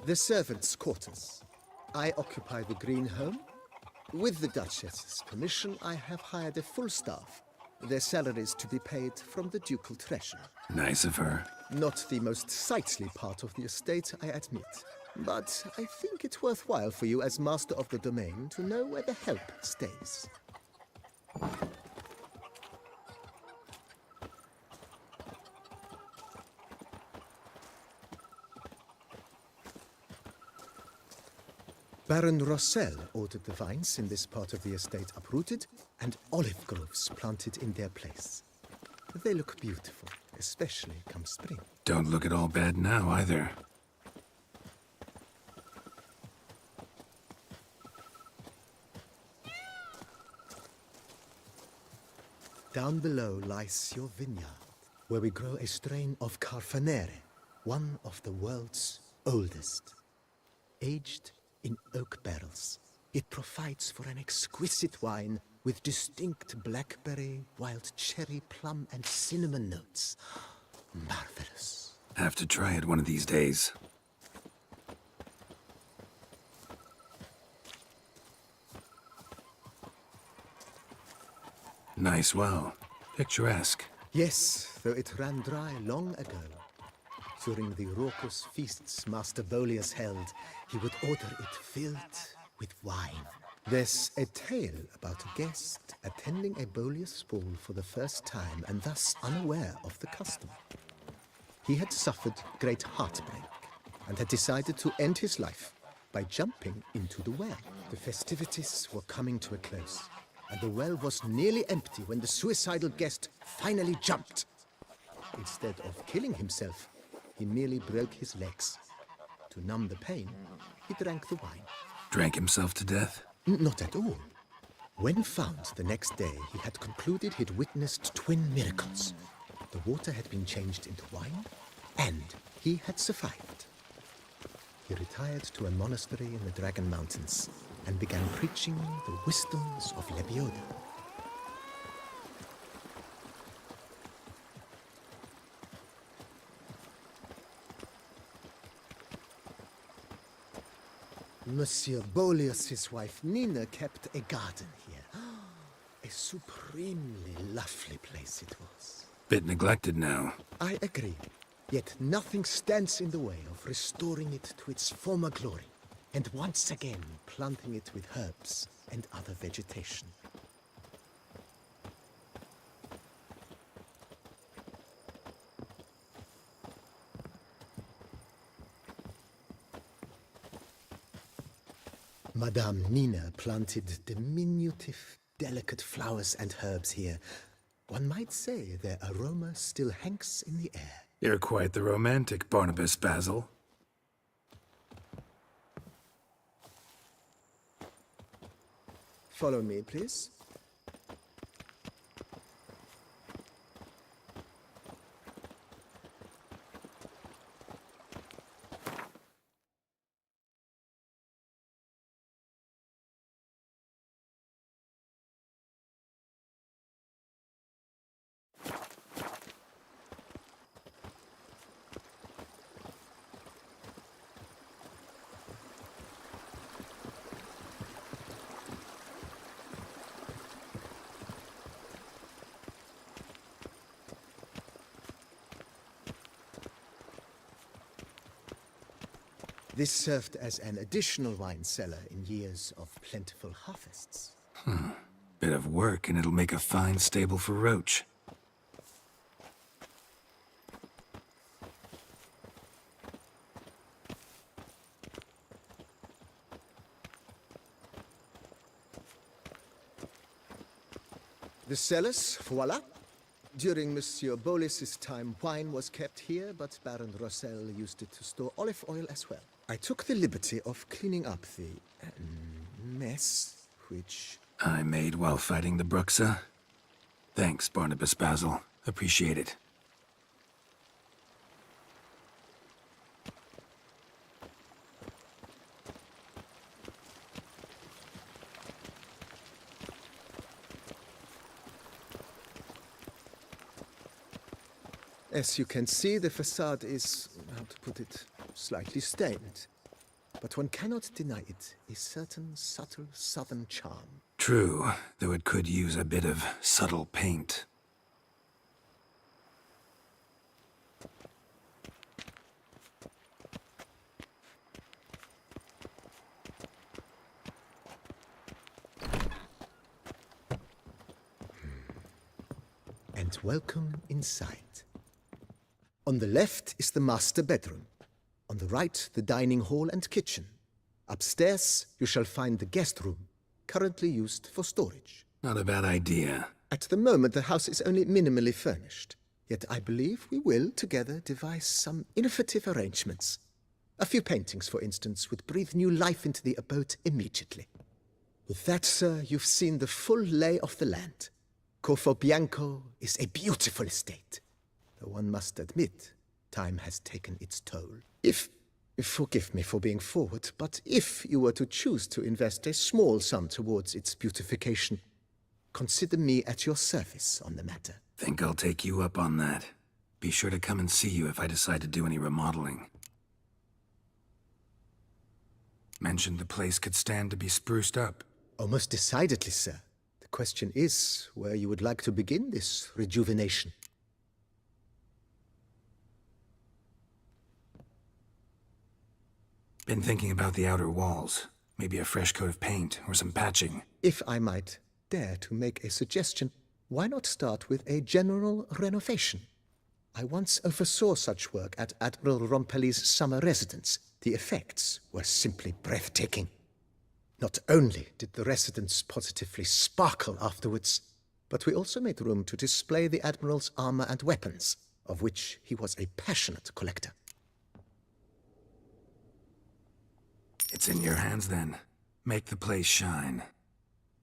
The servants' quarters. I occupy the green home. With the Duchess's permission, I have hired a full staff. Their salaries to be paid from the ducal treasure. Nice of her. Not the most sightly part of the estate, I admit. But I think it's worthwhile for you as master of the domain to know where the help stays. Baron Rossel ordered the vines in this part of the estate uprooted and olive groves planted in their place. They look beautiful, especially come spring. Don't look at all bad now, either. Down below lies your vineyard, where we grow a strain of Carfanere, one of the world's oldest. Aged in oak barrels, it provides for an exquisite wine with distinct blackberry, wild cherry, plum, and cinnamon notes. Marvelous. Have to try it one of these days. Nice well. Picturesque. Yes, though it ran dry long ago. During the raucous feasts Master Bolius held, he would order it filled with wine. There's a tale about a guest attending a Bolius ball for the first time and thus unaware of the custom. He had suffered great heartbreak and had decided to end his life by jumping into the well. The festivities were coming to a close, and the well was nearly empty when the suicidal guest finally jumped. Instead of killing himself, he merely broke his legs. To numb the pain, he drank the wine. Drank himself to death? Not at all. When found the next day, he had concluded he'd witnessed twin miracles. The water had been changed into wine, and he had survived. He retired to a monastery in the Dragon Mountains and began preaching the wisdoms of Lebioda. Monsieur Bolius's wife Nina kept a garden here. A supremely lovely place it was. Bit neglected now. I agree. Yet nothing stands in the way of restoring it to its former glory, and once again planting it with herbs and other vegetation. Madame Nina planted diminutive, delicate flowers and herbs here. One might say their aroma still hangs in the air. You're quite the romantic, Barnabas Basil. Follow me, please. This served as an additional wine cellar in years of plentiful harvests. Bit of work and it'll make a fine stable for Roach. The cellars, voila. During Monsieur Bolis's time, wine was kept here, but Baron Rossel used it to store olive oil as well. I took the liberty of cleaning up the mess, which I made while fighting the Bruxa. Thanks, Barnabas Basil. Appreciate it. As you can see, the facade is, how to put it, slightly stained. But one cannot deny it a certain subtle southern charm. True, though it could use a bit of subtle paint. And welcome inside. On the left is the master bedroom. On the right, the dining hall and kitchen. Upstairs, you shall find the guest room, currently used for storage. Not a bad idea. At the moment, the house is only minimally furnished. Yet I believe we will, together, devise some innovative arrangements. A few paintings, for instance, would breathe new life into the abode immediately. With that, sir, you've seen the full lay of the land. Corfo Bianco is a beautiful estate. Though one must admit, time has taken its toll. Forgive me for being forward, but if you were to choose to invest a small sum towards its beautification, consider me at your service on the matter. Think I'll take you up on that. Be sure to come and see you if I decide to do any remodeling. Mentioned the place could stand to be spruced up. Oh, most decidedly, sir. The question is where you would like to begin this rejuvenation. Been thinking about the outer walls. Maybe a fresh coat of paint or some patching. If I might dare to make a suggestion, why not start with a general renovation? I once oversaw such work at Admiral Rompelli's summer residence. The effects were simply breathtaking. Not only did the residence positively sparkle afterwards, but we also made room to display the Admiral's armor and weapons, of which he was a passionate collector. It's in your hands then. Make the place shine.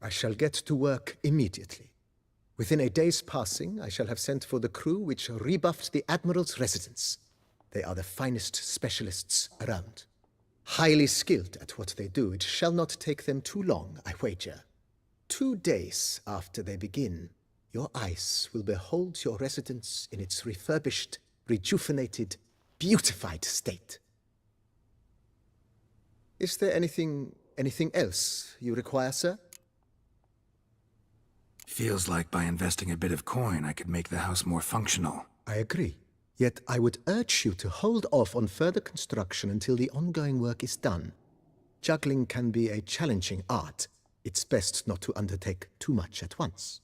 I shall get to work immediately. Within a day's passing, I shall have sent for the crew which rebuffed the Admiral's residence. They are the finest specialists around. Highly skilled at what they do, it shall not take them too long, I wager. 2 days after they begin, your eyes will behold your residence in its refurbished, rejuvenated, beautified state. Is there anything else you require, sir? Feels like by investing a bit of coin, I could make the house more functional. I agree. Yet I would urge you to hold off on further construction until the ongoing work is done. Juggling can be a challenging art. It's best not to undertake too much at once.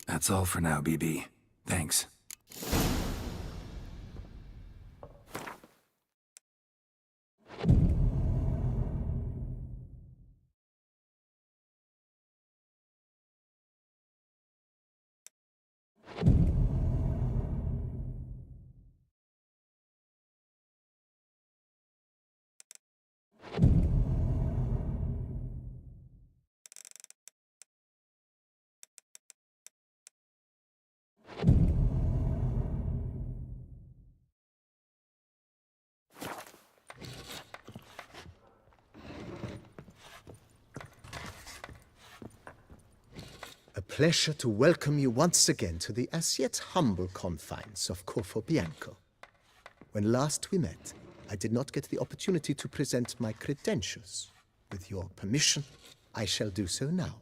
That's all for now, BB. Thanks. A pleasure to welcome you once again to the as yet humble confines of Corfo Bianco. When last we met, I did not get the opportunity to present my credentials. With your permission, I shall do so now.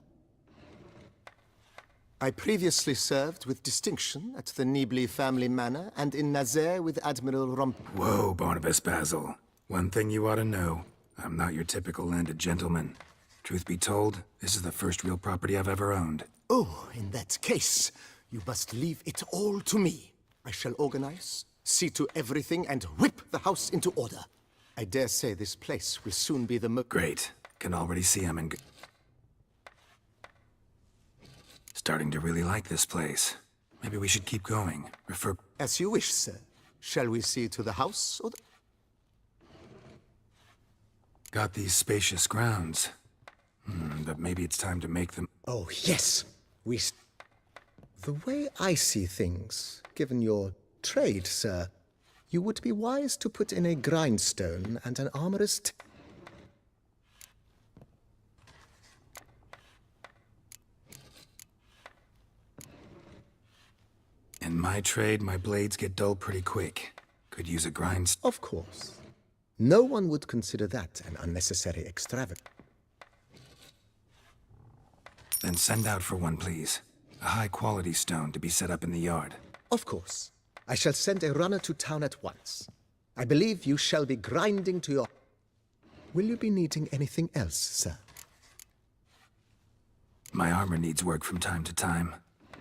I previously served with distinction at the Nibley family manor and in Nazaire with Admiral Whoa, Barnabas Basil. One thing you ought to know. I'm not your typical landed gentleman. Truth be told, this is the first real property I've ever owned. Oh, in that case, you must leave it all to me. I shall organize, see to everything, and whip the house into order. I dare say this place will soon be the Great. Can already see I'm in starting to really like this place. Maybe we should keep going. As you wish, sir. Shall we see to the house or Got these spacious grounds. But maybe it's time to make them... Oh, yes! The way I see things, given your trade, sir, you would be wise to put in a grindstone and an armorer's... In my trade, my blades get dull pretty quick. Could use a grind... Of course. No one would consider that an unnecessary extravagance. Then send out for one, please. A high-quality stone to be set up in the yard. Of course. I shall send a runner to town at once. I believe you shall be grinding to your... Will you be needing anything else, sir? My armor needs work from time to time.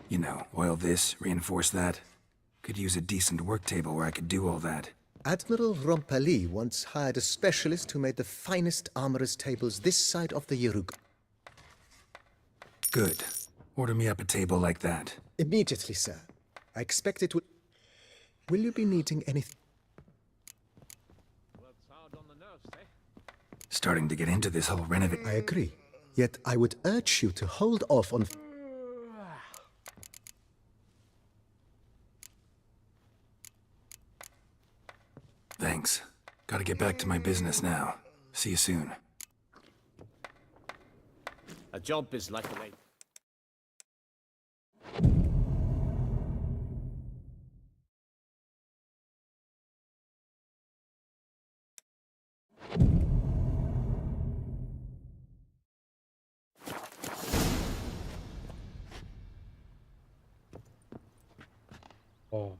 You know, oil this, reinforce that. Could use a decent work table where I could do all that. Admiral Rompali once hired a specialist who made the finest armorer's tables this side of the Yeruk. Good. Order me up a table like that. Immediately, sir. I expect it will... Will you be needing anything? Starting to get into this whole renovation. I agree. Yet I would urge you to hold off on... Thanks. Gotta get back to my business now. See you soon. A job is like a lady. Oh.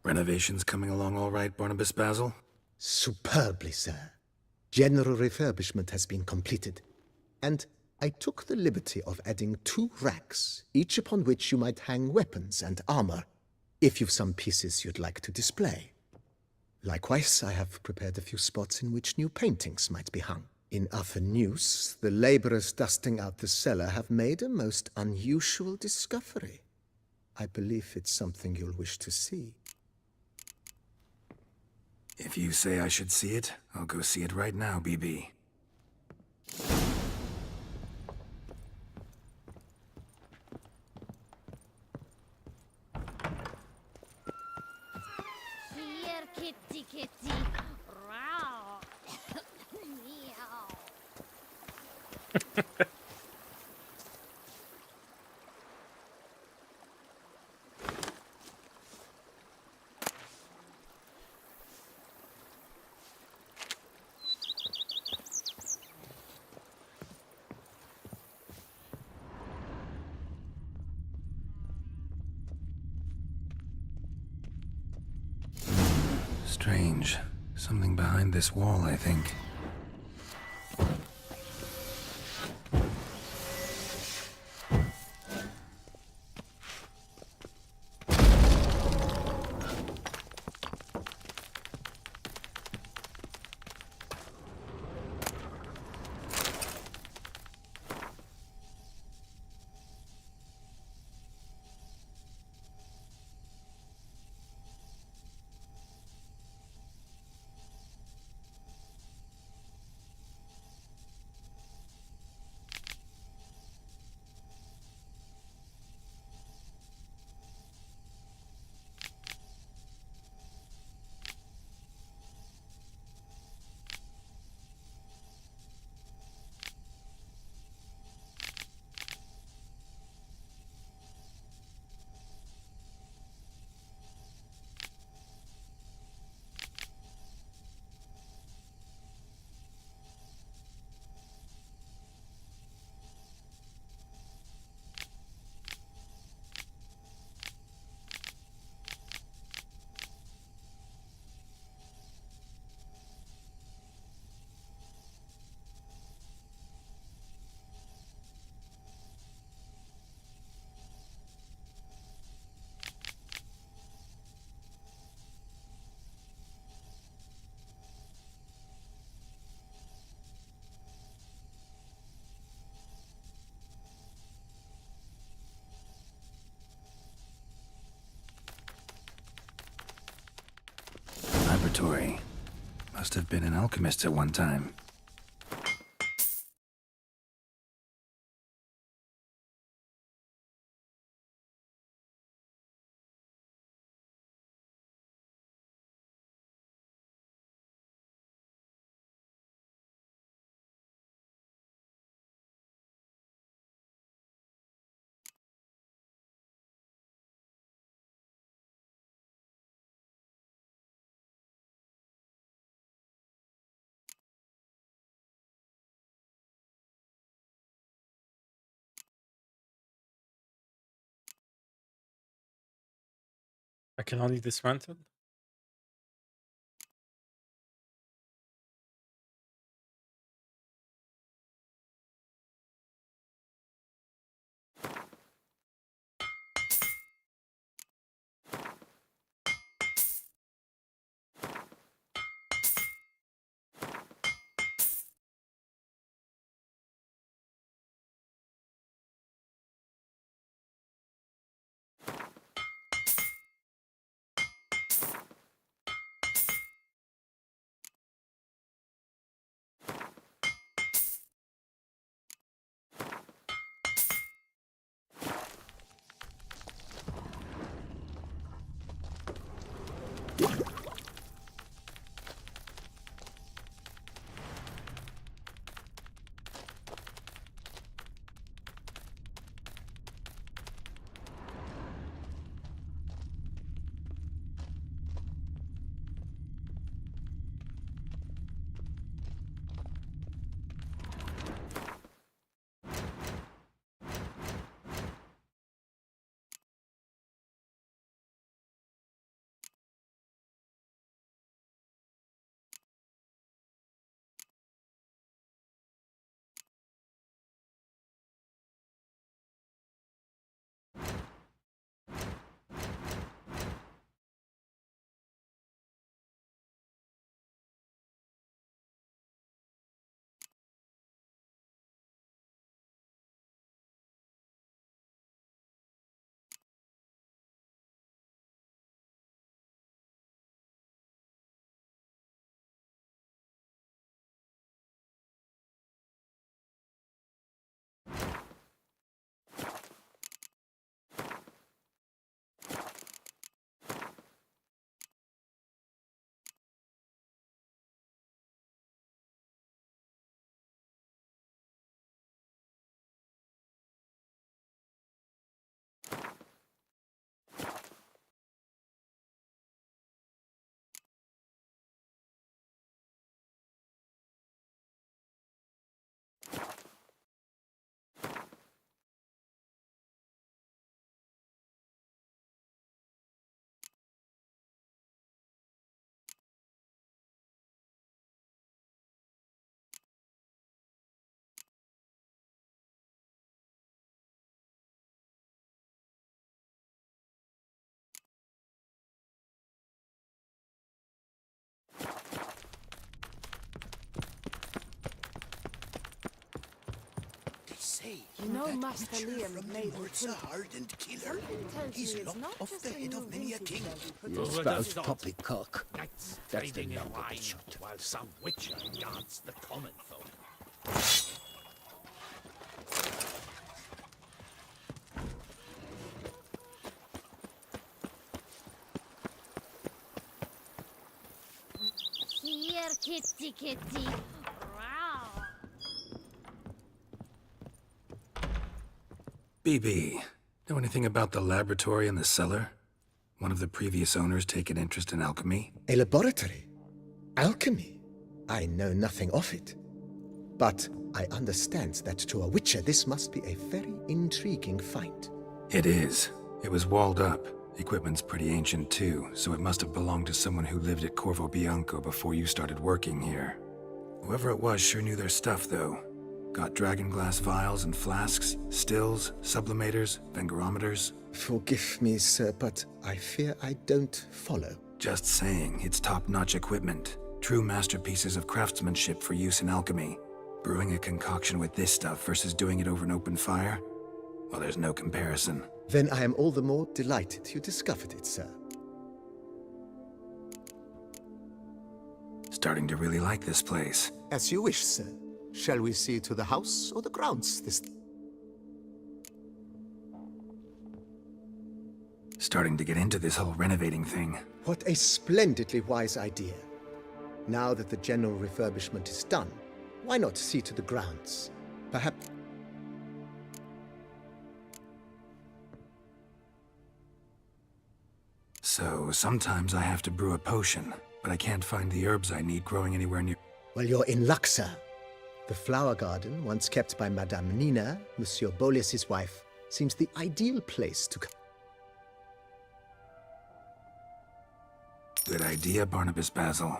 Renovations coming along all right, Barnabas Basil? Superbly, sir. General refurbishment has been completed. And I took the liberty of adding 2 racks, each upon which you might hang weapons and armor, if you've some pieces you'd like to display. Likewise, I have prepared a few spots in which new paintings might be hung. In other news, the laborers dusting out the cellar have made a most unusual discovery. I believe it's something you'll wish to see. If you say I should see it, I'll go see it right now, BB. Here, kitty, kitty. Row. Meow. Strange. Something behind this wall, I think. laboratory. Must have been an alchemist at one time. I can only dismantle. You know Master Liam made a hardened killer. He's lopped off the head of many a king. You spout poppycock. That's the number to shot. While some witcher guards the common folk. Here, kitty, kitty. BB, know anything about the laboratory in the cellar? One of the previous owners take an interest in alchemy? A laboratory? Alchemy? I know nothing of it. But I understand that to a witcher this must be a very intriguing find. It is. It was walled up. Equipment's pretty ancient too, so it must have belonged to someone who lived at Corvo Bianco before you started working here. Whoever it was sure knew their stuff, though. Got dragon glass vials and flasks, stills, sublimators, vengerometers. Forgive me, sir, but I fear I don't follow. Just saying, it's top-notch equipment. True masterpieces of craftsmanship for use in alchemy. Brewing a concoction with this stuff versus doing it over an open fire? Well, there's no comparison. Then I am all the more delighted you discovered it, sir. Starting to really like this place. As you wish, sir. Shall we see to the house or the grounds this... Starting to get into this whole renovating thing. What a splendidly wise idea. Now that the general refurbishment is done, why not see to the grounds? Perhaps... So, sometimes I have to brew a potion, but I can't find the herbs I need growing anywhere near... Well, you're in luck, sir. The flower garden, once kept by Madame Nina, Monsieur Bolis's wife, seems the ideal place to... Good idea, Barnabas Basil.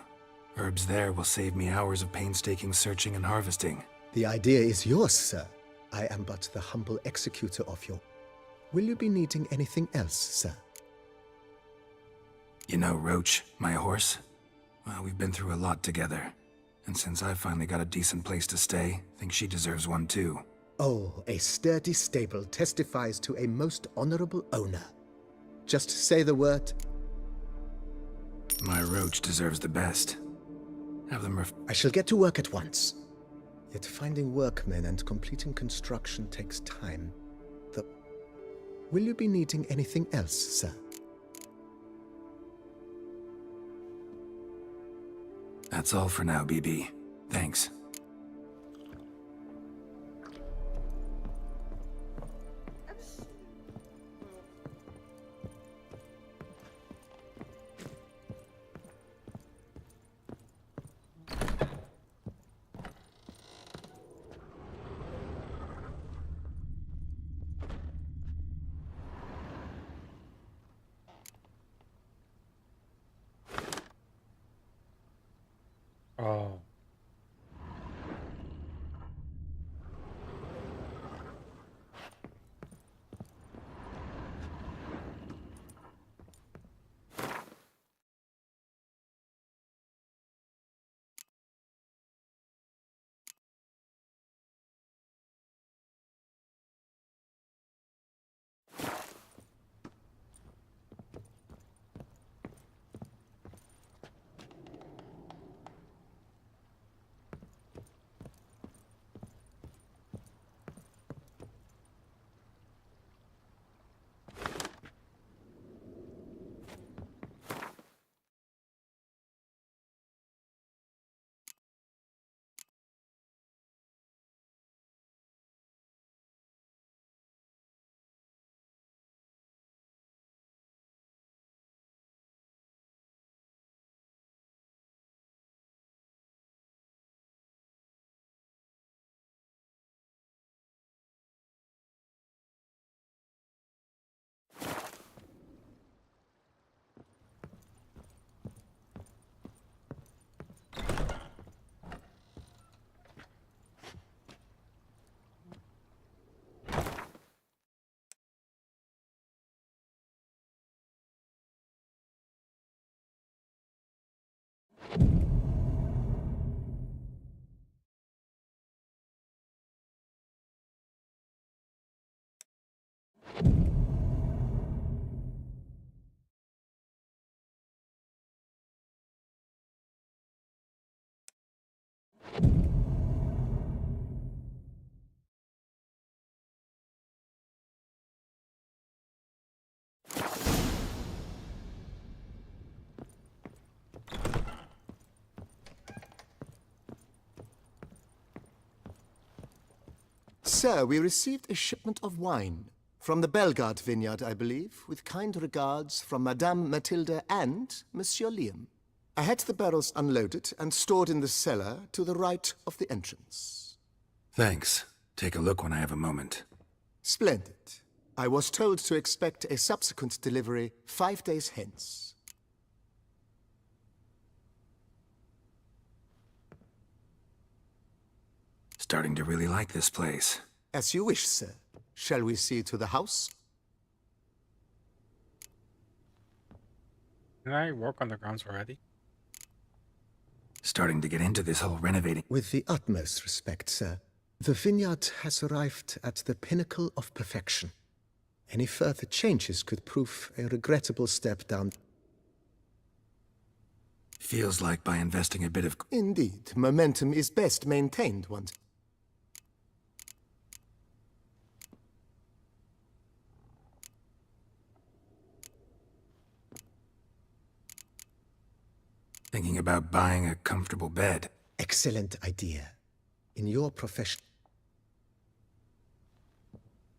Herbs there will save me hours of painstaking searching and harvesting. The idea is yours, sir. I am but the humble executor of your... Will you be needing anything else, sir? You know, Roach, my horse? Well, we've been through a lot together. And since I finally got a decent place to stay, I think she deserves one too. Oh, a sturdy stable testifies to a most honorable owner. Just say the word... My Roach deserves the best. Have them I shall get to work at once. Yet finding workmen and completing construction takes time. Will you be needing anything else, sir? That's all for now, BB. Thanks. Oh. Sir, we received a shipment of wine. From the Bellegarde vineyard, I believe, with kind regards from Madame Mathilde and Monsieur Liam. I had the barrels unloaded and stored in the cellar to the right of the entrance. Thanks. Take a look when I have a moment. Splendid. I was told to expect a subsequent delivery 5 days hence. Starting to really like this place. As you wish, sir. Shall we see to the house? Can I work on the grounds already? Starting to get into this whole renovating. With the utmost respect, sir. The vineyard has arrived at the pinnacle of perfection. Any further changes could prove a regrettable step down. Feels like by investing a bit of... Indeed, momentum is best maintained once. Thinking about buying a comfortable bed. Excellent idea. In your profession...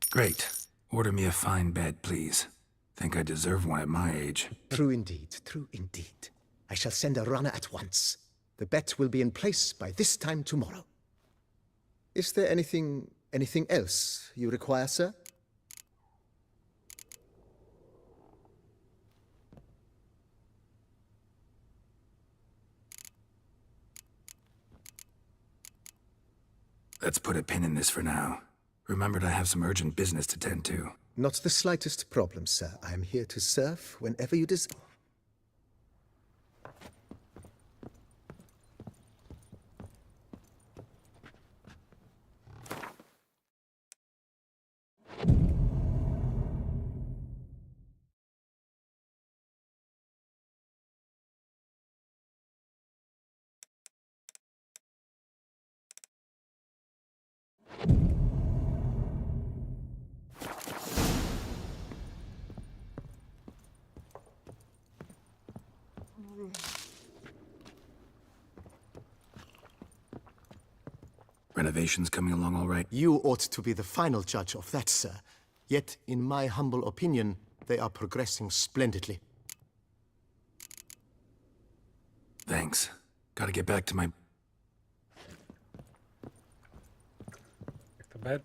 Great. Order me a fine bed, please. Think I deserve one at my age. True indeed, true indeed. I shall send a runner at once. The bet will be in place by this time tomorrow. Is there anything else you require, sir? Let's put a pin in this for now. Remembered I have some urgent business to tend to. Not the slightest problem, sir. I am here to serve whenever you desire. Renovations coming along all right? You ought to be the final judge of that, sir. Yet, in my humble opinion, they are progressing splendidly. Thanks. Gotta get back to my... Back to bed.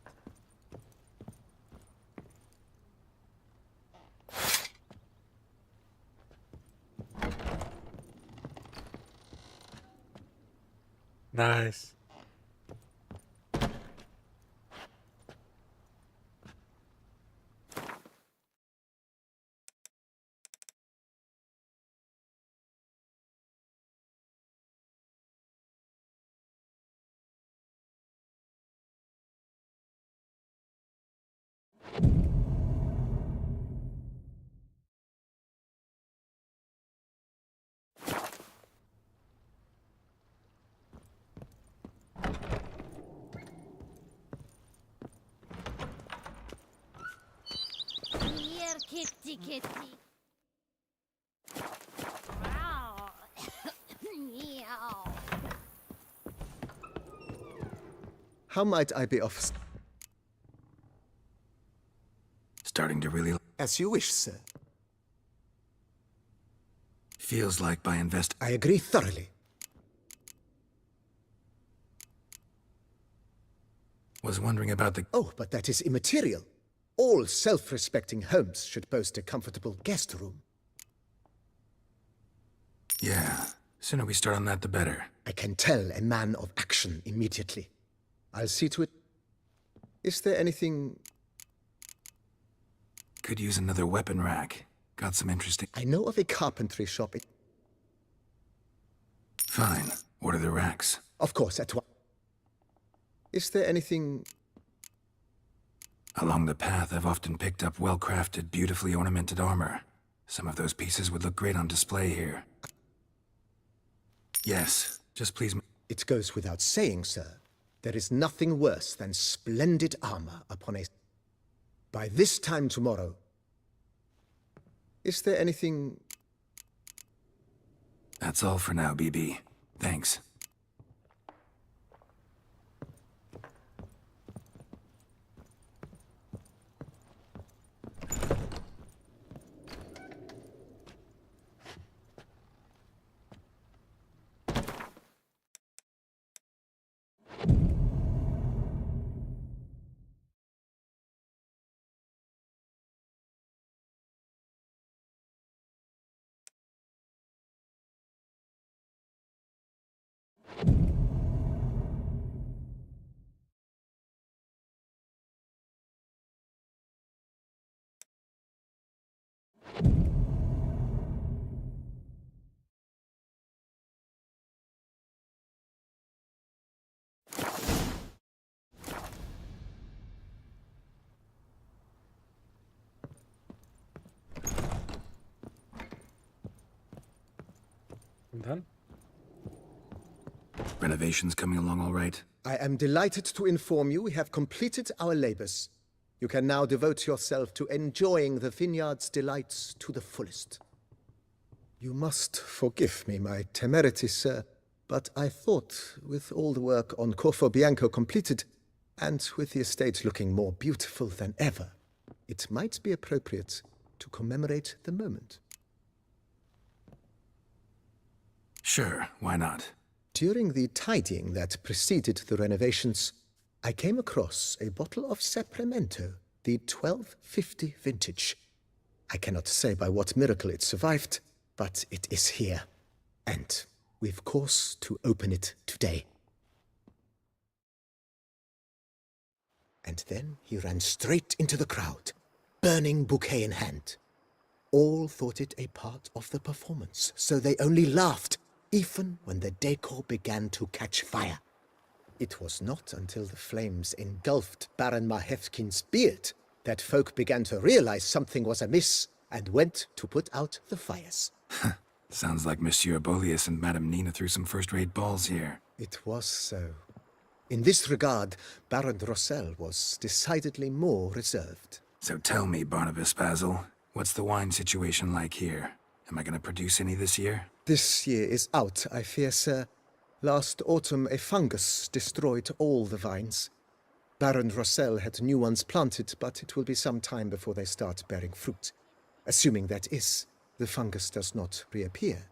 Nice. Here, kitty, kitty. Meow. Meow. How might I be of... Starting to really... As you wish, sir. Feels like by invest... I agree thoroughly. Was wondering about the... Oh, but that is immaterial. All self-respecting homes should boast a comfortable guest room. Yeah. Sooner we start on that, the better. I can tell a man of action immediately. I'll see to it. Is there anything... Could use another weapon rack. Got some interesting... I know of a carpentry shop. Fine. Order the racks. Of course, at once. Is there anything... Along the path, I've often picked up well-crafted, beautifully ornamented armor. Some of those pieces would look great on display here. Yes, just please... It goes without saying, sir. There is nothing worse than splendid armor upon a... By this time tomorrow... Is there anything... That's all for now, BB. Thanks. I'm done. Renovations coming along all right? I am delighted to inform you we have completed our labors. You can now devote yourself to enjoying the vineyard's delights to the fullest. You must forgive me my temerity, sir, but I thought, with all the work on Corfo Bianco completed, and with the estate looking more beautiful than ever, it might be appropriate to commemorate the moment. Sure, why not? During the tidying that preceded the renovations, I came across a bottle of Sapramento, the 1250 vintage. I cannot say by what miracle it survived, but it is here, and we've cause to open it today. And then he ran straight into the crowd, burning bouquet in hand. All thought it a part of the performance, so they only laughed, even when the decor began to catch fire. It was not until the flames engulfed Baron Mahevkin's beard that folk began to realize something was amiss and went to put out the fires. Sounds like Monsieur Bolius and Madame Nina threw some first-rate balls here. It was so. In this regard, Baron Rossel was decidedly more reserved. So tell me, Barnabas Basil, what's the wine situation like here? Am I going to produce any this year? This year is out, I fear, sir. Last autumn, a fungus destroyed all the vines. Baron Rossel had new ones planted, but it will be some time before they start bearing fruit. Assuming that is, the fungus does not reappear.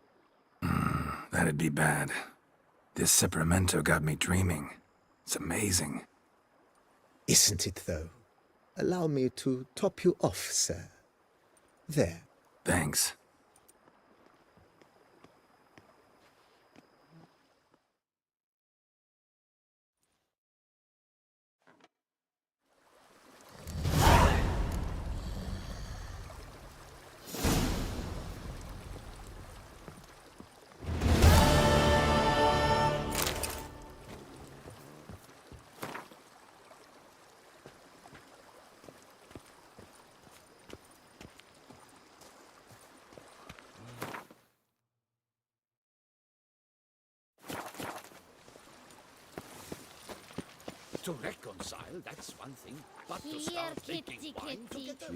That'd be bad. This Sapramento got me dreaming. It's amazing. Isn't it, though? Allow me to top you off, sir. There. Thanks. To reconcile, that's one thing, but to Here, start kitty, drinking wine kitty. together...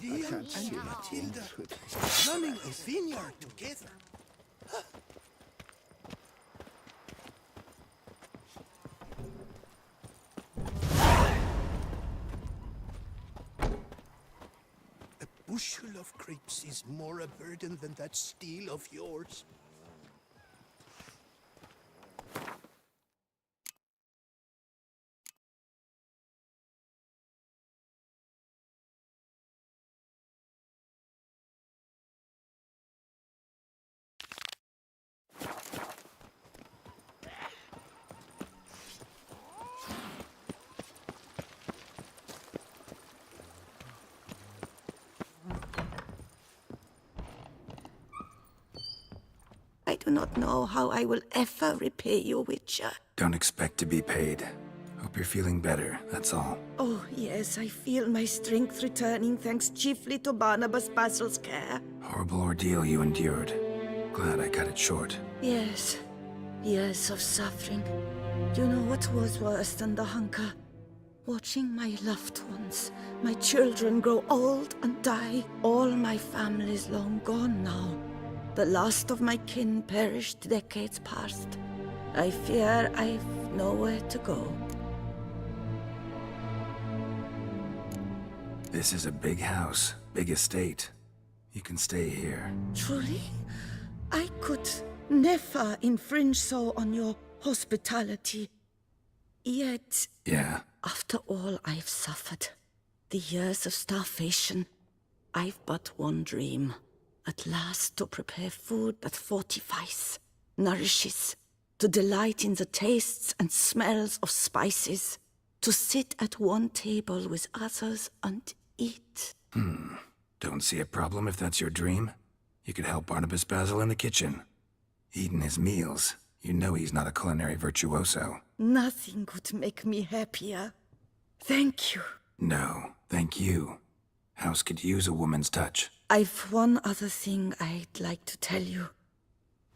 Liam and Matilda running a vineyard together. A bushel of grapes is more a burden than that steel of yours. I do not know how I will ever repay you, Witcher. Don't expect to be paid. Hope you're feeling better, that's all. Oh, yes, I feel my strength returning thanks chiefly to Barnabas Basil's care. Horrible ordeal you endured. Glad I cut it short. Yes, years of suffering. You know what was worse than the hunger? Watching my loved ones, my children grow old and die. All my family's long gone now. The last of my kin perished decades past. I fear I've nowhere to go. This is a big house, big estate. You can stay here. Truly? I could never infringe so on your hospitality. Yet, Yeah. after all I've suffered, the years of starvation, I've but one dream. At last to prepare food that fortifies, nourishes, to delight in the tastes and smells of spices, to sit at one table with others and eat. Don't see a problem if that's your dream. You could help Barnabas Basil in the kitchen. Eating his meals. You know he's not a culinary virtuoso. Nothing could make me happier. Thank you. No, thank you. House could use a woman's touch. I've one other thing I'd like to tell you.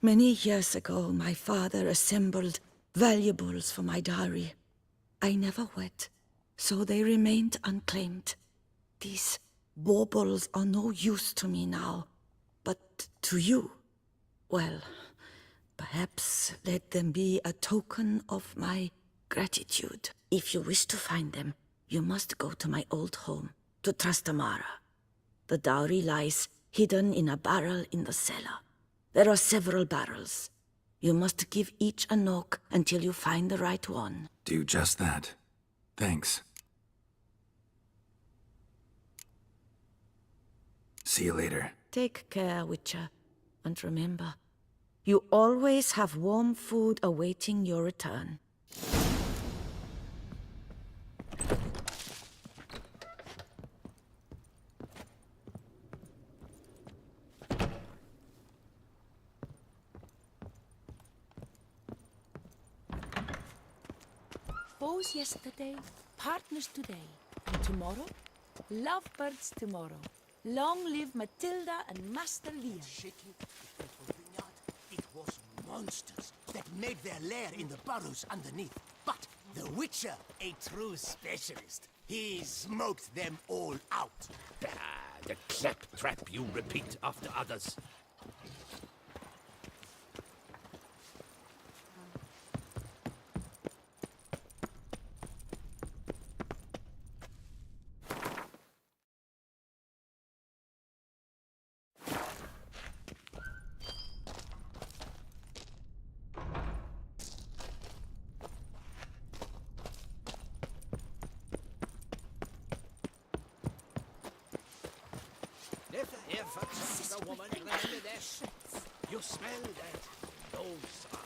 Many years ago, my father assembled valuables for my dowry. I never wed, so they remained unclaimed. These baubles are no use to me now, but to you, well, perhaps let them be a token of my gratitude. If you wish to find them, you must go to my old home, to Trastamara. The dowry lies hidden in a barrel in the cellar. There are several barrels. You must give each a knock until you find the right one. Do just that. Thanks. See you later. Take care, Witcher. And remember, you always have warm food awaiting your return. Foes yesterday, partners today, and tomorrow, lovebirds tomorrow. Long live Matilda and Master Leon. It was monsters that made their lair in the burrows underneath. But the Witcher, a true specialist, he smoked them all out. The claptrap you repeat after others. Never ever trust a woman, remember that. You smell that? No, sir.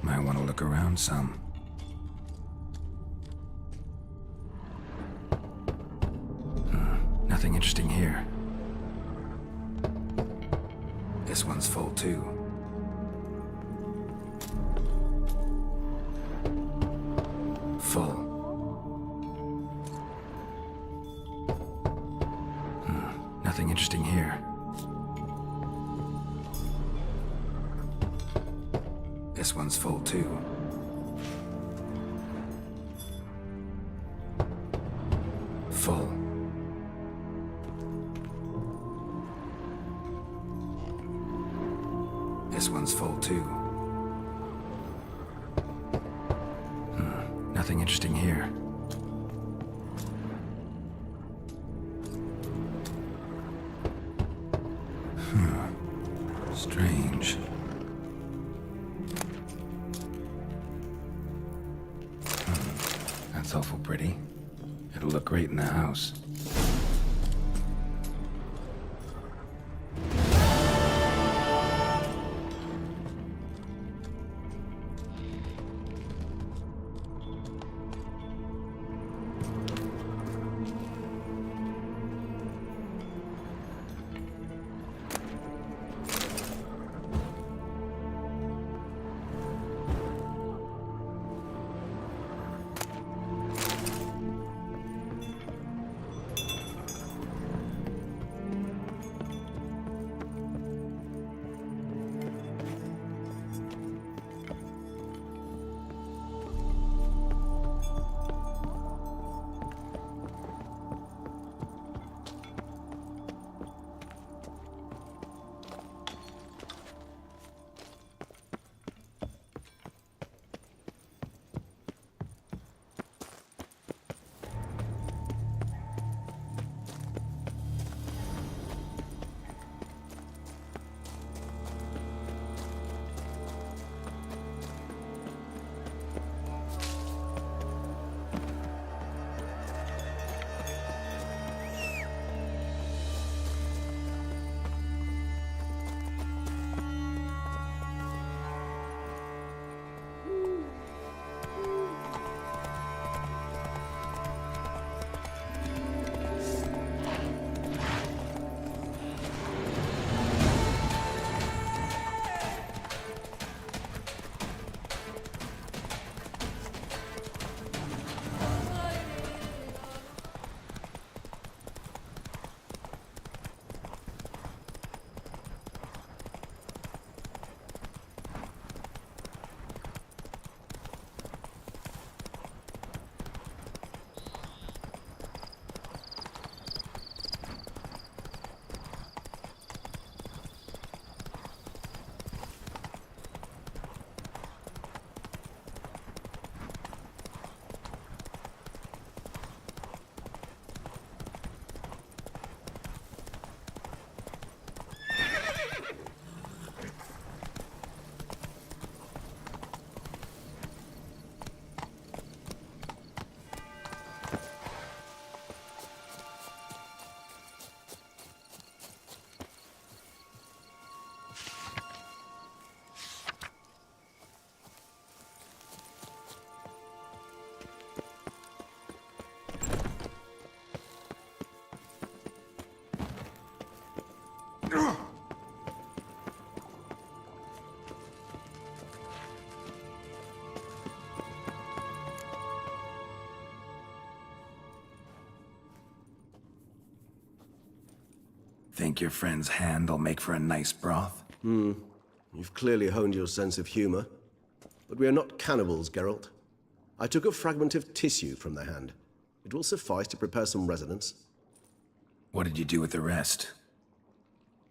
Might want to look around some. Nothing interesting here. This one's full too. Full. Nothing interesting here. This one's full too. Full. This one's full too. Nothing interesting here. Strange. That's awful pretty. It'll look great in the house. Think your friend's hand will make for a nice broth? You've clearly honed your sense of humor. But we are not cannibals, Geralt. I took a fragment of tissue from the hand. It will suffice to prepare some resonance. What did you do with the rest?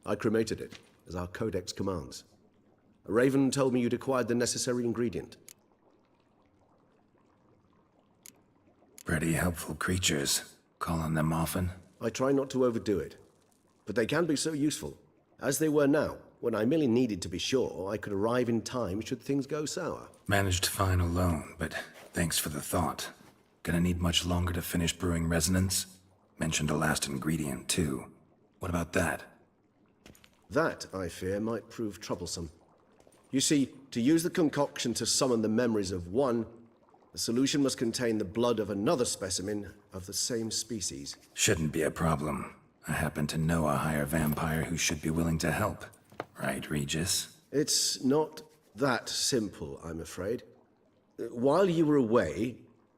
I cremated it, as our codex commands. A raven told me you'd acquired the necessary ingredient. Pretty helpful creatures. Call on them often? I try not to overdo it. But they can be so useful, as they were now, when I merely needed to be sure I could arrive in time should things go sour. Managed fine alone, but thanks for the thought. Gonna need much longer to finish brewing resonance? Mentioned a last ingredient, too. What about that? That, I fear, might prove troublesome. You see, to use the concoction to summon the memories of one, the solution must contain the blood of another specimen of the same species. Shouldn't be a problem. I happen to know a higher vampire who should be willing to help. Right, Regis? It's not that simple, I'm afraid. While you were away,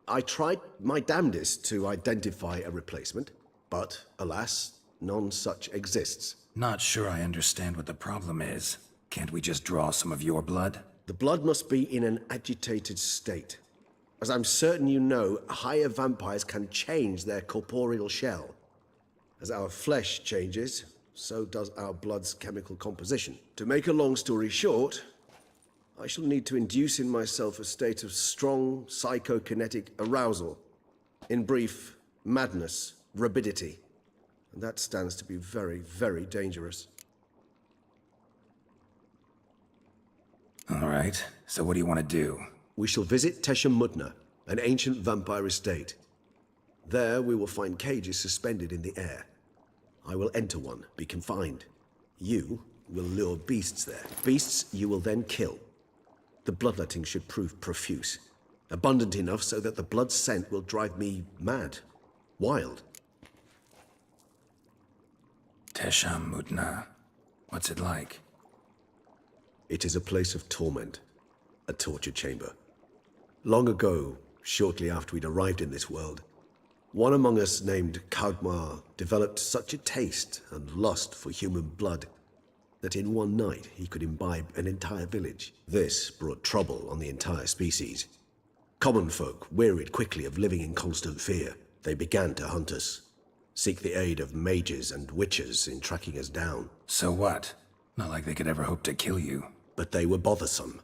I tried my damnedest to identify a replacement, but alas, none such exists. Not sure I understand what the problem is. Can't we just draw some of your blood? The blood must be in an agitated state. As I'm certain you know, higher vampires can change their corporeal shell. As our flesh changes, so does our blood's chemical composition. To make a long story short, I shall need to induce in myself a state of strong psychokinetic arousal. In brief, madness, rabidity. And that stands to be very, very dangerous. All right, so what do you want to do? We shall visit Teshem Mutna, an ancient vampire estate. There we will find cages suspended in the air. I will enter one, be confined. You will lure beasts there. Beasts you will then kill. The bloodletting should prove profuse. Abundant enough so that the blood scent will drive me mad. Wild. Teshem Mutna. What's it like? It is a place of torment. A torture chamber. Long ago, shortly after we'd arrived in this world, one among us named Kagmar developed such a taste and lust for human blood that in one night he could imbibe an entire village. This brought trouble on the entire species. Common folk wearied quickly of living in constant fear. They began to hunt us, seek the aid of mages and witches in tracking us down. So what? Not like they could ever hope to kill you. But they were bothersome.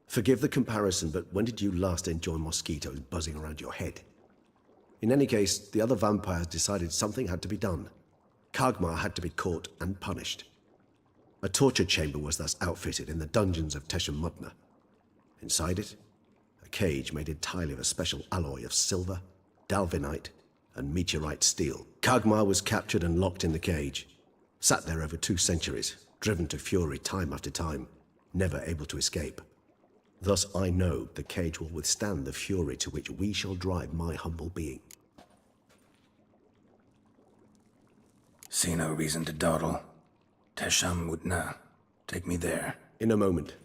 Forgive the comparison, but when did you last enjoy mosquitoes buzzing around your head? In any case, the other vampires decided something had to be done. Kagmar had to be caught and punished. A torture chamber was thus outfitted in the dungeons of Teshem Mutna. Inside it, a cage made entirely of a special alloy of silver, dalvinite, and meteorite steel. Kagmar was captured and locked in the cage. Sat there over 2 centuries, driven to fury time after time, never able to escape. Thus I know the cage will withstand the fury to which we shall drive my humble being. See no reason to dawdle. Teshem Mutna. Take me there. In a moment.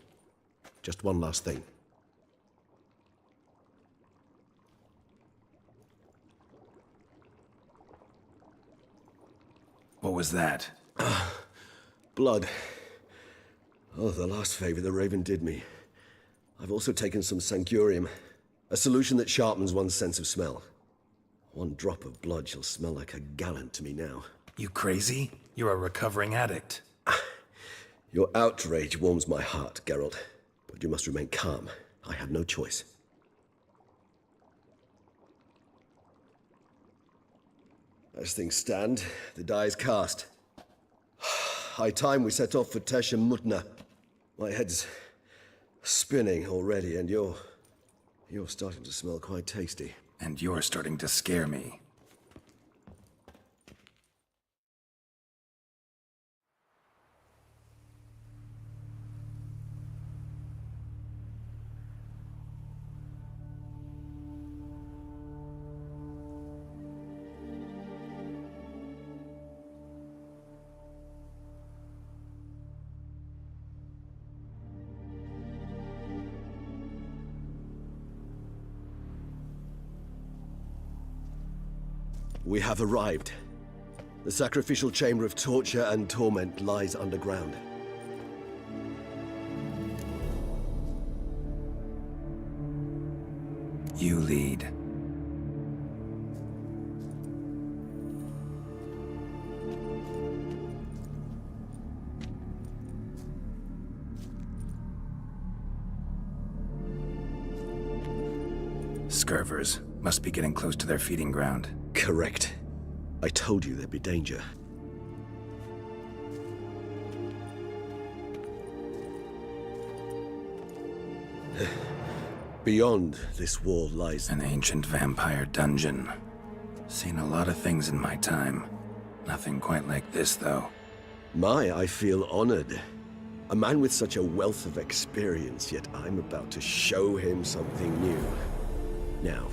Just one last thing. What was that? Blood. Oh, the last favor the Raven did me. I've also taken some Sancurium, a solution that sharpens one's sense of smell. One drop of blood shall smell like a gallon to me now. You crazy? You're a recovering addict. Your outrage warms my heart, Geralt. But you must remain calm. I have no choice. As things stand, the die is cast. High time we set off for Teshem Mutna. My head's spinning already, and you're starting to smell quite tasty. And you're starting to scare me. We have arrived. The sacrificial chamber of torture and torment lies underground. You lead. Scurvers must be getting close to their feeding ground. Correct. I told you there'd be danger. Beyond this wall lies an ancient vampire dungeon. Seen a lot of things in my time. Nothing quite like this, though. I feel honored. A man with such a wealth of experience, yet I'm about to show him something new. Now,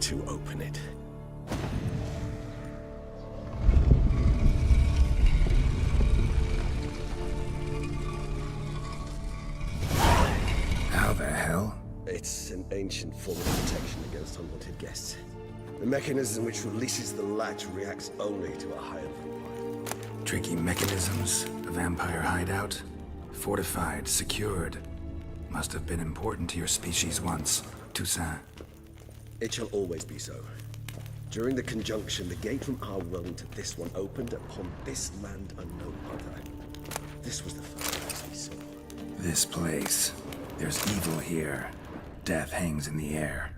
to open it. How the hell? It's an ancient form of protection against unwanted guests. The mechanism which releases the latch reacts only to a higher vampire. Tricky mechanisms, a vampire hideout. Fortified, secured. Must have been important to your species once, Toussaint. It shall always be so. During the conjunction, the gate from our world to this one opened upon this land and no other. This was the first place we saw. This place. There's evil here. Death hangs in the air.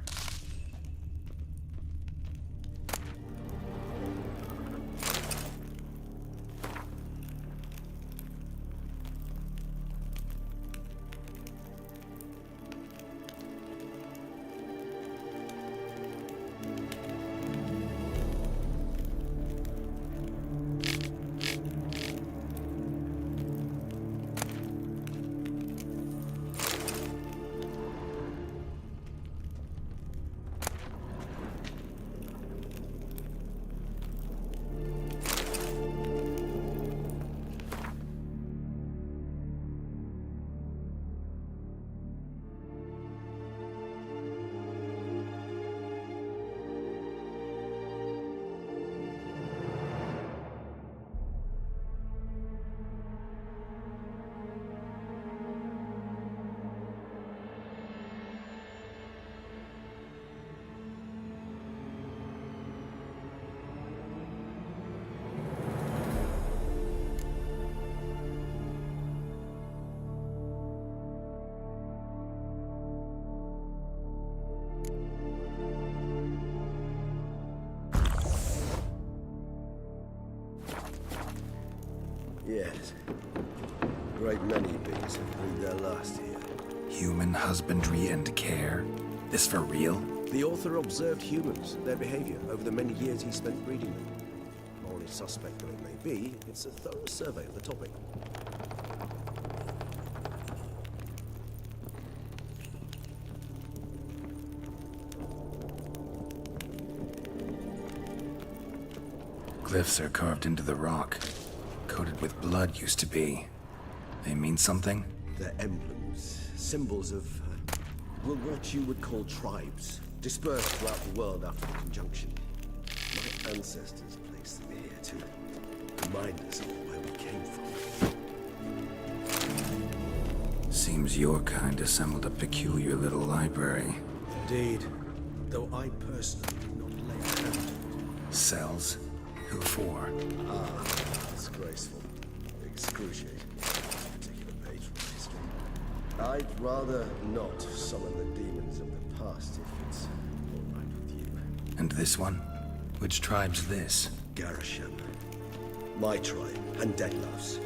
Yes. A great many beings have breathed their last here. Human husbandry and care? This for real? The author observed humans, their behavior, over the many years he spent breeding them. Morally suspect though it may be, it's a thorough survey of the topic. Glyphs are carved into the rock. Coated with blood used to be. They mean something? They're emblems, symbols of, what you would call tribes, dispersed throughout the world after the conjunction. My ancestors placed them here to remind us of where we came from. Seems your kind assembled a peculiar little library. Indeed, though I personally did not lay a hand to it. Cells? Who for? Disgraceful. Excruciating. Particular page from history. I'd rather not summon the demons of the past if it's all right with you. And this one? Which tribe's this? Garasham. My tribe and Deadlove's.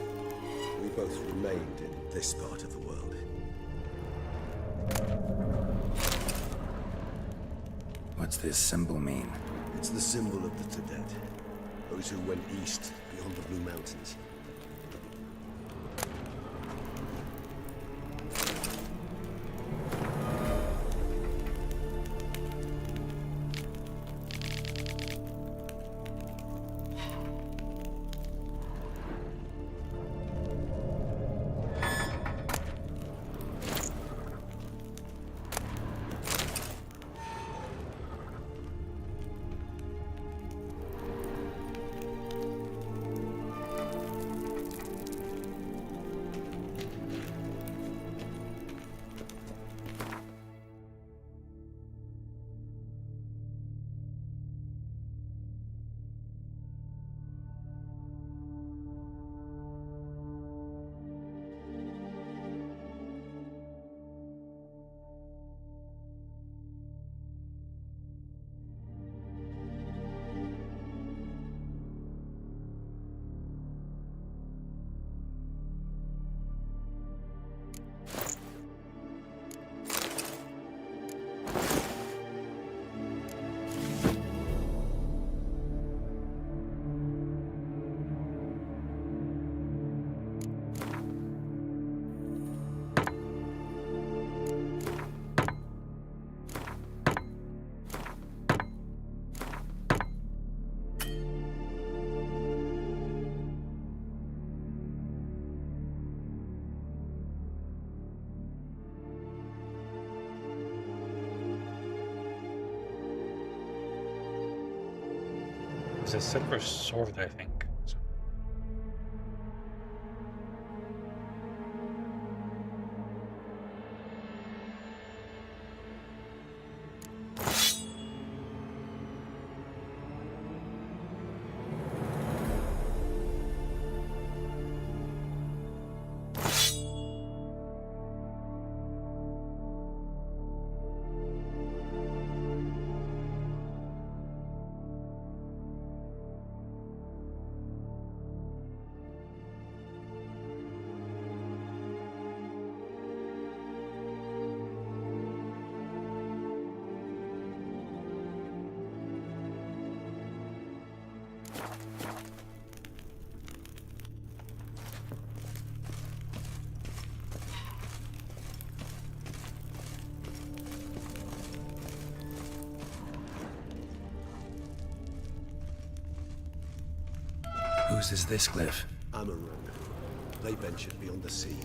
We both remained in this part of the world. What's this symbol mean? It's the symbol of the Tadet. Those who went east beyond the Blue Mountains. It's a silver sword, I think. Whose is this cliff? Amarone. They ventured beyond the sea.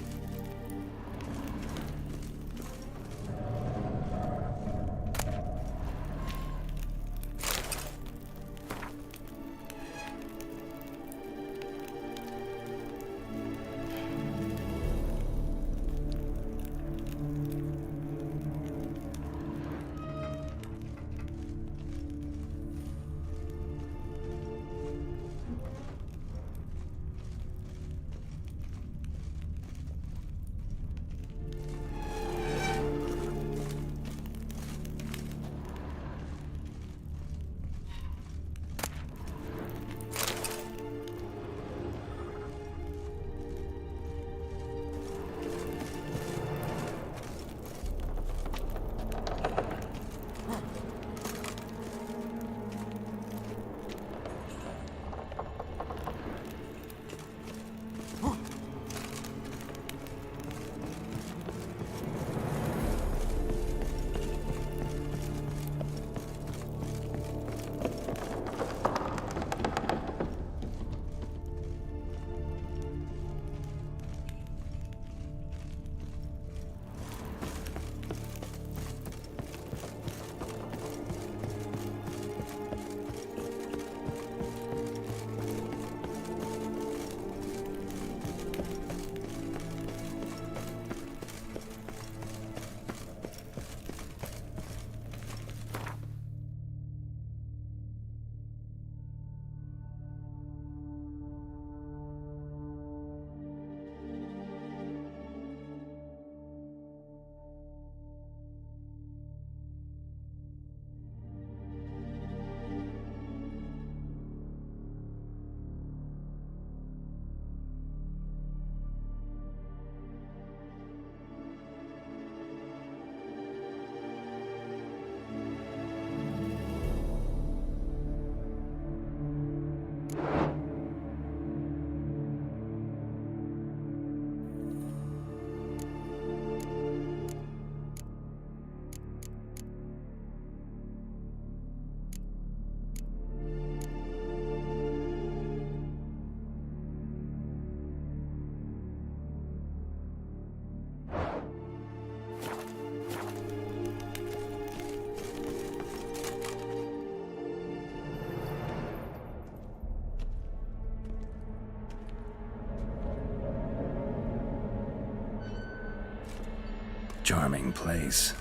Charming place.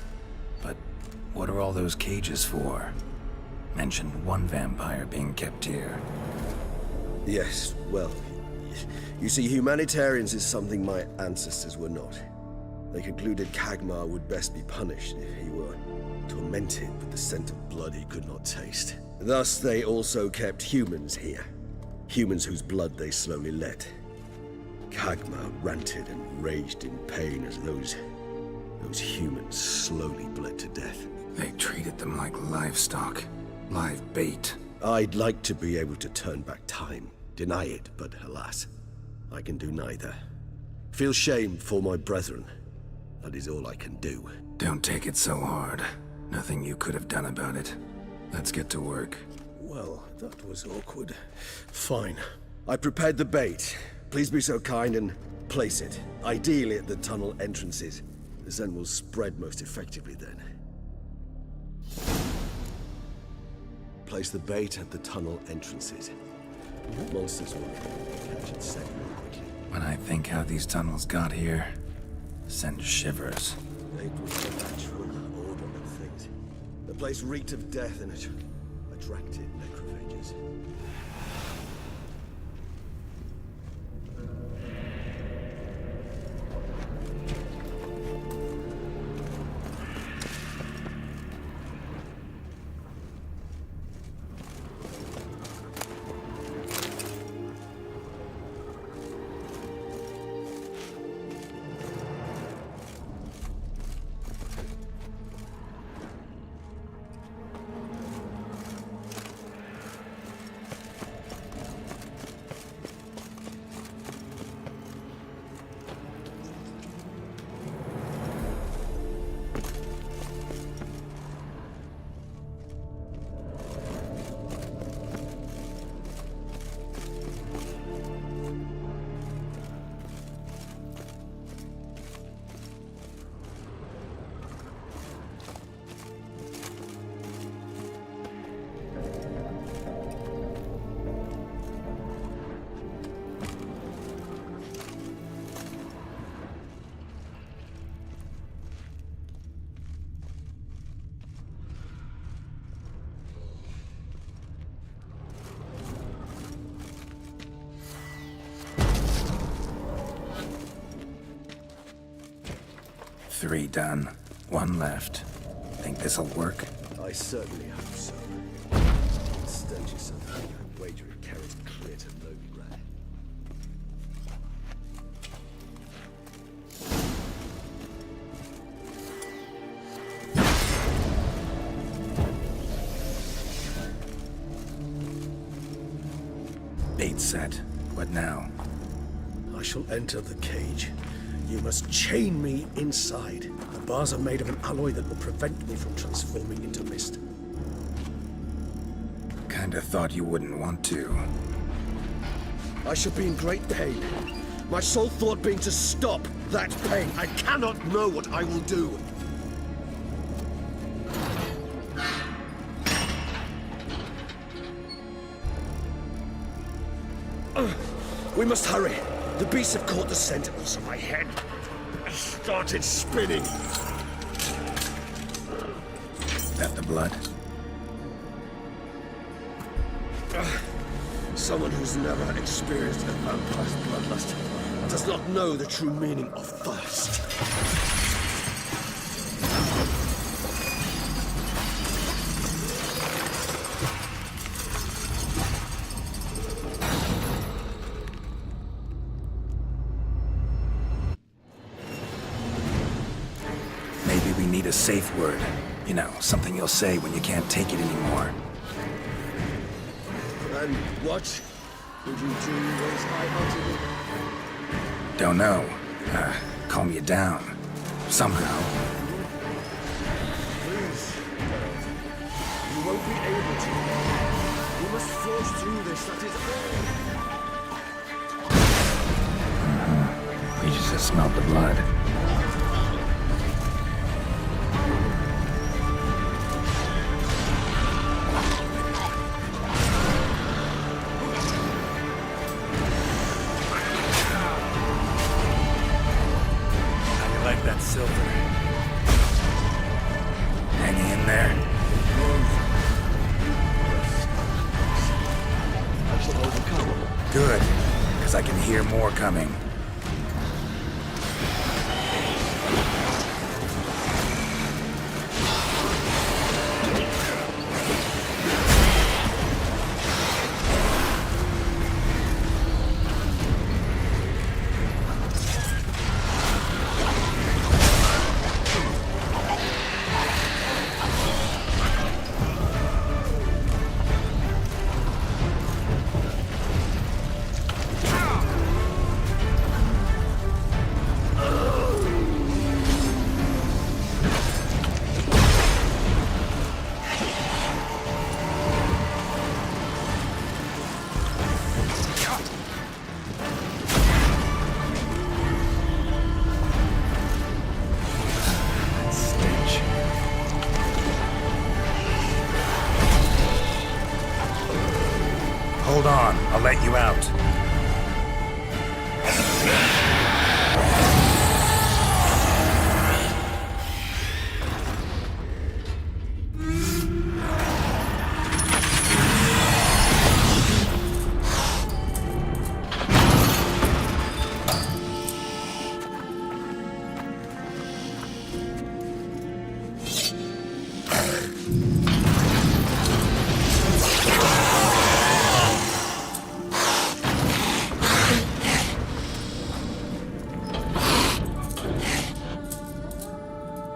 But what are all those cages for? Mentioned one vampire being kept here. Yes, well, you see, humanitarians is something my ancestors were not. They concluded Kagmar would best be punished if he were tormented with the scent of blood he could not taste. Thus, they also kept humans here. Humans whose blood they slowly let. Kagmar ranted and raged in pain as those humans slowly bled to death. They treated them like livestock. Live bait. I'd like to be able to turn back time. Deny it, but alas, I can do neither. Feel shame for my brethren. That is all I can do. Don't take it so hard. Nothing you could have done about it. Let's get to work. Well, that was awkward. Fine. I prepared the bait. Please be so kind and place it. Ideally at the tunnel entrances. The scent will spread most effectively then. place the bait at the tunnel entrances. Monsters will catch it set more quickly. When I think how these tunnels got here, send shivers. It was the natural order of things. The place reeked of death and it attracted necrophages. Three done. One left. Think this'll work? I certainly hope so. Stench is something I wager it carries clear to Novigrad. Bait set. What now? I shall enter the cage. You must chain me inside. The bars are made of an alloy that will prevent me from transforming into mist. Kinda thought you wouldn't want to. I shall be in great pain. My sole thought being to stop that pain. I cannot know what I will do. We must hurry. The beasts have caught the scent and also my head has started spinning. That the blood? Someone who's never experienced a vampire's bloodlust does not know the true meaning of thirst. Maybe we need a safe word. You know, something you'll say when you can't take it anymore. And what would you do as I uttered it? Don't know. Calm you down. Somehow. Please, you won't be able to. We must forge through this, that is all. We just smelled the blood. Good, because I can hear more coming. let you out.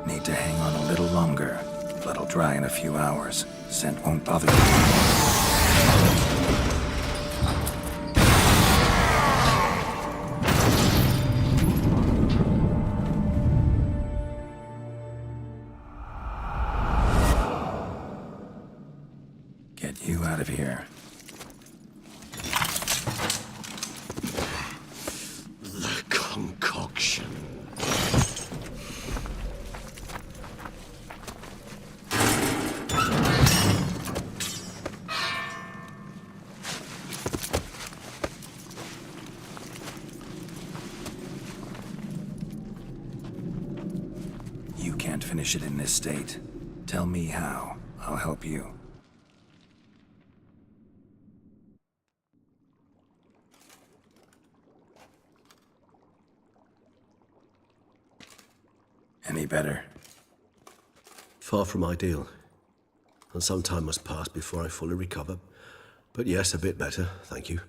Need to hang on a little longer. Blood'll dry in a few hours. Scent won't bother you. Get you out of here. The concoction. You can't finish it in this state. Tell me how. I'll help you. Any better? Far from ideal. And some time must pass before I fully recover. But yes, a bit better, thank you.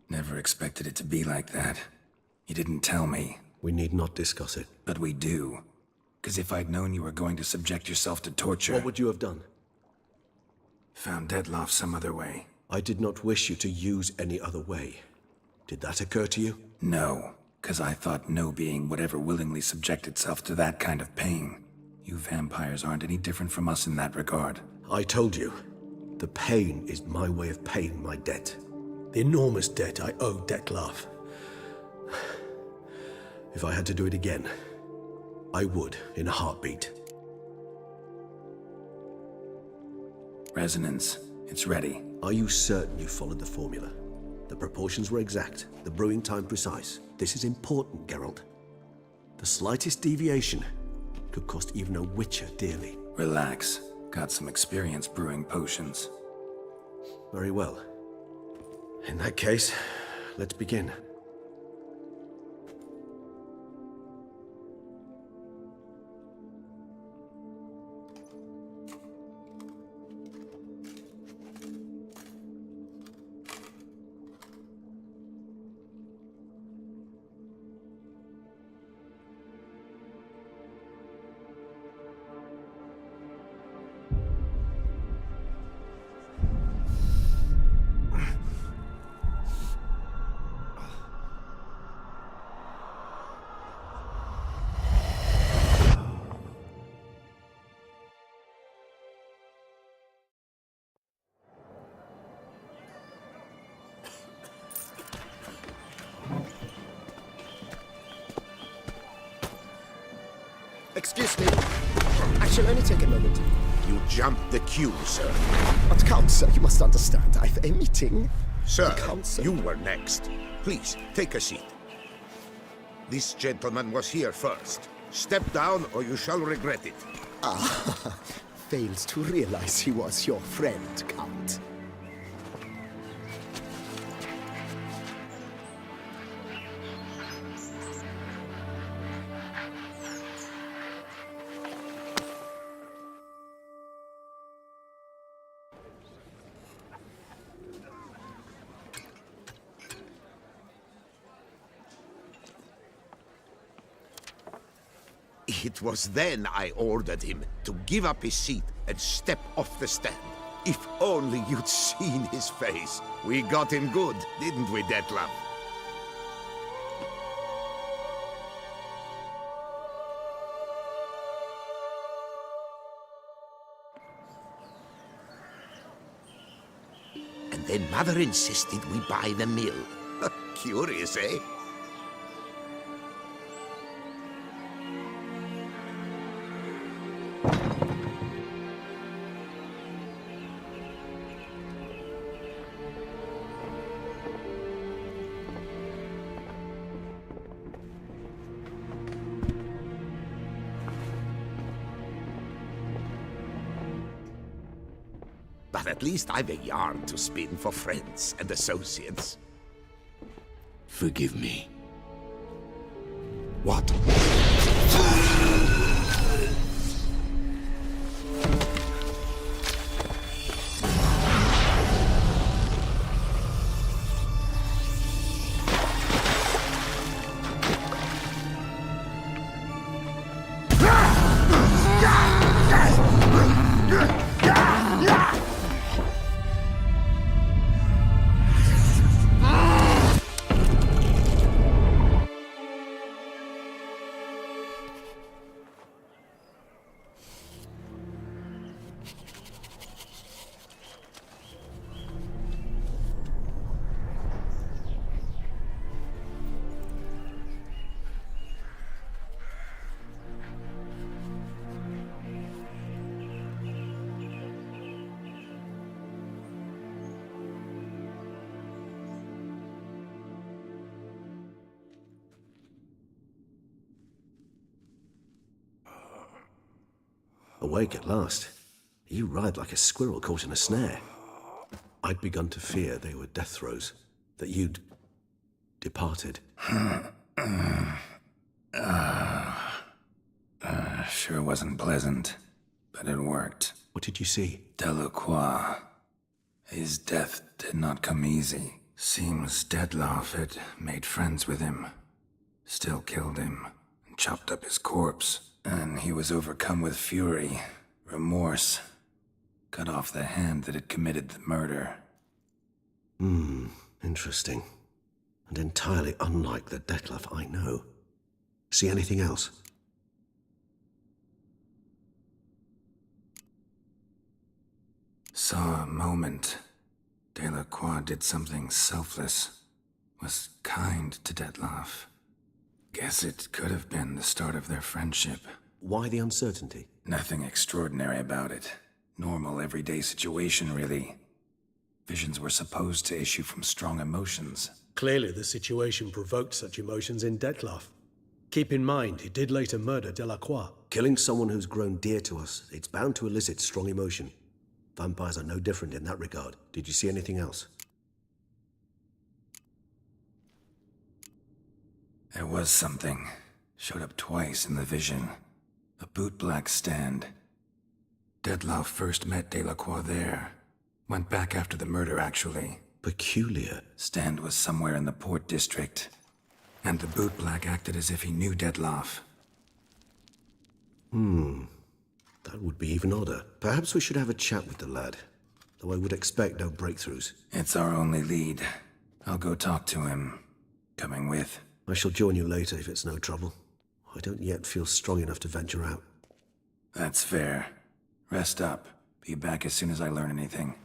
Never expected it to be like that. You didn't tell me. We need not discuss it. But we do. Because if I'd known you were going to subject yourself to torture... What would you have done? Found Dettlaff some other way. I did not wish you to use any other way. Did that occur to you? No, because I thought no being would ever willingly subject itself to that kind of pain. You vampires aren't any different from us in that regard. I told you. The pain is my way of paying my debt. The enormous debt I owe Dettlaff. If I had to do it again, I would, in a heartbeat. Resonance. It's ready. Are you certain you followed the formula? The proportions were exact, the brewing time precise. This is important, Geralt. The slightest deviation could cost even a witcher dearly. Relax. Got some experience brewing potions. Very well. In that case, let's begin. Excuse me. I shall only take a moment. You jumped the queue, sir. But Count, sir, you must understand. I've a meeting. Sir, Count, sir. you were next. Please, take a seat. This gentleman was here first. Step down or you shall regret it. Ah, fails to realize he was your friend, Count. It was then I ordered him to give up his seat and step off the stand. If only you'd seen his face. We got him good, didn't we, Dettlaff? And then Mother insisted we buy the mill. Curious, eh? At least I've a yarn to spin for friends and associates. Forgive me. What? Awake at last. You ride like a squirrel caught in a snare. I'd begun to fear they were death throes, that you'd departed. Sure wasn't pleasant, but it worked. What did you see? Delacroix. His death did not come easy. Seems Dettlaff had made friends with him, still killed him, and chopped up his corpse. And he was overcome with fury, remorse, cut off the hand that had committed the murder. Interesting. And entirely unlike the Dettlaff I know. See anything else? Saw a moment. Delacroix did something selfless. Was kind to Dettlaff. Guess it could have been the start of their friendship. Why the uncertainty? Nothing extraordinary about it. Normal, everyday situation, really. Visions were supposed to issue from strong emotions. Clearly the situation provoked such emotions in Dettlaff. Keep in mind, he did later murder Delacroix. Killing someone who's grown dear to us, it's bound to elicit strong emotion. Vampires are no different in that regard. Did you see anything else? There was something. Showed up twice in the vision. A bootblack stand. Dettlaff first met Delacroix there. Went back after the murder, actually. Peculiar. Stand was somewhere in the Port District. And the bootblack acted as if he knew Dettlaff. That would be even odder. Perhaps we should have a chat with the lad. Though I would expect no breakthroughs. It's our only lead. I'll go talk to him. Coming with? I shall join you later if it's no trouble. I don't yet feel strong enough to venture out. That's fair. Rest up. Be back as soon as I learn anything.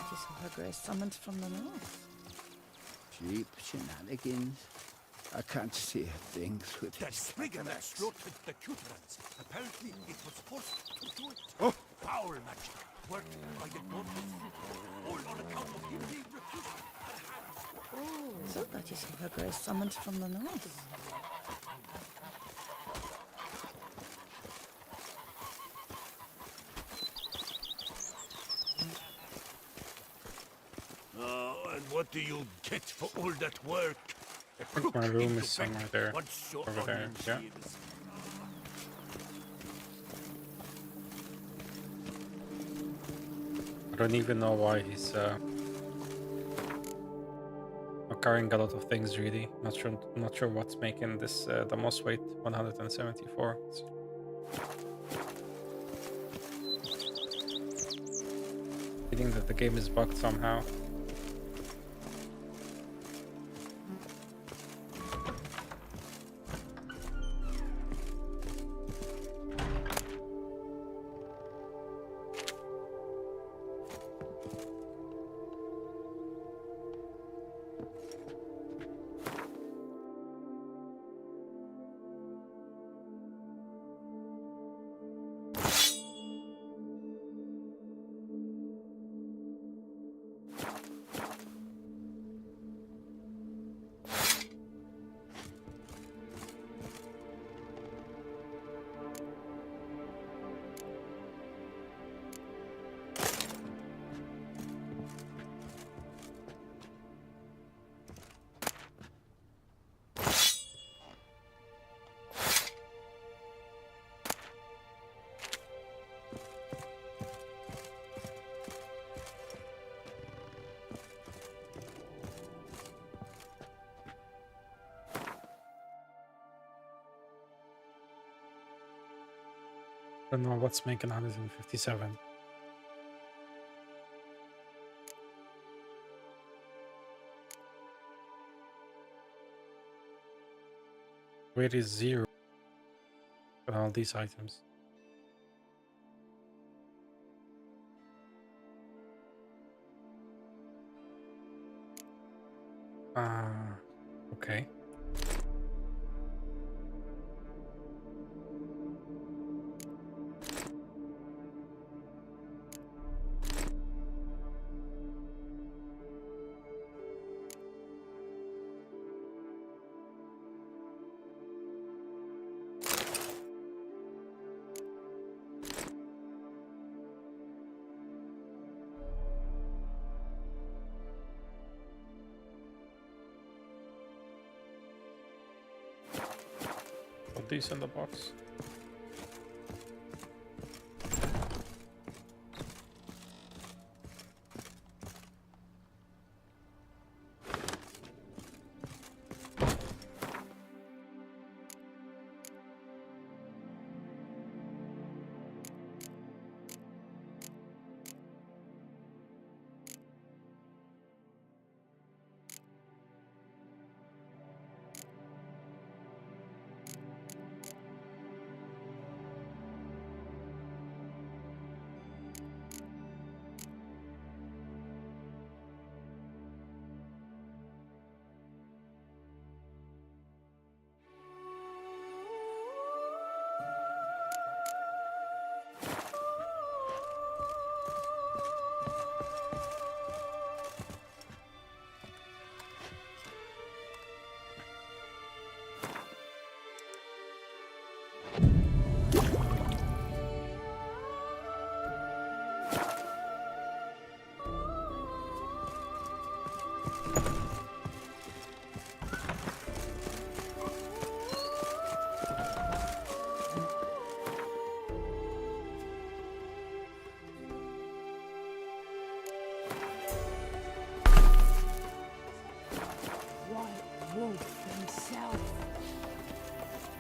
that is Her Grace summoned from the north. Cheap shenanigans. I can't see a thing through That these Spriggan that cataracts. slaughtered the Cuterans. Apparently, it was forced to do it. Oh. Foul magic. Worked by the god of all on account of him being refused. So that is Her Grace summoned from the north. And what do you get for all that work? I think my room is somewhere there. Over there, yeah. I don't even know why he's not carrying a lot of things really. Not sure what's making this the most weight 174. I think that the game is bugged somehow. I don't know what's making 157. Where is 0 on all these items? Okay. Put these in the box.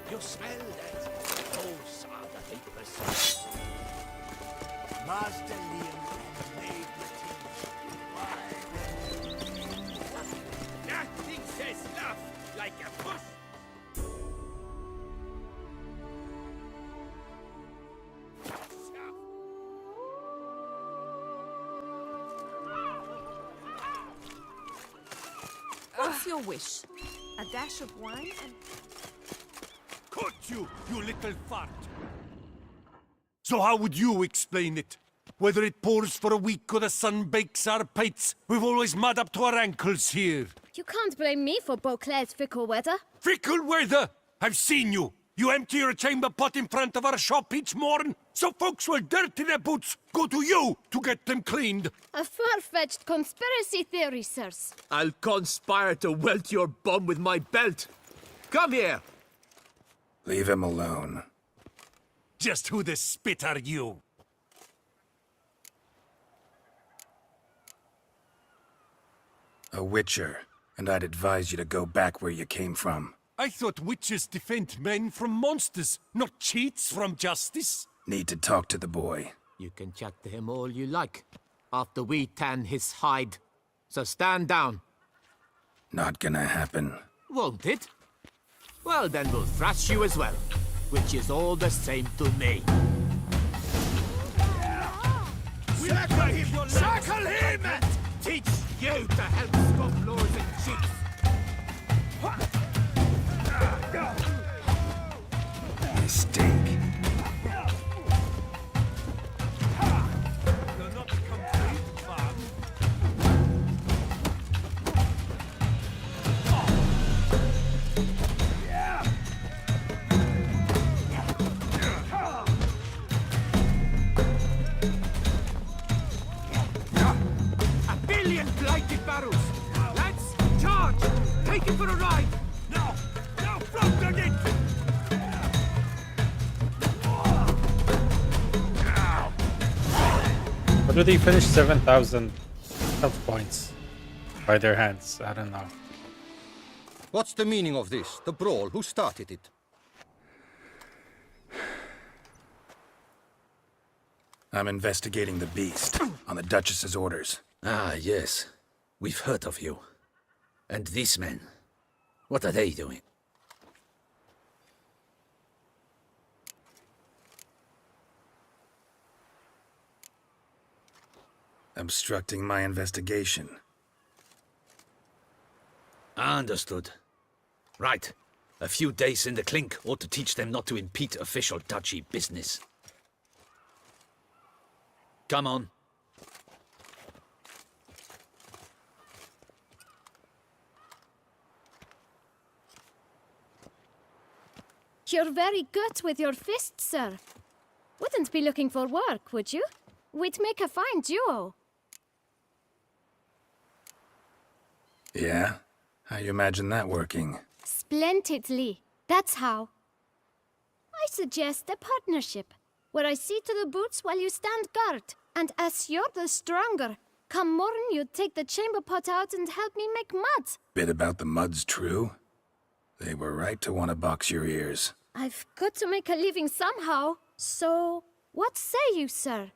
You smell that? Those are the vapors. Master Liam and Maid Matilda. That thing says laugh like a bush. What's your wish? A dash of wine and... Caught you, you little fart! So how would you explain it? Whether it pours for a week or the sun bakes our pates, we've always mud up to our ankles here. You can't blame me for Beauclair's fickle weather. Fickle weather! I've seen you! You empty your chamber pot in front of our shop each morn, so folks will dirty their boots, go to you to get them cleaned. A far-fetched conspiracy theory, sirs. I'll conspire to welt your bum with my belt. Come here! Leave him alone. Just who the spit are you? A witcher, and I'd advise you to go back where you came from. I thought witches defend men from monsters, not cheats from justice. Need to talk to the boy. You can chat to him all you like, after we tan his hide. So stand down. Not gonna happen. Won't it? Well, then we'll thrash you as well, which is all the same to me. Circle him! Circle him! Teach you to help scum lords and cheats. Mistake. A billion blighted barrels! Lads, charge! Take it for a ride! Now! Now, float it! How do they finish 7,000 health points by their hands? I don't know. What's the meaning of this? The brawl? Who started it? I'm investigating the beast, on the Duchess's orders. Ah, yes. We've heard of you. And these men, what are they doing? Obstructing my investigation. Understood. Right. A few days in the clink ought to teach them not to impede official duchy business. Come on. You're very good with your fists, sir. Wouldn't be looking for work, would you? We'd make a fine duo. Yeah? How you imagine that working? Splendidly. That's how. I suggest a partnership, where I see to the boots while you stand guard. And as you're the stronger, come morn you take the chamber pot out and help me make mud. Bit about the mud's true? They were right to want to box your ears. I've got to make a living somehow. So, what say you, sir?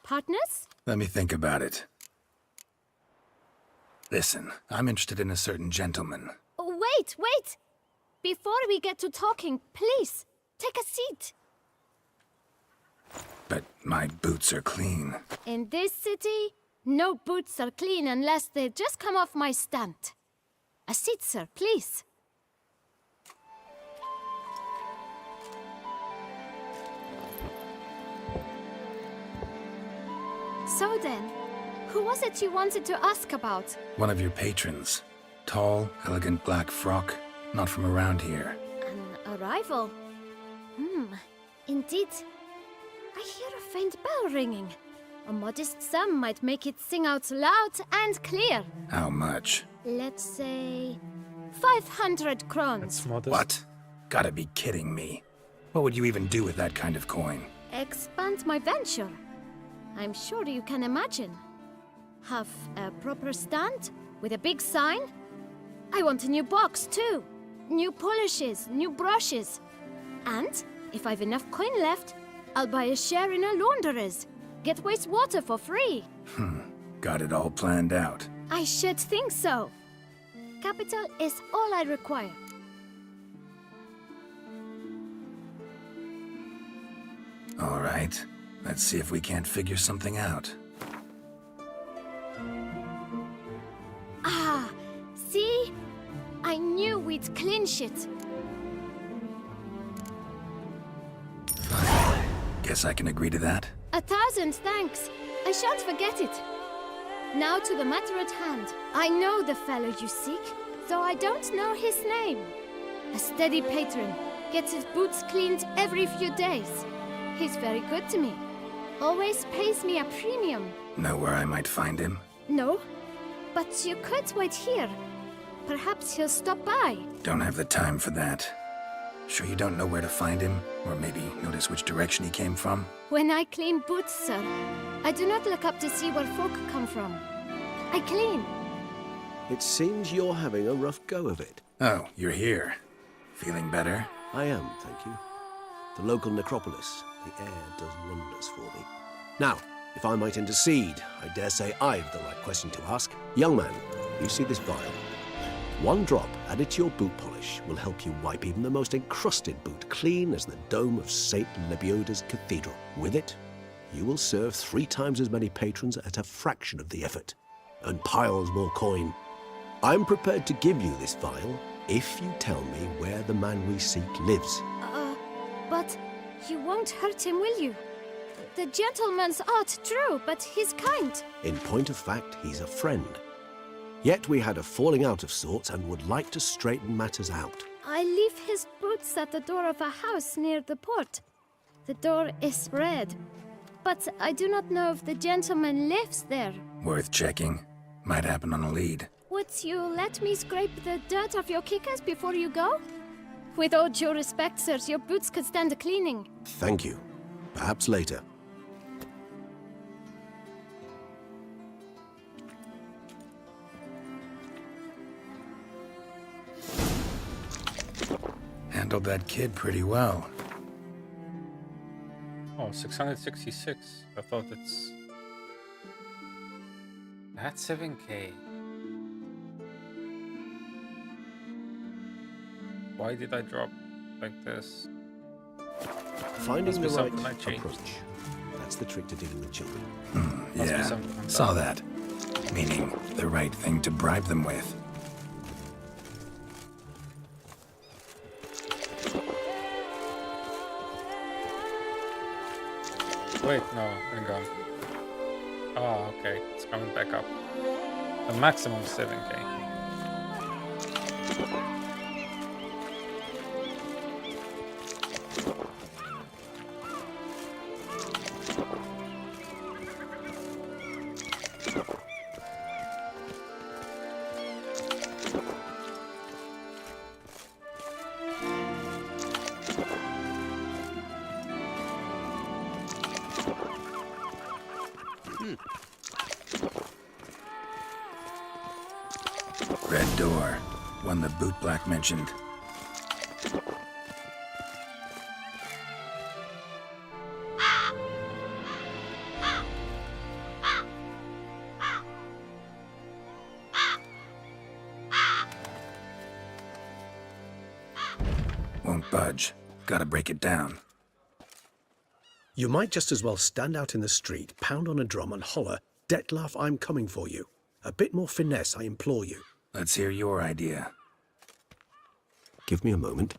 Partners? Let me think about it. Listen, I'm interested in a certain gentleman. Oh, wait! Before we get to talking, please, take a seat. But my boots are clean. In this city, no boots are clean unless they just come off my stand. A seat, sir, please. So then, who was it you wanted to ask about? One of your patrons. Tall, elegant black frock. Not from around here. An arrival? Indeed. I hear a faint bell ringing. A modest sum might make it sing out loud and clear. How much? Let's say 500 crowns. That's modest. What? Gotta be kidding me. What would you even do with that kind of coin? Expand my venture. I'm sure you can imagine. Have a proper stand with a big sign. I want a new box too. New polishes, new brushes. And if I've enough coin left, I'll buy a share in a launderer's. Get wastewater for free. Got it all planned out. I should think so. Capital is all I require. All right. Let's see if we can't figure something out. Ah, see? I knew we'd clinch it. Guess I can agree to that. 1,000 thanks. I shan't forget it. Now to the matter at hand. I know the fellow you seek, though I don't know his name. A steady patron, gets his boots cleaned every few days. He's very good to me. Always pays me a premium. Know where I might find him? No, but you could wait here. Perhaps he'll stop by. Don't have the time for that. Sure you don't know where to find him? Or maybe notice which direction he came from? When I clean boots, sir, I do not look up to see where folk come from. I clean. It seems you're having a rough go of it. Oh, you're here. Feeling better? I am, thank you. The local necropolis. The air does wonders for me. Now, if I might intercede, I dare say I've the right question to ask. Young man, you see this vial? One drop added to your boot polish will help you wipe even the most encrusted boot clean as the dome of St. Lebioda's cathedral. With it, you will serve 3 times as many patrons at a fraction of the effort, and piles more coin. I'm prepared to give you this vial if you tell me where the man we seek lives. But you won't hurt him, will you? The gentleman's art, true, but he's kind. In point of fact, he's a friend. Yet we had a falling out of sorts and would like to straighten matters out. I leave his boots at the door of a house near the port. The door is red, but I do not know if the gentleman lives there. Worth checking. Might happen on a lead. Would you let me scrape the dirt off your kickers before you go? With all due respect, sirs, your boots could stand a cleaning. Thank you. Perhaps later. Handled that kid pretty well. Oh, 666. I thought it's... That's 7k. Why did I drop like this? Finding the right I changed. approach. That's the trick to dealing with children. Yeah, saw that. Meaning the right thing to bribe them with. Wait, no, hang on. Oh, okay, it's coming back up. The maximum is 7k. Red door. One the boot black mentioned. Won't budge. Gotta break it down. You might just as well stand out in the street, pound on a drum and holler, "Detlef, I'm coming for you." A bit more finesse, I implore you. Let's hear your idea. Give me a moment.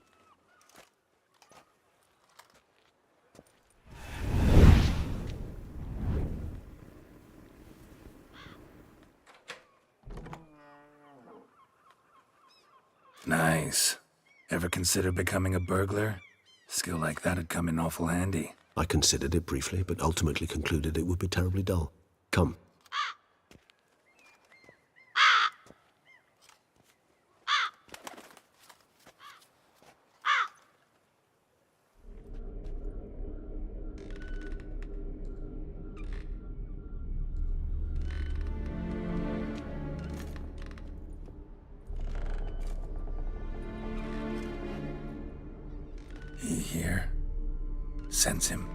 Nice. Ever consider becoming a burglar? Skill like that'd come in awful handy. I considered it briefly, but ultimately concluded it would be terribly dull. Come. He here? Sense him.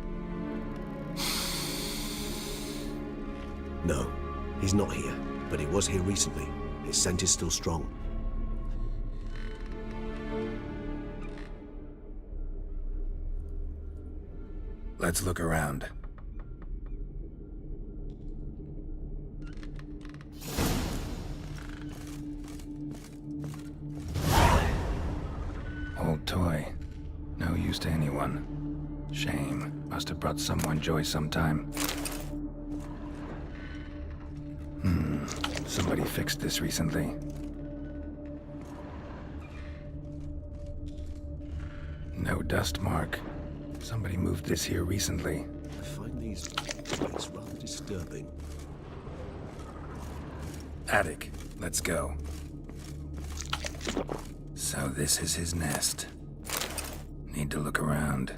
No, he's not here, but he was here recently. His scent is still strong. Let's look around. use to anyone. Shame. Must have brought someone joy sometime. Somebody fixed this recently. No dust mark. Somebody moved this here recently. I find these it's rather disturbing. Attic. Let's go. So this is his nest. Need to look around.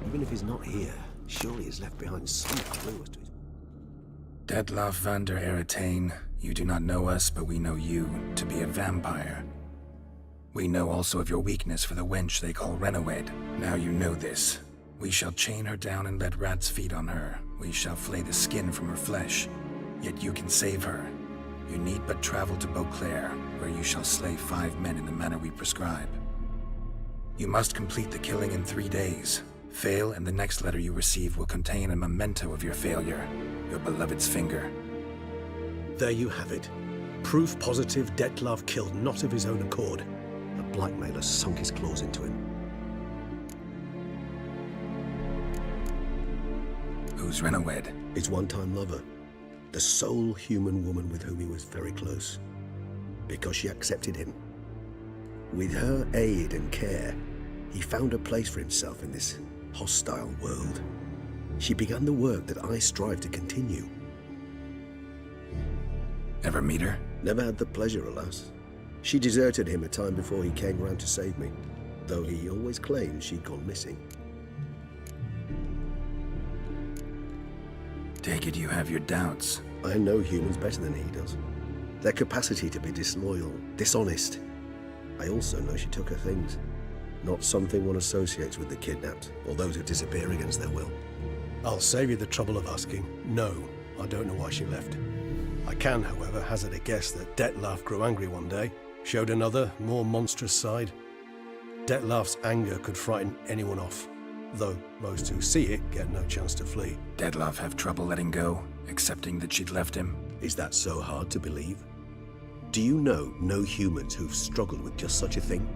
Even if he's not here, surely he's left behind some clue as to his... Detlef van der Eretain, you do not know us, but we know you to be a vampire. We know also of your weakness for the wench they call Renawed. Now you know this. We shall chain her down and let rats feed on her. We shall flay the skin from her flesh. Yet you can save her. You need but travel to Beauclair, where you shall slay 5 men in the manner we prescribe. You must complete the killing in 3 days. Fail, and the next letter you receive will contain a memento of your failure. Your beloved's finger. There you have it. Proof positive Detlef killed not of his own accord. The blackmailer sunk his claws into him. Who's Renawed? His one-time lover. The sole human woman with whom he was very close. Because she accepted him. With her aid and care, he found a place for himself in this hostile world. She began the work that I strive to continue. Ever meet her? Never had the pleasure, alas. She deserted him a time before he came round to save me, though he always claimed she'd gone missing. Take it you have your doubts. I know humans better than he does. Their capacity to be disloyal, dishonest. I also know she took her things. Not something one associates with the kidnapped, or those who disappear against their will. I'll save you the trouble of asking. No, I don't know why she left. I can, however, hazard a guess that Detlef grew angry one day, showed another, more monstrous side. Detlef's anger could frighten anyone off, though most who see it get no chance to flee. Detlef have trouble letting go, accepting that she'd left him? Is that so hard to believe? Do you know no humans who've struggled with just such a thing?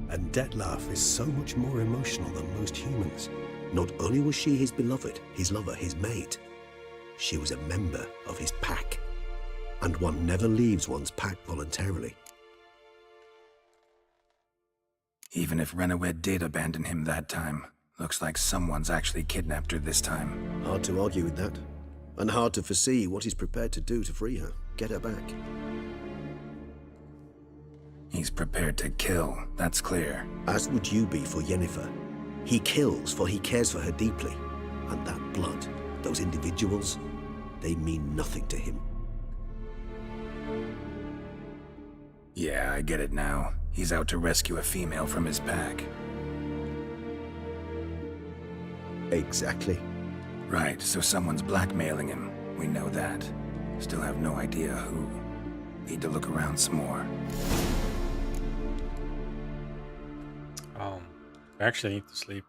And Detlef is so much more emotional than most humans. Not only was she his beloved, his lover, his mate, she was a member of his pack. And one never leaves one's pack voluntarily. Even if Renawed did abandon him that time, looks like someone's actually kidnapped her this time. Hard to argue with that. And hard to foresee what he's prepared to do to free her, get her back. He's prepared to kill, that's clear. As would you be for Yennefer. He kills for he cares for her deeply. And that blood, those individuals, they mean nothing to him. Yeah, I get it now. He's out to rescue a female from his pack. Exactly. Right, so someone's blackmailing him. We know that. Still have no idea who. Need to look around some more. I actually need to sleep.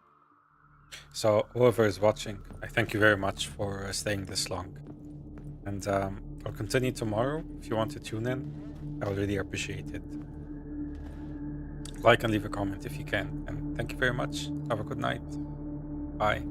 So whoever is watching, I thank you very much for staying this long. And I'll continue tomorrow. If you want to tune in, I would really appreciate it. Like and leave a comment if you can. And thank you very much. Have a good night. Bye.